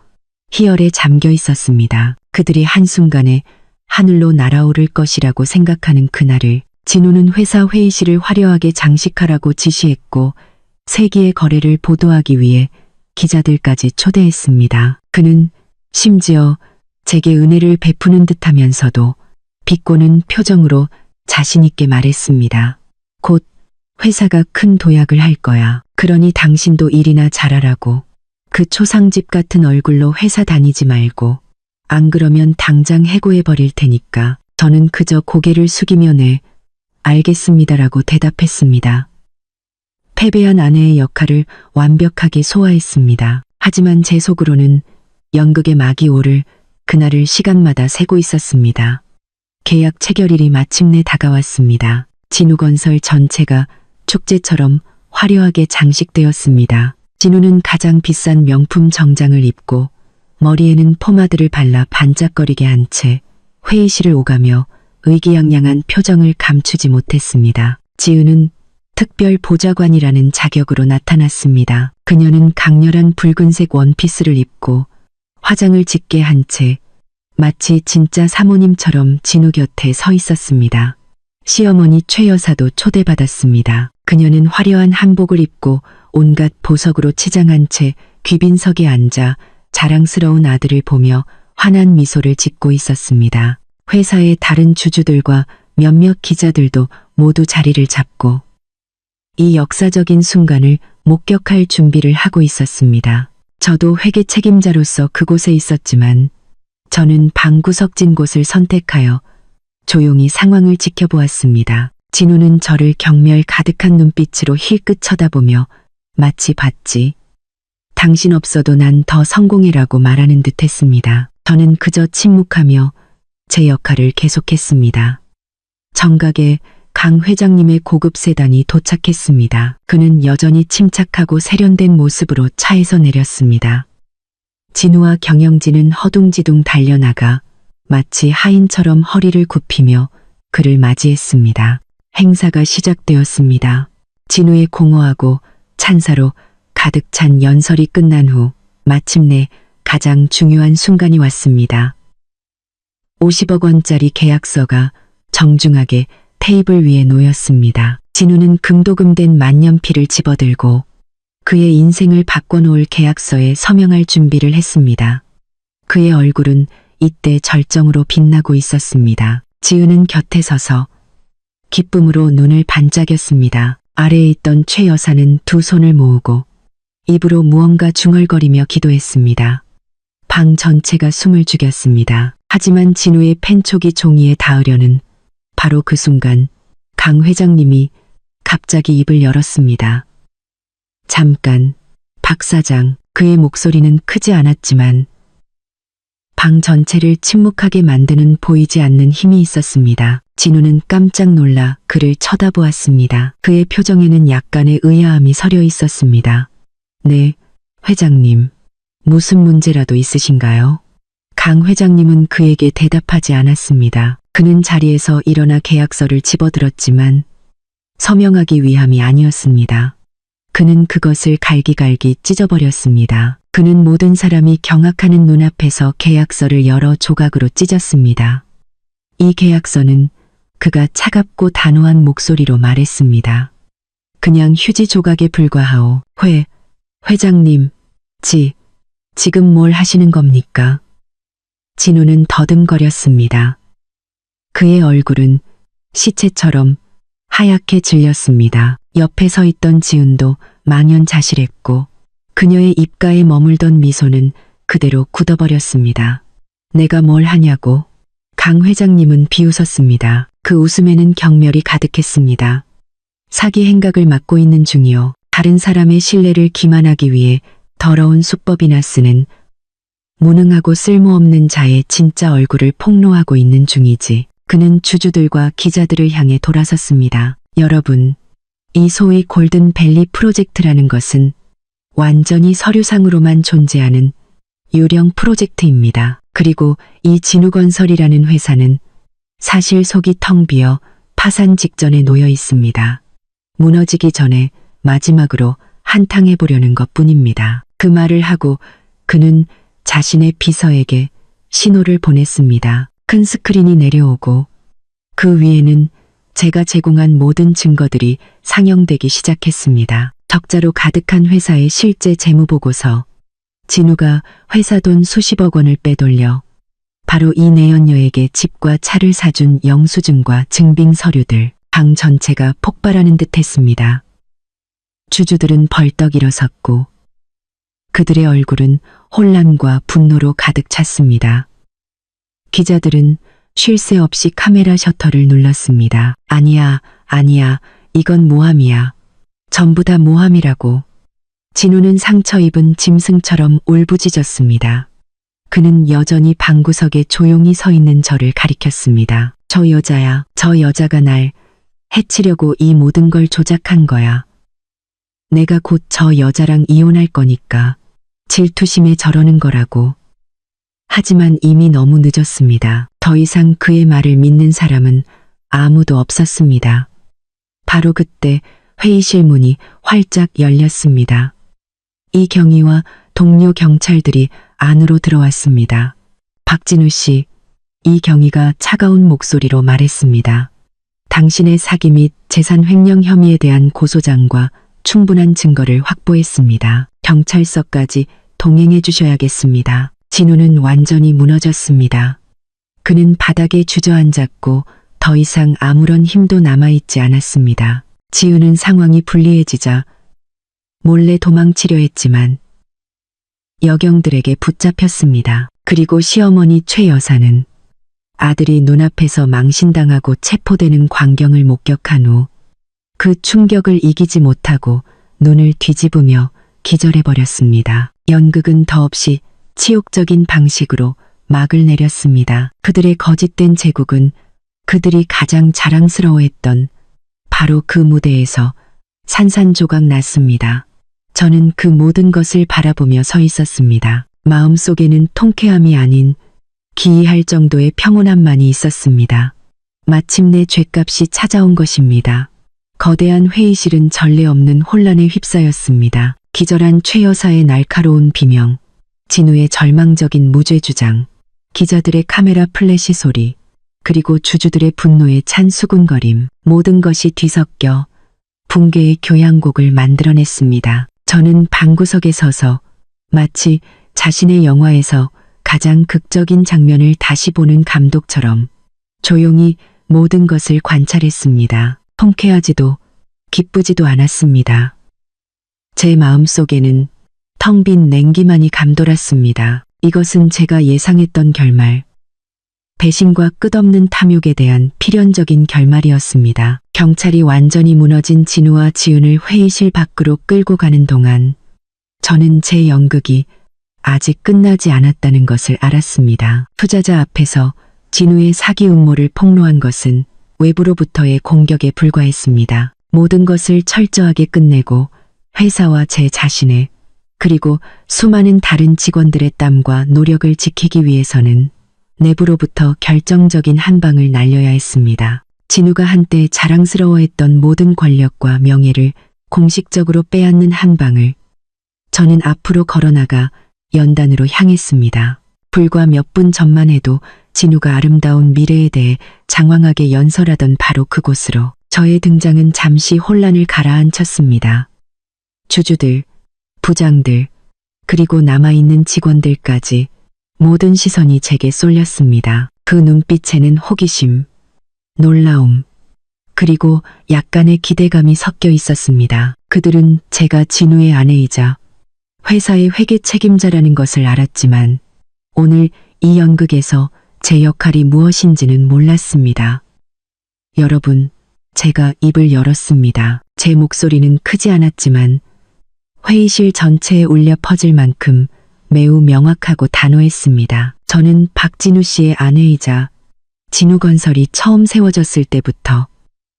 희열에 잠겨 있었습니다. 그들이 한순간에 하늘로 날아오를 것이라고 생각하는 그날을 진우는 회사 회의실을 화려하게 장식하라고 지시했고 세기의 거래를 보도하기 위해 기자들까지 초대했습니다. 그는 심지어 제게 은혜를 베푸는 듯하면서도 비꼬는 표정으로 자신있게 말했습니다. 곧 회사가 큰 도약을 할 거야. 그러니 당신도 일이나 잘하라고. 그 초상집 같은 얼굴로 회사 다니지 말고 안 그러면 당장 해고해 버릴 테니까. 저는 그저 고개를 숙이며 네, 알겠습니다라고 대답했습니다. 패배한 아내의 역할을 완벽하게 소화했습니다. 하지만 제 속으로는 연극의 막이 오를 그날을 시간마다 세고 있었습니다. 계약 체결일이 마침내 다가왔습니다. 진우건설 전체가 축제처럼 화려하게 장식되었습니다. 진우는 가장 비싼 명품 정장을 입고 머리에는 포마드를 발라 반짝거리게 한 채 회의실을 오가며 의기양양한 표정을 감추지 못했습니다. 지우는 특별 보좌관이라는 자격으로 나타났습니다. 그녀는 강렬한 붉은색 원피스를 입고 화장을 짙게 한 채 마치 진짜 사모님처럼 진우 곁에 서 있었습니다. 시어머니 최 여사도 초대받았습니다. 그녀는 화려한 한복을 입고 온갖 보석으로 치장한 채 귀빈석에 앉아 자랑스러운 아들을 보며 환한 미소를 짓고 있었습니다. 회사의 다른 주주들과 몇몇 기자들도 모두 자리를 잡고 이 역사적인 순간을 목격할 준비를 하고 있었습니다. 저도 회계 책임자로서 그곳에 있었지만 저는 방구석진 곳을 선택하여 조용히 상황을 지켜보았습니다. 진우는 저를 경멸 가득한 눈빛으로 힐끗 쳐다보며 마치 봤지. 당신 없어도 난 더 성공해라고 말하는 듯 했습니다. 저는 그저 침묵하며 제 역할을 계속했습니다. 정각에 강 회장님의 고급 세단이 도착했습니다. 그는 여전히 침착하고 세련된 모습으로 차에서 내렸습니다. 진우와 경영진은 허둥지둥 달려나가 마치 하인처럼 허리를 굽히며 그를 맞이했습니다. 행사가 시작되었습니다. 진우의 공허하고 찬사로 가득 찬 연설이 끝난 후 마침내 가장 중요한 순간이 왔습니다. 50억 원짜리 계약서가 정중하게 테이블 위에 놓였습니다. 진우는 금도금된 만년필을 집어들고 그의 인생을 바꿔놓을 계약서에 서명할 준비를 했습니다. 그의 얼굴은 이때 절정으로 빛나고 있었습니다. 지우는 곁에 서서 기쁨으로 눈을 반짝였습니다. 아래에 있던 최 여사는 두 손을 모으고 입으로 무언가 중얼거리며 기도했습니다. 방 전체가 숨을 죽였습니다. 하지만 진우의 펜촉이 종이에 닿으려는 바로 그 순간 강 회장님이 갑자기 입을 열었습니다. 잠깐, 박 사장. 그의 목소리는 크지 않았지만 방 전체를 침묵하게 만드는 보이지 않는 힘이 있었습니다. 진우는 깜짝 놀라 그를 쳐다보았습니다. 그의 표정에는 약간의 의아함이 서려 있었습니다. 네, 회장님. 무슨 문제라도 있으신가요? 강 회장님은 그에게 대답하지 않았습니다. 그는 자리에서 일어나 계약서를 집어들었지만 서명하기 위함이 아니었습니다. 그는 그것을 갈기갈기 찢어버렸습니다. 그는 모든 사람이 경악하는 눈앞에서 계약서를 여러 조각으로 찢었습니다. 이 계약서는 그가 차갑고 단호한 목소리로 말했습니다. 그냥 휴지 조각에 불과하오. 회장님, 지금 뭘 하시는 겁니까? 진우는 더듬거렸습니다. 그의 얼굴은 시체처럼 하얗게 질렸습니다. 옆에 서 있던 지은도 망연자실했고 그녀의 입가에 머물던 미소는 그대로 굳어버렸습니다. 내가 뭘 하냐고? 강 회장님은 비웃었습니다. 그 웃음에는 경멸이 가득했습니다. 사기 행각을 맡고 있는 중이요. 다른 사람의 신뢰를 기만하기 위해 더러운 수법이나 쓰는 무능하고 쓸모없는 자의 진짜 얼굴을 폭로하고 있는 중이지. 그는 주주들과 기자들을 향해 돌아섰습니다. 여러분, 이 소위 골든밸리 프로젝트라는 것은 완전히 서류상으로만 존재하는 유령 프로젝트입니다. 그리고 이 진우건설이라는 회사는 사실 속이 텅 비어 파산 직전에 놓여 있습니다. 무너지기 전에 마지막으로 한탕해 보려는 것뿐입니다. 그 말을 하고 그는 자신의 비서에게 신호를 보냈습니다. 큰 스크린이 내려오고 그 위에는 제가 제공한 모든 증거들이 상영되기 시작했습니다. 적자로 가득한 회사의 실제 재무보고서, 진우가 회사 돈 수십억 원을 빼돌려 바로 이 내연녀에게 집과 차를 사준 영수증과 증빙 서류들, 방 전체가 폭발하는 듯 했습니다. 주주들은 벌떡 일어섰고 그들의 얼굴은 혼란과 분노로 가득 찼습니다. 기자들은 쉴 새 없이 카메라 셔터를 눌렀습니다. 아니야, 이건 모함이야. 전부 다 모함이라고. 진우는 상처 입은 짐승처럼 울부짖었습니다. 그는 여전히 방구석에 조용히 서 있는 저를 가리켰습니다. 저 여자가 날 해치려고 이 모든 걸 조작한 거야. 내가 곧 저 여자랑 이혼할 거니까 질투심에 저러는 거라고. 하지만 이미 너무 늦었습니다. 더 이상 그의 말을 믿는 사람은 아무도 없었습니다. 바로 그때 회의실 문이 활짝 열렸습니다. 이경희와 동료 경찰들이 안으로 들어왔습니다. 박진우 씨, 이경희가 차가운 목소리로 말했습니다. 당신의 사기 및 재산 횡령 혐의에 대한 고소장과 충분한 증거를 확보했습니다. 경찰서까지 동행해 주셔야겠습니다. 진우는 완전히 무너졌습니다. 그는 바닥에 주저앉았고 더 이상 아무런 힘도 남아있지 않았습니다. 지우는 상황이 불리해지자 몰래 도망치려 했지만 여경들에게 붙잡혔습니다. 그리고 시어머니 최 여사는 아들이 눈앞에서 망신당하고 체포되는 광경을 목격한 후 그 충격을 이기지 못하고 눈을 뒤집으며 기절해버렸습니다. 연극은 더없이 치욕적인 방식으로 막을 내렸습니다. 그들의 거짓된 제국은 그들이 가장 자랑스러워했던 바로 그 무대에서 산산조각 났습니다. 저는 그 모든 것을 바라보며 서 있었습니다. 마음속에는 통쾌함이 아닌 기이할 정도의 평온함만이 있었습니다. 마침내 죗값이 찾아온 것입니다. 거대한 회의실은 전례 없는 혼란에 휩싸였습니다. 기절한 최 여사의 날카로운 비명, 진우의 절망적인 무죄 주장, 기자들의 카메라 플래시 소리, 그리고 주주들의 분노에 찬 수군거림, 모든 것이 뒤섞여 붕괴의 교향곡을 만들어냈습니다. 저는 방구석에 서서 마치 자신의 영화에서 가장 극적인 장면을 다시 보는 감독처럼 조용히 모든 것을 관찰했습니다. 통쾌하지도 기쁘지도 않았습니다. 제 마음속에는 텅 빈 냉기만이 감돌았습니다. 이것은 제가 예상했던 결말, 배신과 끝없는 탐욕에 대한 필연적인 결말이었습니다. 경찰이 완전히 무너진 진우와 지은을 회의실 밖으로 끌고 가는 동안 저는 제 연극이 아직 끝나지 않았다는 것을 알았습니다. 투자자 앞에서 진우의 사기 음모를 폭로한 것은 외부로부터의 공격에 불과했습니다. 모든 것을 철저하게 끝내고 회사와 제 자신의 그리고 수많은 다른 직원들의 땀과 노력을 지키기 위해서는 내부로부터 결정적인 한 방을 날려야 했습니다. 진우가 한때 자랑스러워했던 모든 권력과 명예를 공식적으로 빼앗는 한 방을 저는 앞으로 걸어나가 연단으로 향했습니다. 불과 몇 분 전만 해도 진우가 아름다운 미래에 대해 장황하게 연설하던 바로 그곳으로 저의 등장은 잠시 혼란을 가라앉혔습니다. 주주들, 부장들, 그리고 남아있는 직원들까지 모든 시선이 제게 쏠렸습니다. 그 눈빛에는 호기심, 놀라움, 그리고 약간의 기대감이 섞여 있었습니다. 그들은 제가 진우의 아내이자 회사의 회계 책임자라는 것을 알았지만 오늘 이 연극에서 제 역할이 무엇인지는 몰랐습니다. 여러분, 제가 입을 열었습니다. 제 목소리는 크지 않았지만 회의실 전체에 울려 퍼질 만큼 매우 명확하고 단호했습니다. 저는 박진우 씨의 아내이자 진우건설이 처음 세워졌을 때부터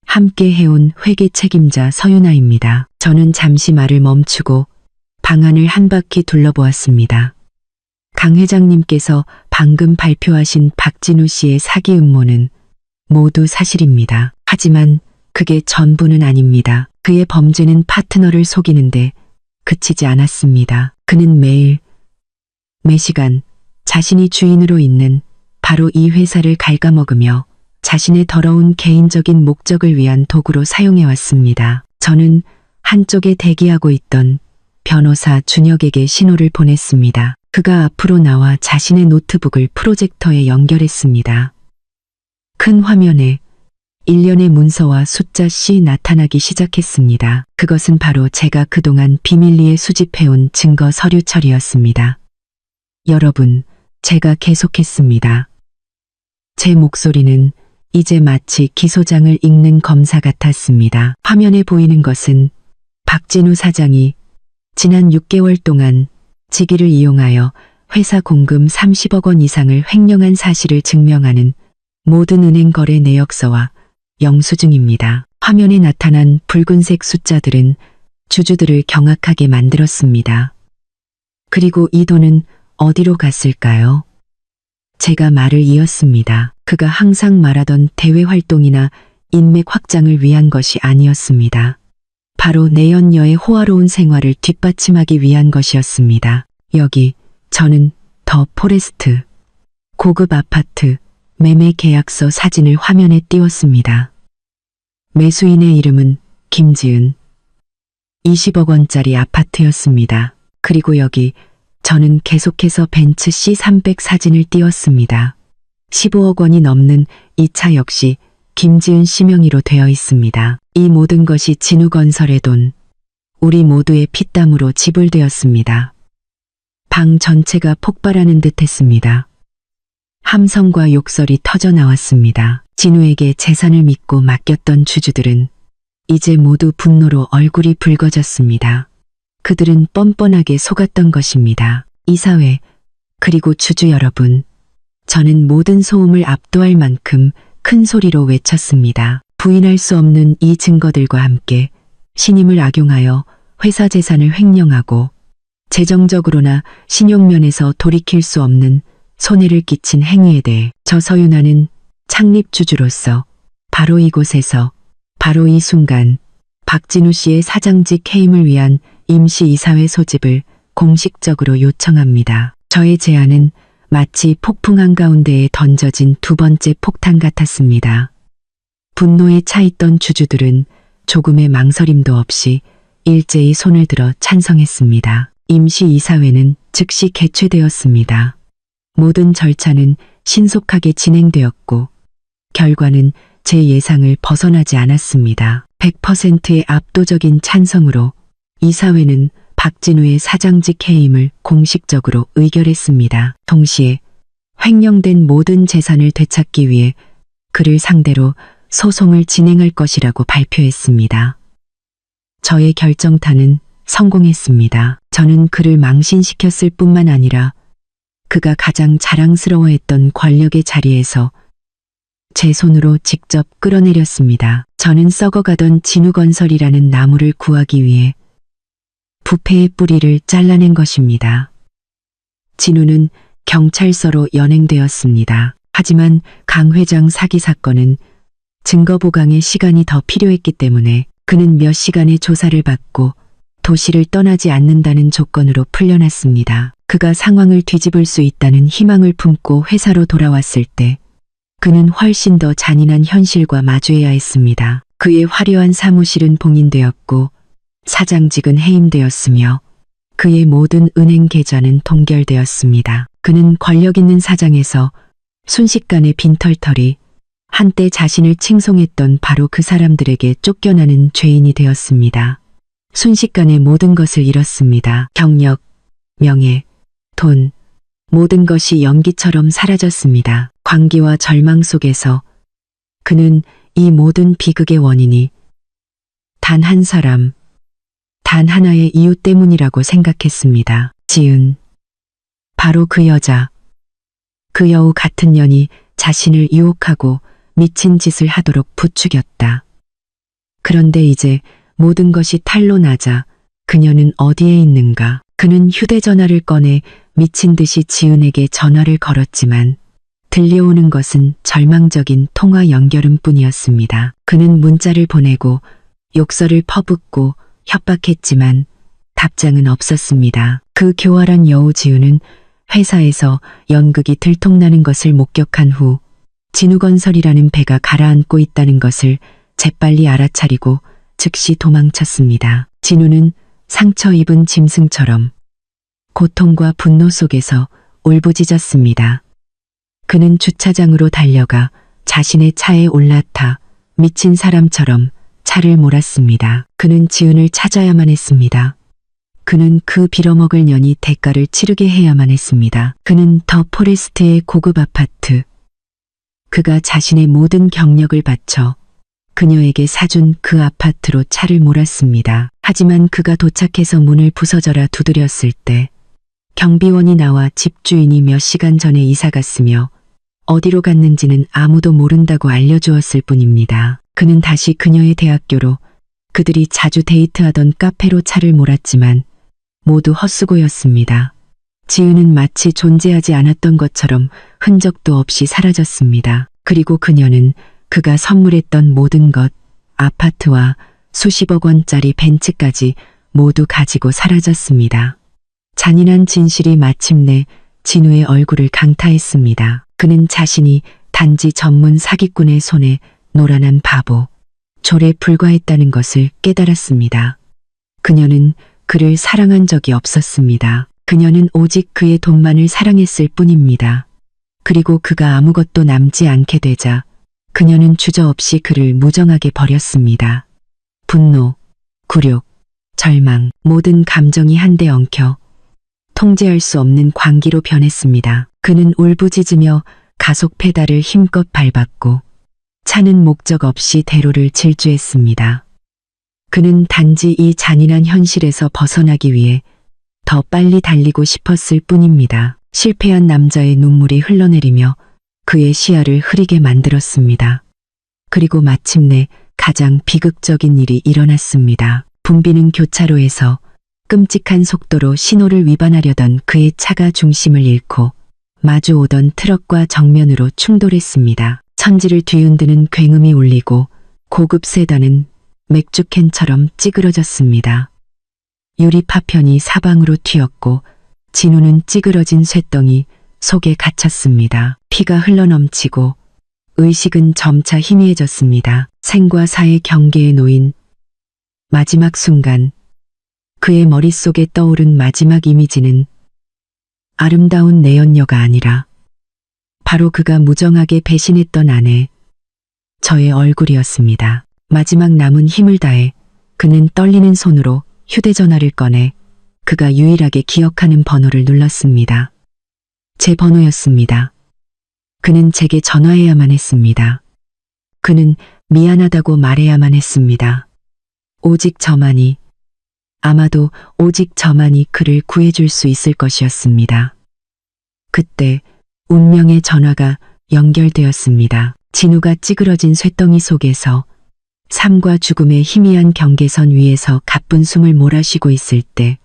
함께 해온 회계 책임자 서윤아입니다. 저는 잠시 말을 멈추고 방안을 한 바퀴 둘러보았습니다. 강 회장님께서 방금 발표하신 박진우 씨의 사기 음모는 모두 사실입니다. 하지만 그게 전부는 아닙니다. 그의 범죄는 파트너를 속이는데 그치지 않았습니다. 그는 매 시간 자신이 주인으로 있는 바로 이 회사를 갉아먹으며 자신의 더러운 개인적인 목적을 위한 도구로 사용해왔습니다. 저는 한쪽에 대기하고 있던 변호사 준혁에게 신호를 보냈습니다. 그가 앞으로 나와 자신의 노트북을 프로젝터에 연결했습니다. 큰 화면에 일련의 문서와 숫자 C 나타나기 시작했습니다. 그것은 바로 제가 그동안 비밀리에 수집해온 증거 서류 처리였습니다. 여러분, 제가 계속했습니다. 제 목소리는 이제 마치 기소장을 읽는 검사 같았습니다. 화면에 보이는 것은 박진우 사장이 지난 6개월 동안 직위를 이용하여 회사 공금 30억 원 이상을 횡령한 사실을 증명하는 모든 은행 거래 내역서와 영수증입니다. 화면에 나타난 붉은색 숫자들은 주주들을 경악하게 만들었습니다. 그리고 이 돈은 어디로 갔을까요? 제가 말을 이었습니다. 그가 항상 말하던 대외 활동이나 인맥 확장을 위한 것이 아니었습니다. 바로 내연녀의 호화로운 생활을 뒷받침하기 위한 것이었습니다. 여기 저는 더 포레스트 고급 아파트 매매 계약서 사진을 화면에 띄웠습니다. 매수인의 이름은 김지은. 20억 원짜리 아파트였습니다. 그리고 여기 저는 계속해서 벤츠 C300 사진을 띄웠습니다. 15억 원이 넘는 이 차 역시 김지은 씨 명의로 되어 있습니다. 이 모든 것이 진우건설의 돈, 우리 모두의 피땀으로 지불되었습니다. 방 전체가 폭발하는 듯 했습니다. 함성과 욕설이 터져 나왔습니다. 진우에게 재산을 믿고 맡겼던 주주들은 이제 모두 분노로 얼굴이 붉어졌습니다. 그들은 뻔뻔하게 속았던 것입니다. 이사회, 그리고 주주 여러분, 저는 모든 소음을 압도할 만큼 큰 소리로 외쳤습니다. 부인할 수 없는 이 증거들과 함께 신임을 악용하여 회사 재산을 횡령하고 재정적으로나 신용면에서 돌이킬 수 없는 손해를 끼친 행위에 대해 저 서윤아는 창립주주로서 바로 이곳에서 바로 이 순간 박진우 씨의 사장직 해임을 위한 임시이사회 소집을 공식적으로 요청합니다. 저의 제안은 마치 폭풍 한가운데에 던져진 두 번째 폭탄 같았습니다. 분노에 차있던 주주들은 조금의 망설임도 없이 일제히 손을 들어 찬성했습니다. 임시이사회는 즉시 개최되었습니다. 모든 절차는 신속하게 진행되었고 결과는 제 예상을 벗어나지 않았습니다. 100%의 압도적인 찬성으로 이사회는 박진우의 사장직 해임을 공식적으로 의결했습니다. 동시에 횡령된 모든 재산을 되찾기 위해 그를 상대로 소송을 진행할 것이라고 발표했습니다. 저의 결정타는 성공했습니다. 저는 그를 망신시켰을 뿐만 아니라 그가 가장 자랑스러워했던 권력의 자리에서 제 손으로 직접 끌어내렸습니다. 저는 썩어가던 진우건설이라는 나무를 구하기 위해 부패의 뿌리를 잘라낸 것입니다. 진우는 경찰서로 연행되었습니다. 하지만 강 회장 사기 사건은 증거 보강에 시간이 더 필요했기 때문에 그는 몇 시간의 조사를 받고 도시를 떠나지 않는다는 조건으로 풀려났습니다. 그가 상황을 뒤집을 수 있다는 희망을 품고 회사로 돌아왔을 때 그는 훨씬 더 잔인한 현실과 마주해야 했습니다. 그의 화려한 사무실은 봉인되었고 사장직은 해임되었으며 그의 모든 은행 계좌는 동결되었습니다. 그는 권력 있는 사장에서 순식간에 빈털털이 한때 자신을 칭송했던 바로 그 사람들에게 쫓겨나는 죄인이 되었습니다. 순식간에 모든 것을 잃었습니다. 경력, 명예, 돈, 모든 것이 연기처럼 사라졌습니다. 광기와 절망 속에서 그는 이 모든 비극의 원인이 단 한 사람, 단 하나의 이유 때문이라고 생각했습니다. 지은. 바로 그 여자, 그 여우 같은 년이 자신을 유혹하고 미친 짓을 하도록 부추겼다. 그런데 이제 모든 것이 탄로 나자 그녀는 어디에 있는가? 그는 휴대전화를 꺼내 미친 듯이 지은에게 전화를 걸었지만 들려오는 것은 절망적인 통화 연결음뿐이었습니다. 그는 문자를 보내고 욕설을 퍼붓고 협박했지만 답장은 없었습니다. 그 교활한 여우 지은은 회사에서 연극이 들통나는 것을 목격한 후 진우건설이라는 배가 가라앉고 있다는 것을 재빨리 알아차리고 즉시 도망쳤습니다. 진우는 상처 입은 짐승처럼 고통과 분노 속에서 울부짖었습니다. 그는 주차장으로 달려가 자신의 차에 올라타 미친 사람처럼 차를 몰았습니다. 그는 지은을 찾아야만 했습니다. 그는 그 빌어먹을 년이 대가를 치르게 해야만 했습니다. 그는 더 포레스트의 고급 아파트, 그가 자신의 모든 경력을 바쳐 그녀에게 사준 그 아파트로 차를 몰았습니다. 하지만 그가 도착해서 문을 부서져라 두드렸을 때 경비원이 나와 집주인이 몇 시간 전에 이사 갔으며 어디로 갔는지는 아무도 모른다고 알려주었을 뿐입니다. 그는 다시 그녀의 대학교로, 그들이 자주 데이트하던 카페로 차를 몰았지만 모두 헛수고였습니다. 지은은 마치 존재하지 않았던 것처럼 흔적도 없이 사라졌습니다. 그리고 그녀는 그가 선물했던 모든 것, 아파트와 수십억 원짜리 벤츠까지 모두 가지고 사라졌습니다. 잔인한 진실이 마침내 진우의 얼굴을 강타했습니다. 그는 자신이 단지 전문 사기꾼의 손에 노란한 바보, 졸에 불과했다는 것을 깨달았습니다. 그녀는 그를 사랑한 적이 없었습니다. 그녀는 오직 그의 돈만을 사랑했을 뿐입니다. 그리고 그가 아무것도 남지 않게 되자 그녀는 주저없이 그를 무정하게 버렸습니다. 분노, 굴욕, 절망, 모든 감정이 한데 엉켜 통제할 수 없는 광기로 변했습니다. 그는 울부짖으며 가속 페달을 힘껏 밟았고 차는 목적 없이 대로를 질주했습니다. 그는 단지 이 잔인한 현실에서 벗어나기 위해 더 빨리 달리고 싶었을 뿐입니다. 실패한 남자의 눈물이 흘러내리며 그의 시야를 흐리게 만들었습니다. 그리고 마침내 가장 비극적인 일이 일어났습니다. 붐비는 교차로에서 끔찍한 속도로 신호를 위반하려던 그의 차가 중심을 잃고 마주오던 트럭과 정면으로 충돌했습니다. 천지를 뒤흔드는 굉음이 울리고 고급 세단은 맥주캔처럼 찌그러졌습니다. 유리 파편이 사방으로 튀었고 진우는 찌그러진 쇳덩이 속에 갇혔습니다. 피가 흘러넘치고 의식은 점차 희미해졌습니다. 생과 사의 경계에 놓인 마지막 순간, 그의 머릿속에 떠오른 마지막 이미지는 아름다운 내연녀가 아니라 바로 그가 무정하게 배신했던 아내, 저의 얼굴이었습니다. 마지막 남은 힘을 다해 그는 떨리는 손으로 휴대전화를 꺼내 그가 유일하게 기억하는 번호를 눌렀습니다. 제 번호였습니다. 그는 제게 전화해야만 했습니다. 그는 미안하다고 말해야만 했습니다. 오직 저만이 아마도 오직 저만이 그를 구해줄 수 있을 것이었습니다. 그때 운명의 전화가 연결되었습니다. 진우가 찌그러진 쇳덩이 속에서 삶과 죽음의 희미한 경계선 위에서 가쁜 숨을 몰아쉬고 있을 때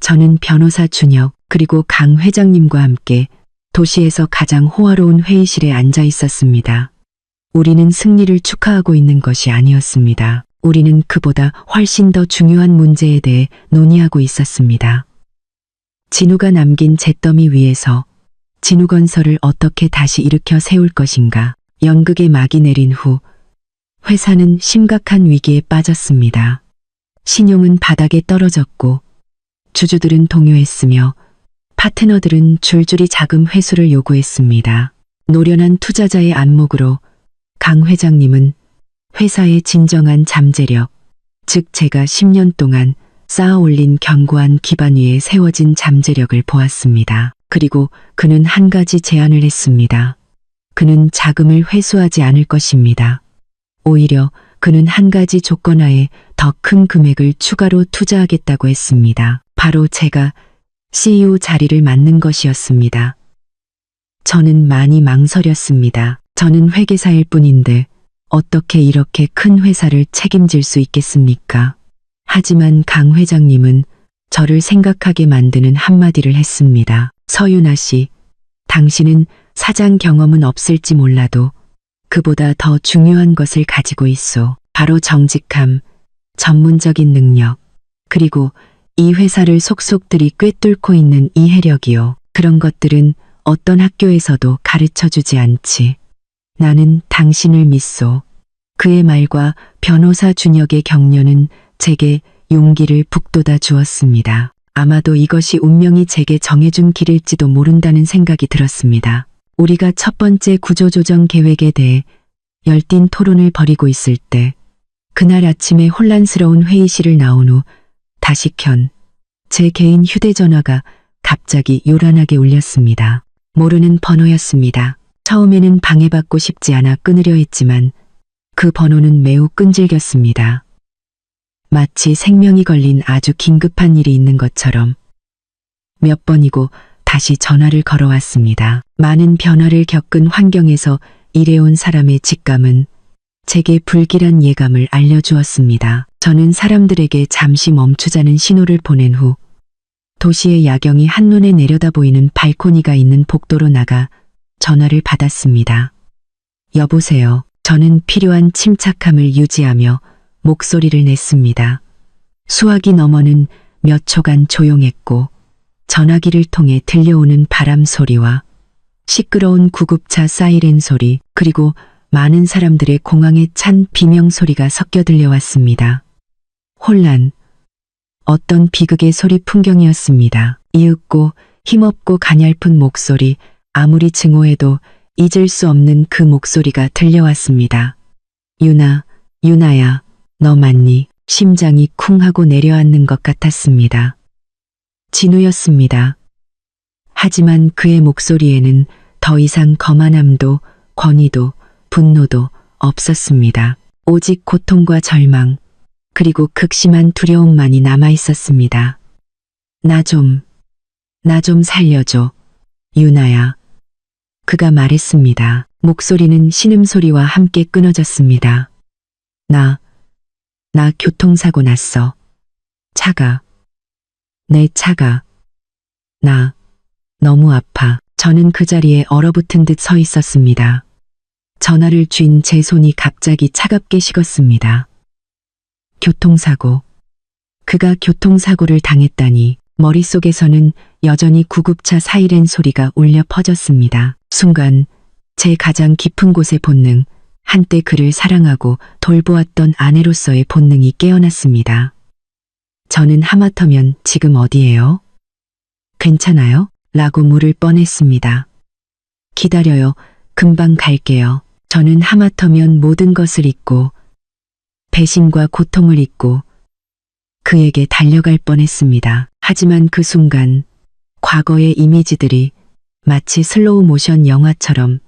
저는 변호사 준혁 그리고 강 회장님과 함께 도시에서 가장 호화로운 회의실에 앉아 있었습니다. 우리는 승리를 축하하고 있는 것이 아니었습니다. 우리는 그보다 훨씬 더 중요한 문제에 대해 논의하고 있었습니다. 진우가 남긴 잿더미 위에서 진우건설을 어떻게 다시 일으켜 세울 것인가. 연극의 막이 내린 후 회사는 심각한 위기에 빠졌습니다. 신용은 바닥에 떨어졌고 주주들은 동요했으며 파트너들은 줄줄이 자금 회수를 요구했습니다. 노련한 투자자의 안목으로 강 회장님은 회사의 진정한 잠재력, 즉 제가 10년 동안 쌓아 올린 견고한 기반 위에 세워진 잠재력을 보았습니다. 그리고 그는 한 가지 제안을 했습니다. 그는 자금을 회수하지 않을 것입니다. 오히려 그는 한 가지 조건 하에 더 큰 금액을 추가로 투자하겠다고 했습니다. 바로 제가 CEO 자리를 맡는 것이었습니다. 저는 많이 망설였습니다. 저는 회계사일 뿐인데 어떻게 이렇게 큰 회사를 책임질 수 있겠습니까? 하지만 강 회장님은 저를 생각하게 만드는 한마디를 했습니다. 서윤아 씨, 당신은 사장 경험은 없을지 몰라도 그보다 더 중요한 것을 가지고 있소. 바로 정직함, 전문적인 능력, 그리고 이 회사를 속속들이 꿰뚫고 있는 이해력이요. 그런 것들은 어떤 학교에서도 가르쳐주지 않지. 나는 당신을 믿소. 그의 말과 변호사 준혁의 격려는 제게 용기를 북돋아 주었습니다. 아마도 이것이 운명이 제게 정해준 길일지도 모른다는 생각이 들었습니다. 우리가 첫 번째 구조조정 계획에 대해 열띤 토론을 벌이고 있을 때 그날 아침에 혼란스러운 회의실을 나온 후 다시 켠 제 개인 휴대전화가 갑자기 요란하게 울렸습니다. 모르는 번호였습니다. 처음에는 방해받고 싶지 않아 끊으려 했지만 그 번호는 매우 끈질겼습니다. 마치 생명이 걸린 아주 긴급한 일이 있는 것처럼 몇 번이고 다시 전화를 걸어왔습니다. 많은 변화를 겪은 환경에서 일해온 사람의 직감은 제게 불길한 예감을 알려주었습니다. 저는 사람들에게 잠시 멈추자는 신호를 보낸 후 도시의 야경이 한눈에 내려다 보이는 발코니가 있는 복도로 나가 전화를 받았습니다. 여보세요. 저는 필요한 침착함을 유지하며 목소리를 냈습니다. 수화기 너머는 몇 초간 조용했고 전화기를 통해 들려오는 바람 소리와 시끄러운 구급차 사이렌 소리 그리고 많은 사람들의 공황에 찬 비명 소리가 섞여 들려왔습니다. 혼란, 어떤 비극의 소리 풍경이었습니다. 이윽고 힘없고 가냘픈 목소리, 아무리 증오해도 잊을 수 없는 그 목소리가 들려왔습니다. 유나, 유나야, 너 맞니? 심장이 쿵 하고 내려앉는 것 같았습니다. 진우였습니다. 하지만 그의 목소리에는 더 이상 거만함도 권위도 분노도 없었습니다. 오직 고통과 절망 그리고 극심한 두려움만이 남아있었습니다. 나 좀 살려줘. 유나야. 그가 말했습니다. 목소리는 신음소리와 함께 끊어졌습니다. 나 교통사고 났어. 내 차가. 나 너무 아파. 저는 그 자리에 얼어붙은 듯 서 있었습니다. 전화를 쥔 제 손이 갑자기 차갑게 식었습니다. 교통사고. 그가 교통사고를 당했다니 머릿속에서는 여전히 구급차 사이렌 소리가 울려 퍼졌습니다. 순간 제 가장 깊은 곳의 본능, 한때 그를 사랑하고 돌보았던 아내로서의 본능이 깨어났습니다. 저는 하마터면 지금 어디예요? 괜찮아요? 라고 물을 뻔했습니다. 기다려요. 금방 갈게요. 저는 하마터면 모든 것을 잊고 배신과 고통을 잊고 그에게 달려갈 뻔했습니다. 하지만 그 순간 과거의 이미지들이 마치 슬로우 모션 영화처럼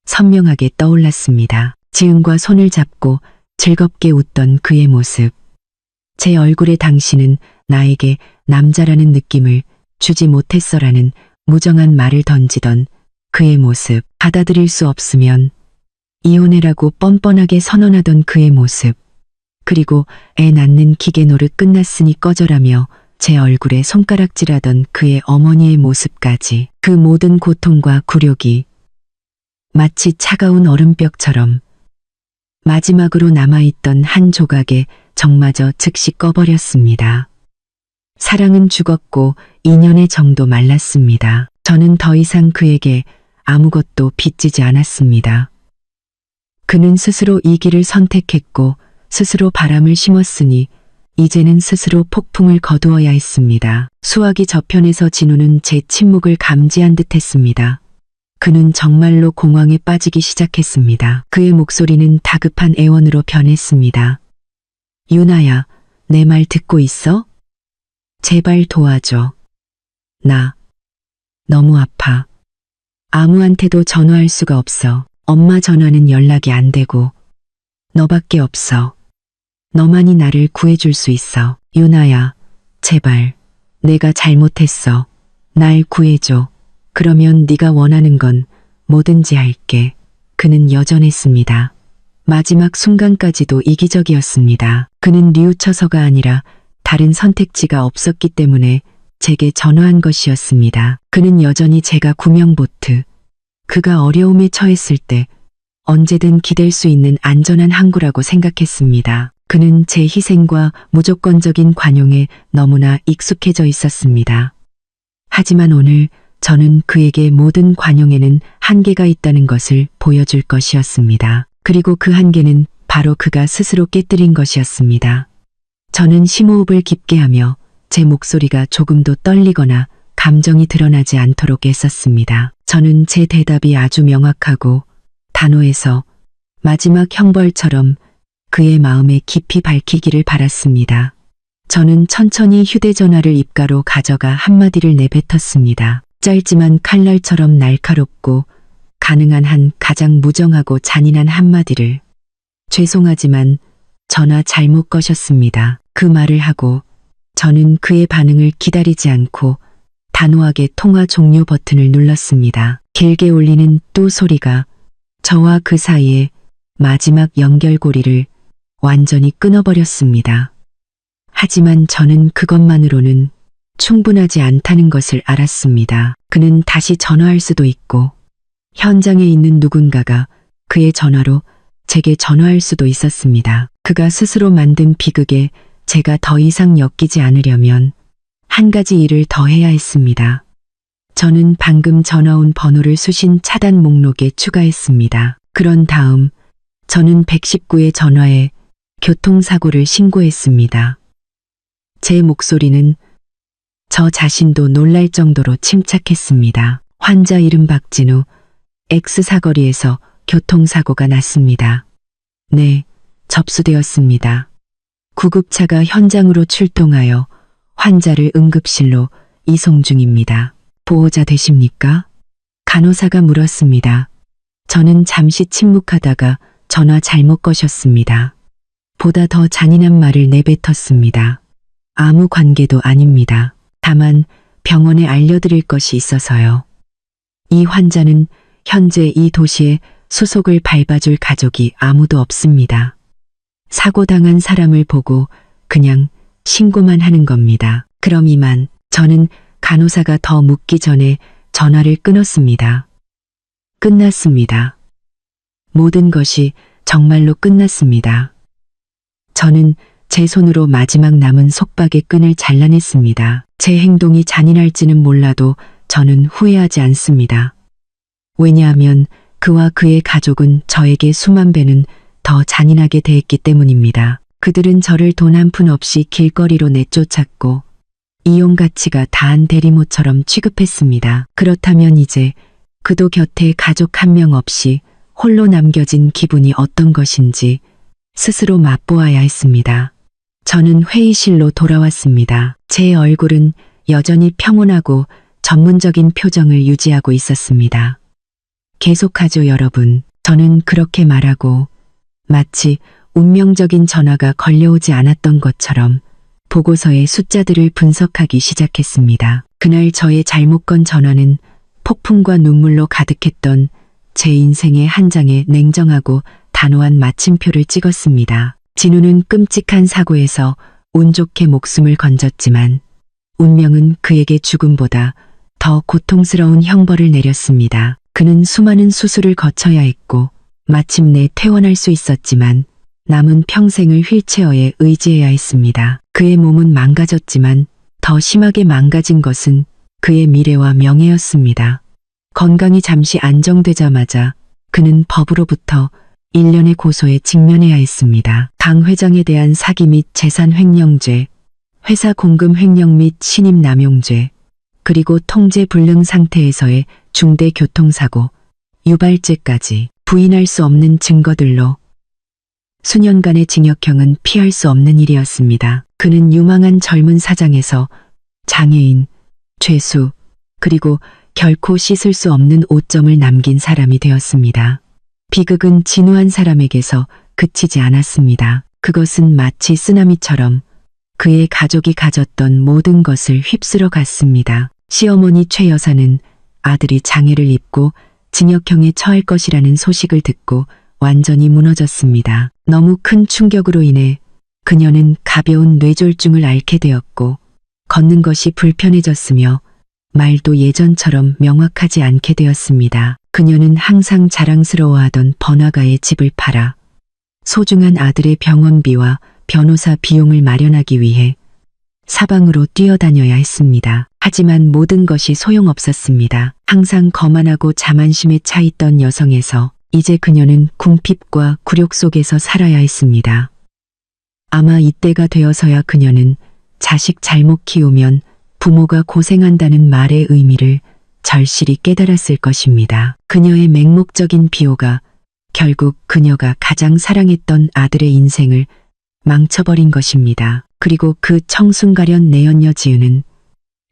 선명하게 떠올랐습니다. 지은과 손을 잡고 즐겁게 웃던 그의 모습. 제 얼굴에 당신은 나에게 남자라는 느낌을 주지 못했어라는 무정한 말을 던지던 그의 모습, 받아들일 수 없으면 이혼해라고 뻔뻔하게 선언하던 그의 모습, 그리고 애 낳는 기계 노릇 끝났으니 꺼져라며 제 얼굴에 손가락질하던 그의 어머니의 모습까지, 그 모든 고통과 굴욕이 마치 차가운 얼음벽처럼 마지막으로 남아있던 한 조각의 정마저 즉시 꺼버렸습니다. 사랑은 죽었고 인연의 정도 말랐습니다. 저는 더 이상 그에게 아무것도 빚지지 않았습니다. 그는 스스로 이 길을 선택했고 스스로 바람을 심었으니 이제는 스스로 폭풍을 거두어야 했습니다. 수화기 저편에서 진우는 제 침묵을 감지한 듯 했습니다. 그는 정말로 공황에 빠지기 시작했습니다. 그의 목소리는 다급한 애원으로 변했습니다. 유나야, 내 말 듣고 있어? 제발 도와줘. 나 너무 아파. 아무한테도 전화할 수가 없어. 엄마 전화는 연락이 안 되고 너밖에 없어. 너만이 나를 구해줄 수 있어. 유나야, 제발. 내가 잘못했어. 날 구해줘. 그러면 네가 원하는 건 뭐든지 할게. 그는 여전했습니다. 마지막 순간까지도 이기적이었습니다. 그는 뉘우쳐서가 아니라 다른 선택지가 없었기 때문에 제게 전화한 것이었습니다. 그는 여전히 제가 구명보트, 그가 어려움에 처했을 때 언제든 기댈 수 있는 안전한 항구라고 생각했습니다. 그는 제 희생과 무조건적인 관용에 너무나 익숙해져 있었습니다. 하지만 오늘 저는 그에게 모든 관용에는 한계가 있다는 것을 보여줄 것이었습니다. 그리고 그 한계는 바로 그가 스스로 깨뜨린 것이었습니다. 저는 심호흡을 깊게 하며 제 목소리가 조금도 떨리거나 감정이 드러나지 않도록 애썼습니다. 저는 제 대답이 아주 명확하고 단호해서 마지막 형벌처럼 그의 마음에 깊이 밝히기를 바랐습니다. 저는 천천히 휴대전화를 입가로 가져가 한마디를 내뱉었습니다. 짧지만 칼날처럼 날카롭고 가능한 한 가장 무정하고 잔인한 한마디를. 죄송하지만 전화 잘못 거셨습니다. 그 말을 하고 저는 그의 반응을 기다리지 않고 단호하게 통화 종료 버튼을 눌렀습니다. 길게 울리는 또 소리가 저와 그 사이에 마지막 연결고리를 완전히 끊어버렸습니다. 하지만 저는 그것만으로는 충분하지 않다는 것을 알았습니다. 그는 다시 전화할 수도 있고 현장에 있는 누군가가 그의 전화로 제게 전화할 수도 있었습니다. 그가 스스로 만든 비극에 제가 더 이상 엮이지 않으려면 한 가지 일을 더 해야 했습니다. 저는 방금 전화 온 번호를 수신 차단 목록에 추가했습니다. 그런 다음 저는 119에 전화해 교통사고를 신고했습니다. 제 목소리는 저 자신도 놀랄 정도로 침착했습니다. 환자 이름 박진우, X사거리에서 교통사고가 났습니다. 네, 접수되었습니다. 구급차가 현장으로 출동하여 환자를 응급실로 이송 중입니다. 보호자 되십니까? 간호사가 물었습니다. 저는 잠시 침묵하다가 전화 잘못 거셨습니다. 보다 더 잔인한 말을 내뱉었습니다. 아무 관계도 아닙니다. 다만 병원에 알려드릴 것이 있어서요. 이 환자는 현재 이 도시에 수속을 밟아줄 가족이 아무도 없습니다. 사고당한 사람을 보고 그냥 신고만 하는 겁니다. 그럼 이만. 저는 간호사가 더 묻기 전에 전화를 끊었습니다. 끝났습니다. 모든 것이 정말로 끝났습니다. 저는 제 손으로 마지막 남은 속박의 끈을 잘라냈습니다. 제 행동이 잔인할지는 몰라도 저는 후회하지 않습니다. 왜냐하면 그와 그의 가족은 저에게 수만 배는 더 잔인하게 대했기 때문입니다. 그들은 저를 돈 한 푼 없이 길거리로 내쫓았고 이용 가치가 다한 대리모처럼 취급했습니다. 그렇다면 이제 그도 곁에 가족 한 명 없이 홀로 남겨진 기분이 어떤 것인지 스스로 맛보아야 했습니다. 저는 회의실로 돌아왔습니다. 제 얼굴은 여전히 평온하고 전문적인 표정을 유지하고 있었습니다. 계속하죠, 여러분. 저는 그렇게 말하고 마치 운명적인 전화가 걸려오지 않았던 것처럼 보고서의 숫자들을 분석하기 시작했습니다. 그날 저의 잘못 건 전화는 폭풍과 눈물로 가득했던 제 인생의 한 장에 냉정하고 단호한 마침표를 찍었습니다. 진우는 끔찍한 사고에서 운 좋게 목숨을 건졌지만 운명은 그에게 죽음보다 더 고통스러운 형벌을 내렸습니다. 그는 수많은 수술을 거쳐야 했고 마침내 퇴원할 수 있었지만 남은 평생을 휠체어에 의지해야 했습니다. 그의 몸은 망가졌지만 더 심하게 망가진 것은 그의 미래와 명예였습니다. 건강이 잠시 안정되자마자 그는 법으로부터 1년의 고소에 직면해야 했습니다. 강 회장에 대한 사기 및 재산 횡령죄, 회사 공금 횡령 및 신임 남용죄, 그리고 통제 불능 상태에서의 중대 교통사고, 유발죄까지 부인할 수 없는 증거들로 수년간의 징역형은 피할 수 없는 일이었습니다. 그는 유망한 젊은 사장에서 장애인, 죄수, 그리고 결코 씻을 수 없는 오점을 남긴 사람이 되었습니다. 비극은 진우한 사람에게서 그치지 않았습니다. 그것은 마치 쓰나미처럼 그의 가족이 가졌던 모든 것을 휩쓸어 갔습니다. 시어머니 최 여사는 아들이 장애를 입고 징역형에 처할 것이라는 소식을 듣고 완전히 무너졌습니다. 너무 큰 충격으로 인해 그녀는 가벼운 뇌졸중을 앓게 되었고 걷는 것이 불편해졌으며 말도 예전처럼 명확하지 않게 되었습니다. 그녀는 항상 자랑스러워하던 번화가의 집을 팔아 소중한 아들의 병원비와 변호사 비용을 마련하기 위해 사방으로 뛰어다녀야 했습니다. 하지만 모든 것이 소용없었습니다. 항상 거만하고 자만심에 차 있던 여성에서 이제 그녀는 궁핍과 굴욕 속에서 살아야 했습니다. 아마 이때가 되어서야 그녀는 자식 잘못 키우면 부모가 고생한다는 말의 의미를 절실히 깨달았을 것입니다. 그녀의 맹목적인 비호가 결국 그녀가 가장 사랑했던 아들의 인생을 망쳐버린 것입니다. 그리고 그 청순가련 내연녀 지우는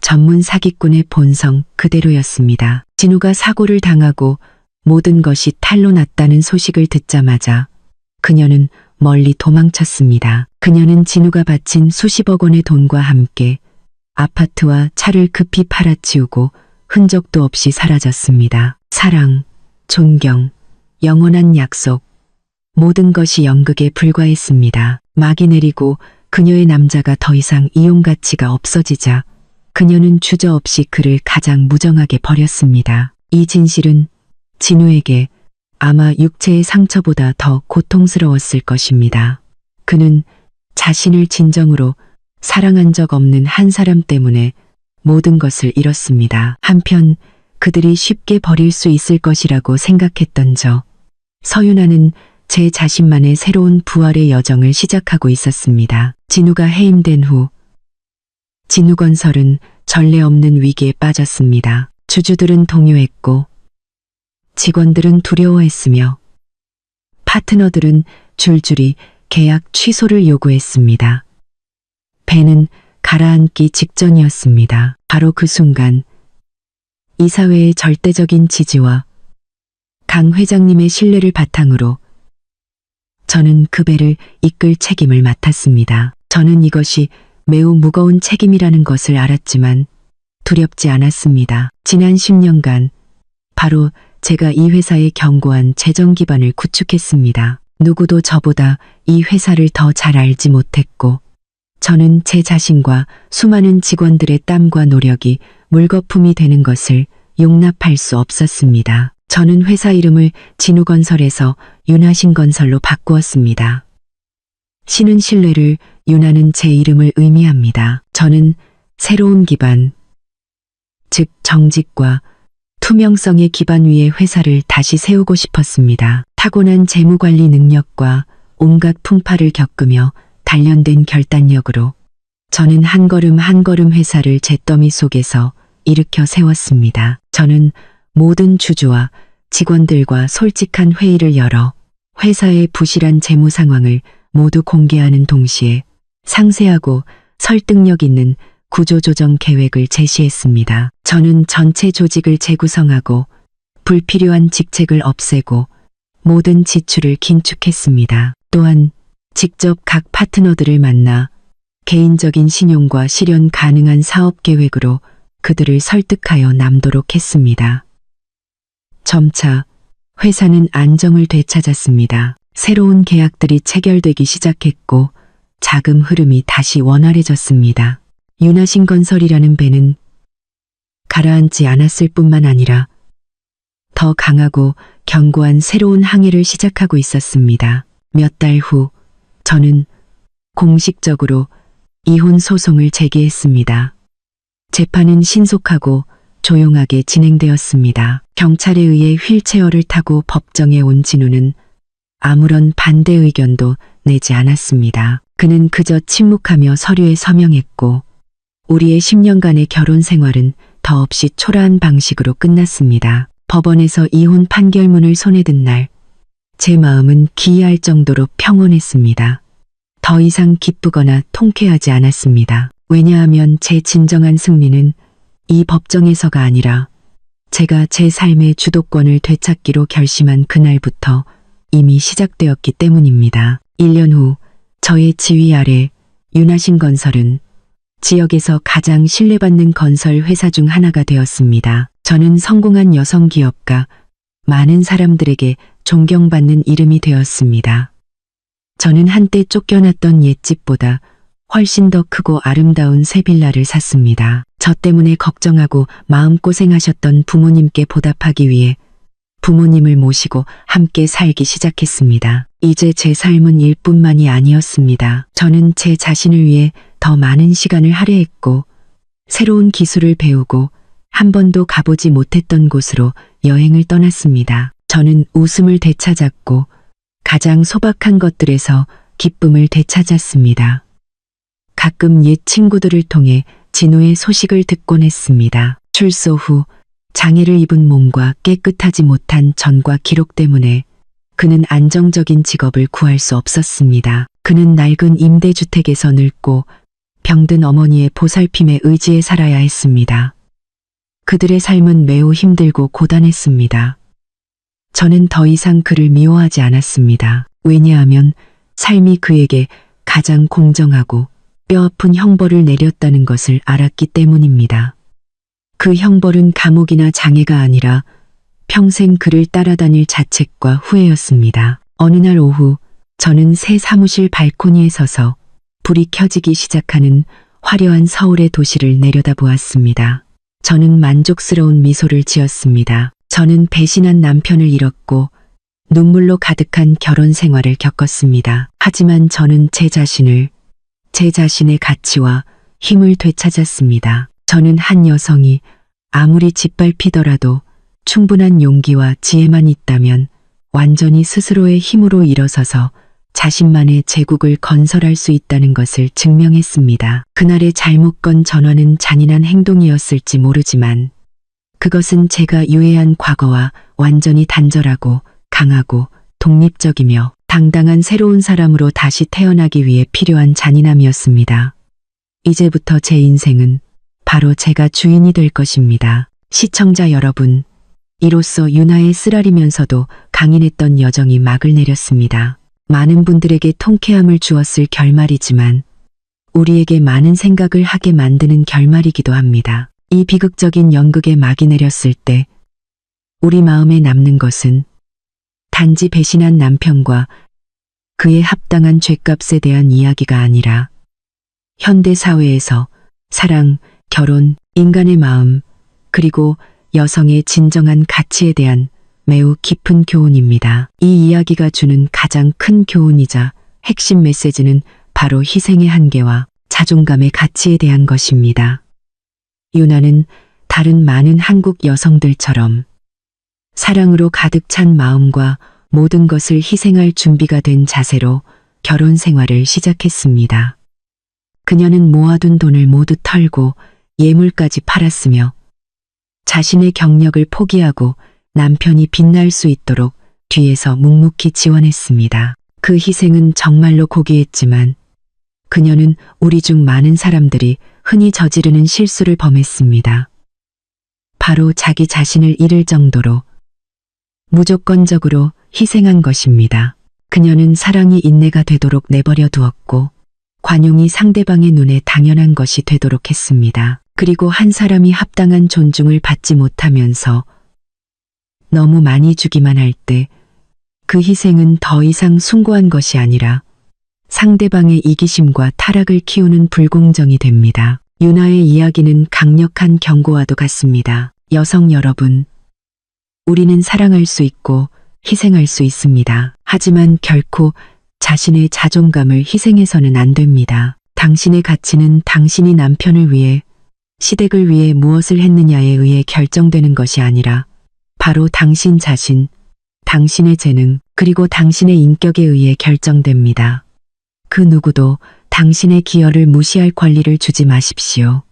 전문 사기꾼의 본성 그대로였습니다. 진우가 사고를 당하고 모든 것이 탈로 났다는 소식을 듣자마자 그녀는 멀리 도망쳤습니다. 그녀는 진우가 바친 수십억 원의 돈과 함께 아파트와 차를 급히 팔아치우고 흔적도 없이 사라졌습니다. 사랑, 존경, 영원한 약속, 모든 것이 연극에 불과했습니다. 막이 내리고 그녀의 남자가 더 이상 이용 가치가 없어지자 그녀는 주저없이 그를 가장 무정하게 버렸습니다. 이 진실은 진우에게 아마 육체의 상처보다 더 고통스러웠을 것입니다. 그는 자신을 진정으로 사랑한 적 없는 한 사람 때문에 모든 것을 잃었습니다. 한편 그들이 쉽게 버릴 수 있을 것이라고 생각했던 서윤아는 제 자신만의 새로운 부활의 여정을 시작하고 있었습니다. 진우가 해임된 후 진우건설은 전례 없는 위기에 빠졌습니다. 주주들은 동요했고 직원들은 두려워했으며 파트너들은 줄줄이 계약 취소를 요구했습니다. 배는 가라앉기 직전이었습니다. 바로 그 순간 이사회의 절대적인 지지와 강 회장님의 신뢰를 바탕으로 저는 그 배를 이끌 책임을 맡았습니다. 저는 이것이 매우 무거운 책임이라는 것을 알았지만 두렵지 않았습니다. 지난 10년간 바로 제가 이 회사의 견고한 재정 기반을 구축했습니다. 누구도 저보다 이 회사를 더 잘 알지 못했고 저는 제 자신과 수많은 직원들의 땀과 노력이 물거품이 되는 것을 용납할 수 없었습니다. 저는 회사 이름을 진우건설에서 윤하신건설로 바꾸었습니다. 신은 신뢰를, 윤하는 제 이름을 의미합니다. 저는 새로운 기반, 즉 정직과 투명성의 기반 위에 회사를 다시 세우고 싶었습니다. 타고난 재무관리 능력과 온갖 풍파를 겪으며 단련된 결단력으로 저는 한 걸음 한 걸음 회사를 잿더미 속에서 일으켜 세웠습니다. 저는 모든 주주와 직원들과 솔직한 회의를 열어 회사의 부실한 재무 상황을 모두 공개하는 동시에 상세하고 설득력 있는 구조조정 계획을 제시했습니다. 저는 전체 조직을 재구성하고 불필요한 직책을 없애고 모든 지출을 긴축했습니다. 또한 직접 각 파트너들을 만나 개인적인 신용과 실현 가능한 사업 계획으로 그들을 설득하여 남도록 했습니다. 점차 회사는 안정을 되찾았습니다. 새로운 계약들이 체결되기 시작했고 자금 흐름이 다시 원활해졌습니다. 윤하신건설이라는 배는 가라앉지 않았을 뿐만 아니라 더 강하고 견고한 새로운 항해를 시작하고 있었습니다. 몇 달 후 저는 공식적으로 이혼 소송을 제기했습니다. 재판은 신속하고 조용하게 진행되었습니다. 경찰에 의해 휠체어를 타고 법정에 온 진우는 아무런 반대 의견도 내지 않았습니다. 그는 그저 침묵하며 서류에 서명했고 우리의 10년간의 결혼 생활은 더없이 초라한 방식으로 끝났습니다. 법원에서 이혼 판결문을 손에 든 날, 제 마음은 기이할 정도로 평온했습니다. 더 이상 기쁘거나 통쾌하지 않았습니다. 왜냐하면 제 진정한 승리는 이 법정에서가 아니라 제가 제 삶의 주도권을 되찾기로 결심한 그날부터 이미 시작되었기 때문입니다. 1년 후 저의 지휘 아래 윤하신건설은 지역에서 가장 신뢰받는 건설 회사 중 하나가 되었습니다. 저는 성공한 여성 기업가, 많은 사람들에게 존경받는 이름이 되었습니다. 저는 한때 쫓겨났던 옛집보다 훨씬 더 크고 아름다운 새 빌라를 샀습니다. 저 때문에 걱정하고 마음고생하셨던 부모님께 보답하기 위해 부모님을 모시고 함께 살기 시작했습니다. 이제 제 삶은 일뿐만이 아니었습니다. 저는 제 자신을 위해 더 많은 시간을 할애했고 새로운 기술을 배우고 한 번도 가보지 못했던 곳으로 여행을 떠났습니다. 저는 웃음을 되찾았고 가장 소박한 것들에서 기쁨을 되찾았습니다. 가끔 옛 친구들을 통해 진우의 소식을 듣곤 했습니다. 출소 후 장애를 입은 몸과 깨끗하지 못한 전과 기록 때문에 그는 안정적인 직업을 구할 수 없었습니다. 그는 낡은 임대주택에서 늙고 병든 어머니의 보살핌에 의지해 살아야 했습니다. 그들의 삶은 매우 힘들고 고단했습니다. 저는 더 이상 그를 미워하지 않았습니다. 왜냐하면 삶이 그에게 가장 공정하고 뼈아픈 형벌을 내렸다는 것을 알았기 때문입니다. 그 형벌은 감옥이나 장애가 아니라 평생 그를 따라다닐 자책과 후회였습니다. 어느 날 오후 저는 새 사무실 발코니에 서서 불이 켜지기 시작하는 화려한 서울의 도시를 내려다보았습니다. 저는 만족스러운 미소를 지었습니다. 저는 배신한 남편을 잃었고 눈물로 가득한 결혼 생활을 겪었습니다. 하지만 저는 제 자신의 가치와 힘을 되찾았습니다. 저는 한 여성이 아무리 짓밟히더라도 충분한 용기와 지혜만 있다면 완전히 스스로의 힘으로 일어서서 자신만의 제국을 건설할 수 있다는 것을 증명했습니다. 그날의 잘못 건 전화는 잔인한 행동이었을지 모르지만 그것은 제가 유해한 과거와 완전히 단절하고 강하고 독립적이며 당당한 새로운 사람으로 다시 태어나기 위해 필요한 잔인함이었습니다. 이제부터 제 인생은 바로 제가 주인이 될 것입니다. 시청자 여러분, 이로써 윤하의 쓰라리면서도 강인했던 여정이 막을 내렸습니다. 많은 분들에게 통쾌함을 주었을 결말이지만 우리에게 많은 생각을 하게 만드는 결말이기도 합니다. 이 비극적인 연극에 막이 내렸을 때 우리 마음에 남는 것은 단지 배신한 남편과 그의 합당한 죗값에 대한 이야기가 아니라 현대 사회에서 사랑, 결혼, 인간의 마음, 그리고 여성의 진정한 가치에 대한 매우 깊은 교훈입니다. 이 이야기가 주는 가장 큰 교훈이자 핵심 메시지는 바로 희생의 한계와 자존감의 가치에 대한 것입니다. 윤하는 다른 많은 한국 여성들처럼 사랑으로 가득 찬 마음과 모든 것을 희생할 준비가 된 자세로 결혼 생활을 시작했습니다. 그녀는 모아둔 돈을 모두 털고 예물까지 팔았으며 자신의 경력을 포기하고 남편이 빛날 수 있도록 뒤에서 묵묵히 지원했습니다. 그 희생은 정말로 고귀했지만 그녀는 우리 중 많은 사람들이 흔히 저지르는 실수를 범했습니다. 바로 자기 자신을 잃을 정도로 무조건적으로 희생한 것입니다. 그녀는 사랑이 인내가 되도록 내버려 두었고 관용이 상대방의 눈에 당연한 것이 되도록 했습니다. 그리고 한 사람이 합당한 존중을 받지 못하면서 너무 많이 주기만 할 때 그 희생은 더 이상 숭고한 것이 아니라 상대방의 이기심과 타락을 키우는 불공정이 됩니다. 유나의 이야기는 강력한 경고와도 같습니다. 여성 여러분, 우리는 사랑할 수 있고 희생할 수 있습니다. 하지만 결코 자신의 자존감을 희생해서는 안 됩니다. 당신의 가치는 당신이 남편을 위해, 시댁을 위해 무엇을 했느냐에 의해 결정되는 것이 아니라 바로 당신 자신, 당신의 재능, 그리고 당신의 인격에 의해 결정됩니다. 그 누구도 당신의 기여를 무시할 권리를 주지 마십시오.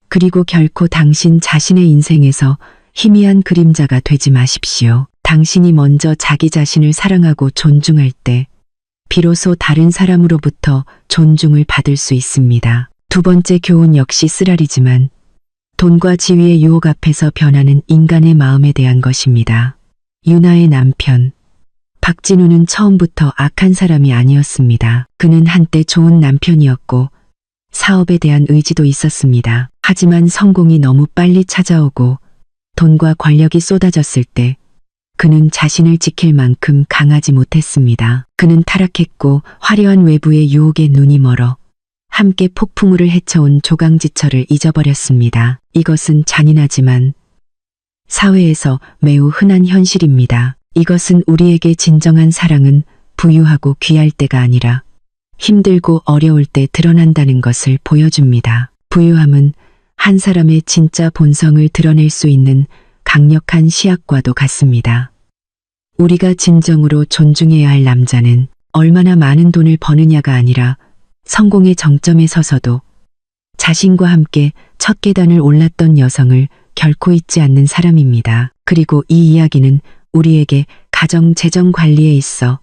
그리고 결코 당신 자신의 인생에서 희미한 그림자가 되지 마십시오. 당신이 먼저 자기 자신을 사랑하고 존중할 때 비로소 다른 사람으로부터 존중을 받을 수 있습니다. 두 번째 교훈 역시 쓰라리지만 돈과 지위의 유혹 앞에서 변하는 인간의 마음에 대한 것입니다. 유나의 남편 박진우는 처음부터 악한 사람이 아니었습니다. 그는 한때 좋은 남편이었고 사업에 대한 의지도 있었습니다. 하지만 성공이 너무 빨리 찾아오고 돈과 권력이 쏟아졌을 때 그는 자신을 지킬 만큼 강하지 못했습니다. 그는 타락했고 화려한 외부의 유혹에 눈이 멀어 함께 폭풍우를 헤쳐온 조강지처를 잊어버렸습니다. 이것은 잔인하지만 사회에서 매우 흔한 현실입니다. 이것은 우리에게 진정한 사랑은 부유하고 귀할 때가 아니라 힘들고 어려울 때 드러난다는 것을 보여줍니다. 부유함은 한 사람의 진짜 본성을 드러낼 수 있는 강력한 시약과도 같습니다. 우리가 진정으로 존중해야 할 남자는 얼마나 많은 돈을 버느냐가 아니라 성공의 정점에 서서도 자신과 함께 첫 계단을 올랐던 여성을 결코 잊지 않는 사람입니다. 그리고 이 이야기는 우리에게 가정 재정 관리에 있어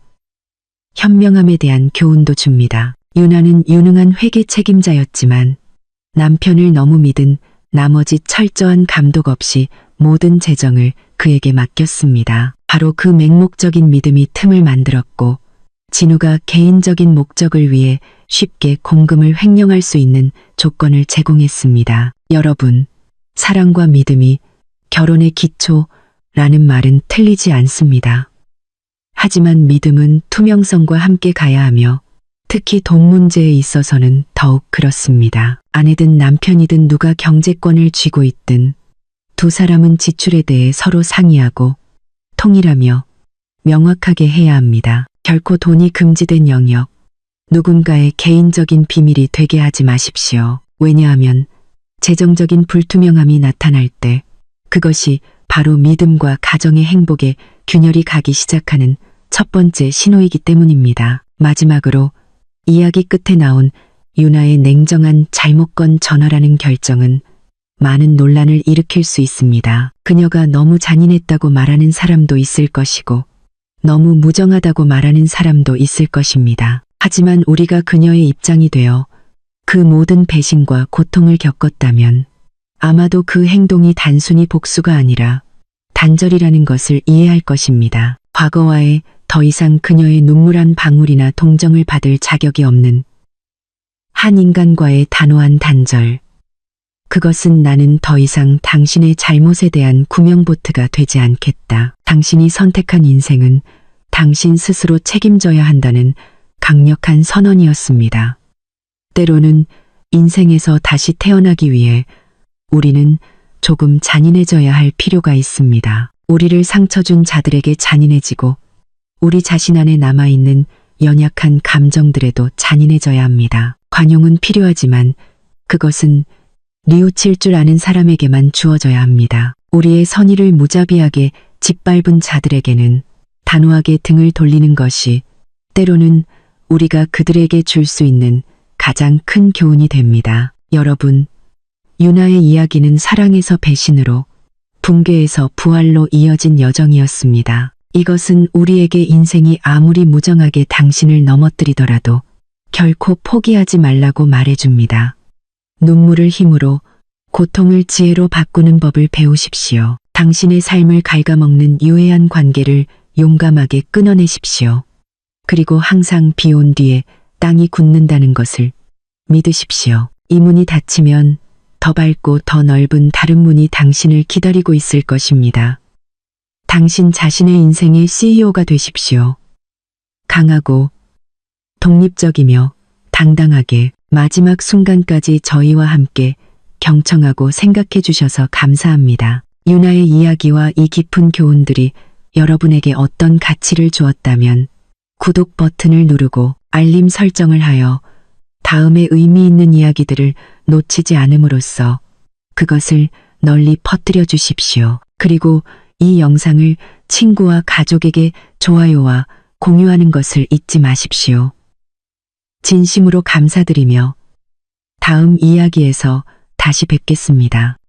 현명함에 대한 교훈도 줍니다. 유나는 유능한 회계 책임자였지만 남편을 너무 믿은 나머지 철저한 감독 없이 모든 재정을 그에게 맡겼습니다. 바로 그 맹목적인 믿음이 틈을 만들었고 진우가 개인적인 목적을 위해 쉽게 공금을 횡령할 수 있는 조건을 제공했습니다. 여러분, 사랑과 믿음이 결혼의 기초라는 말은 틀리지 않습니다. 하지만 믿음은 투명성과 함께 가야 하며 특히 돈 문제에 있어서는 더욱 그렇습니다. 아내든 남편이든 누가 경제권을 쥐고 있든 두 사람은 지출에 대해 서로 상의하고 통일하며 명확하게 해야 합니다. 결코 돈이 금지된 영역, 누군가의 개인적인 비밀이 되게 하지 마십시오. 왜냐하면 재정적인 불투명함이 나타날 때 그것이 바로 믿음과 가정의 행복에 균열이 가기 시작하는 첫 번째 신호이기 때문입니다. 마지막으로 이야기 끝에 나온 유나의 냉정한 잘못건 전화라는 결정은 많은 논란을 일으킬 수 있습니다. 그녀가 너무 잔인했다고 말하는 사람도 있을 것이고 너무 무정하다고 말하는 사람도 있을 것입니다. 하지만 우리가 그녀의 입장이 되어 그 모든 배신과 고통을 겪었다면 아마도 그 행동이 단순히 복수가 아니라 단절이라는 것을 이해할 것입니다. 과거와의 더 이상 그녀의 눈물 한 방울이나 동정을 받을 자격이 없는 한 인간과의 단호한 단절. 그것은 나는 더 이상 당신의 잘못에 대한 구명보트가 되지 않겠다. 당신이 선택한 인생은 당신 스스로 책임져야 한다는 강력한 선언이었습니다. 때로는 인생에서 다시 태어나기 위해 우리는 조금 잔인해져야 할 필요가 있습니다. 우리를 상처 준 자들에게 잔인해지고 우리 자신 안에 남아있는 연약한 감정들에도 잔인해져야 합니다. 관용은 필요하지만 그것은 뉘우칠 줄 아는 사람에게만 주어져야 합니다. 우리의 선의를 무자비하게 짓밟은 자들에게는 단호하게 등을 돌리는 것이 때로는 우리가 그들에게 줄 수 있는 가장 큰 교훈이 됩니다. 여러분, 유나의 이야기는 사랑에서 배신으로, 붕괴에서 부활로 이어진 여정이었습니다. 이것은 우리에게 인생이 아무리 무정하게 당신을 넘어뜨리더라도 결코 포기하지 말라고 말해줍니다. 눈물을 힘으로, 고통을 지혜로 바꾸는 법을 배우십시오. 당신의 삶을 갉아먹는 유해한 관계를 용감하게 끊어내십시오. 그리고 항상 비온 뒤에 땅이 굳는다는 것을 믿으십시오. 이 문이 닫히면 더 밝고 더 넓은 다른 문이 당신을 기다리고 있을 것입니다. 당신 자신의 인생의 CEO가 되십시오. 강하고 독립적이며 당당하게 마지막 순간까지 저희와 함께 경청하고 생각해 주셔서 감사합니다. 유나의 이야기와 이 깊은 교훈들이 여러분에게 어떤 가치를 주었다면 구독 버튼을 누르고 알림 설정을 하여 다음에 의미 있는 이야기들을 놓치지 않음으로써 그것을 널리 퍼뜨려 주십시오. 그리고 이 영상을 친구와 가족에게 좋아요와 공유하는 것을 잊지 마십시오. 진심으로 감사드리며 다음 이야기에서 다시 뵙겠습니다.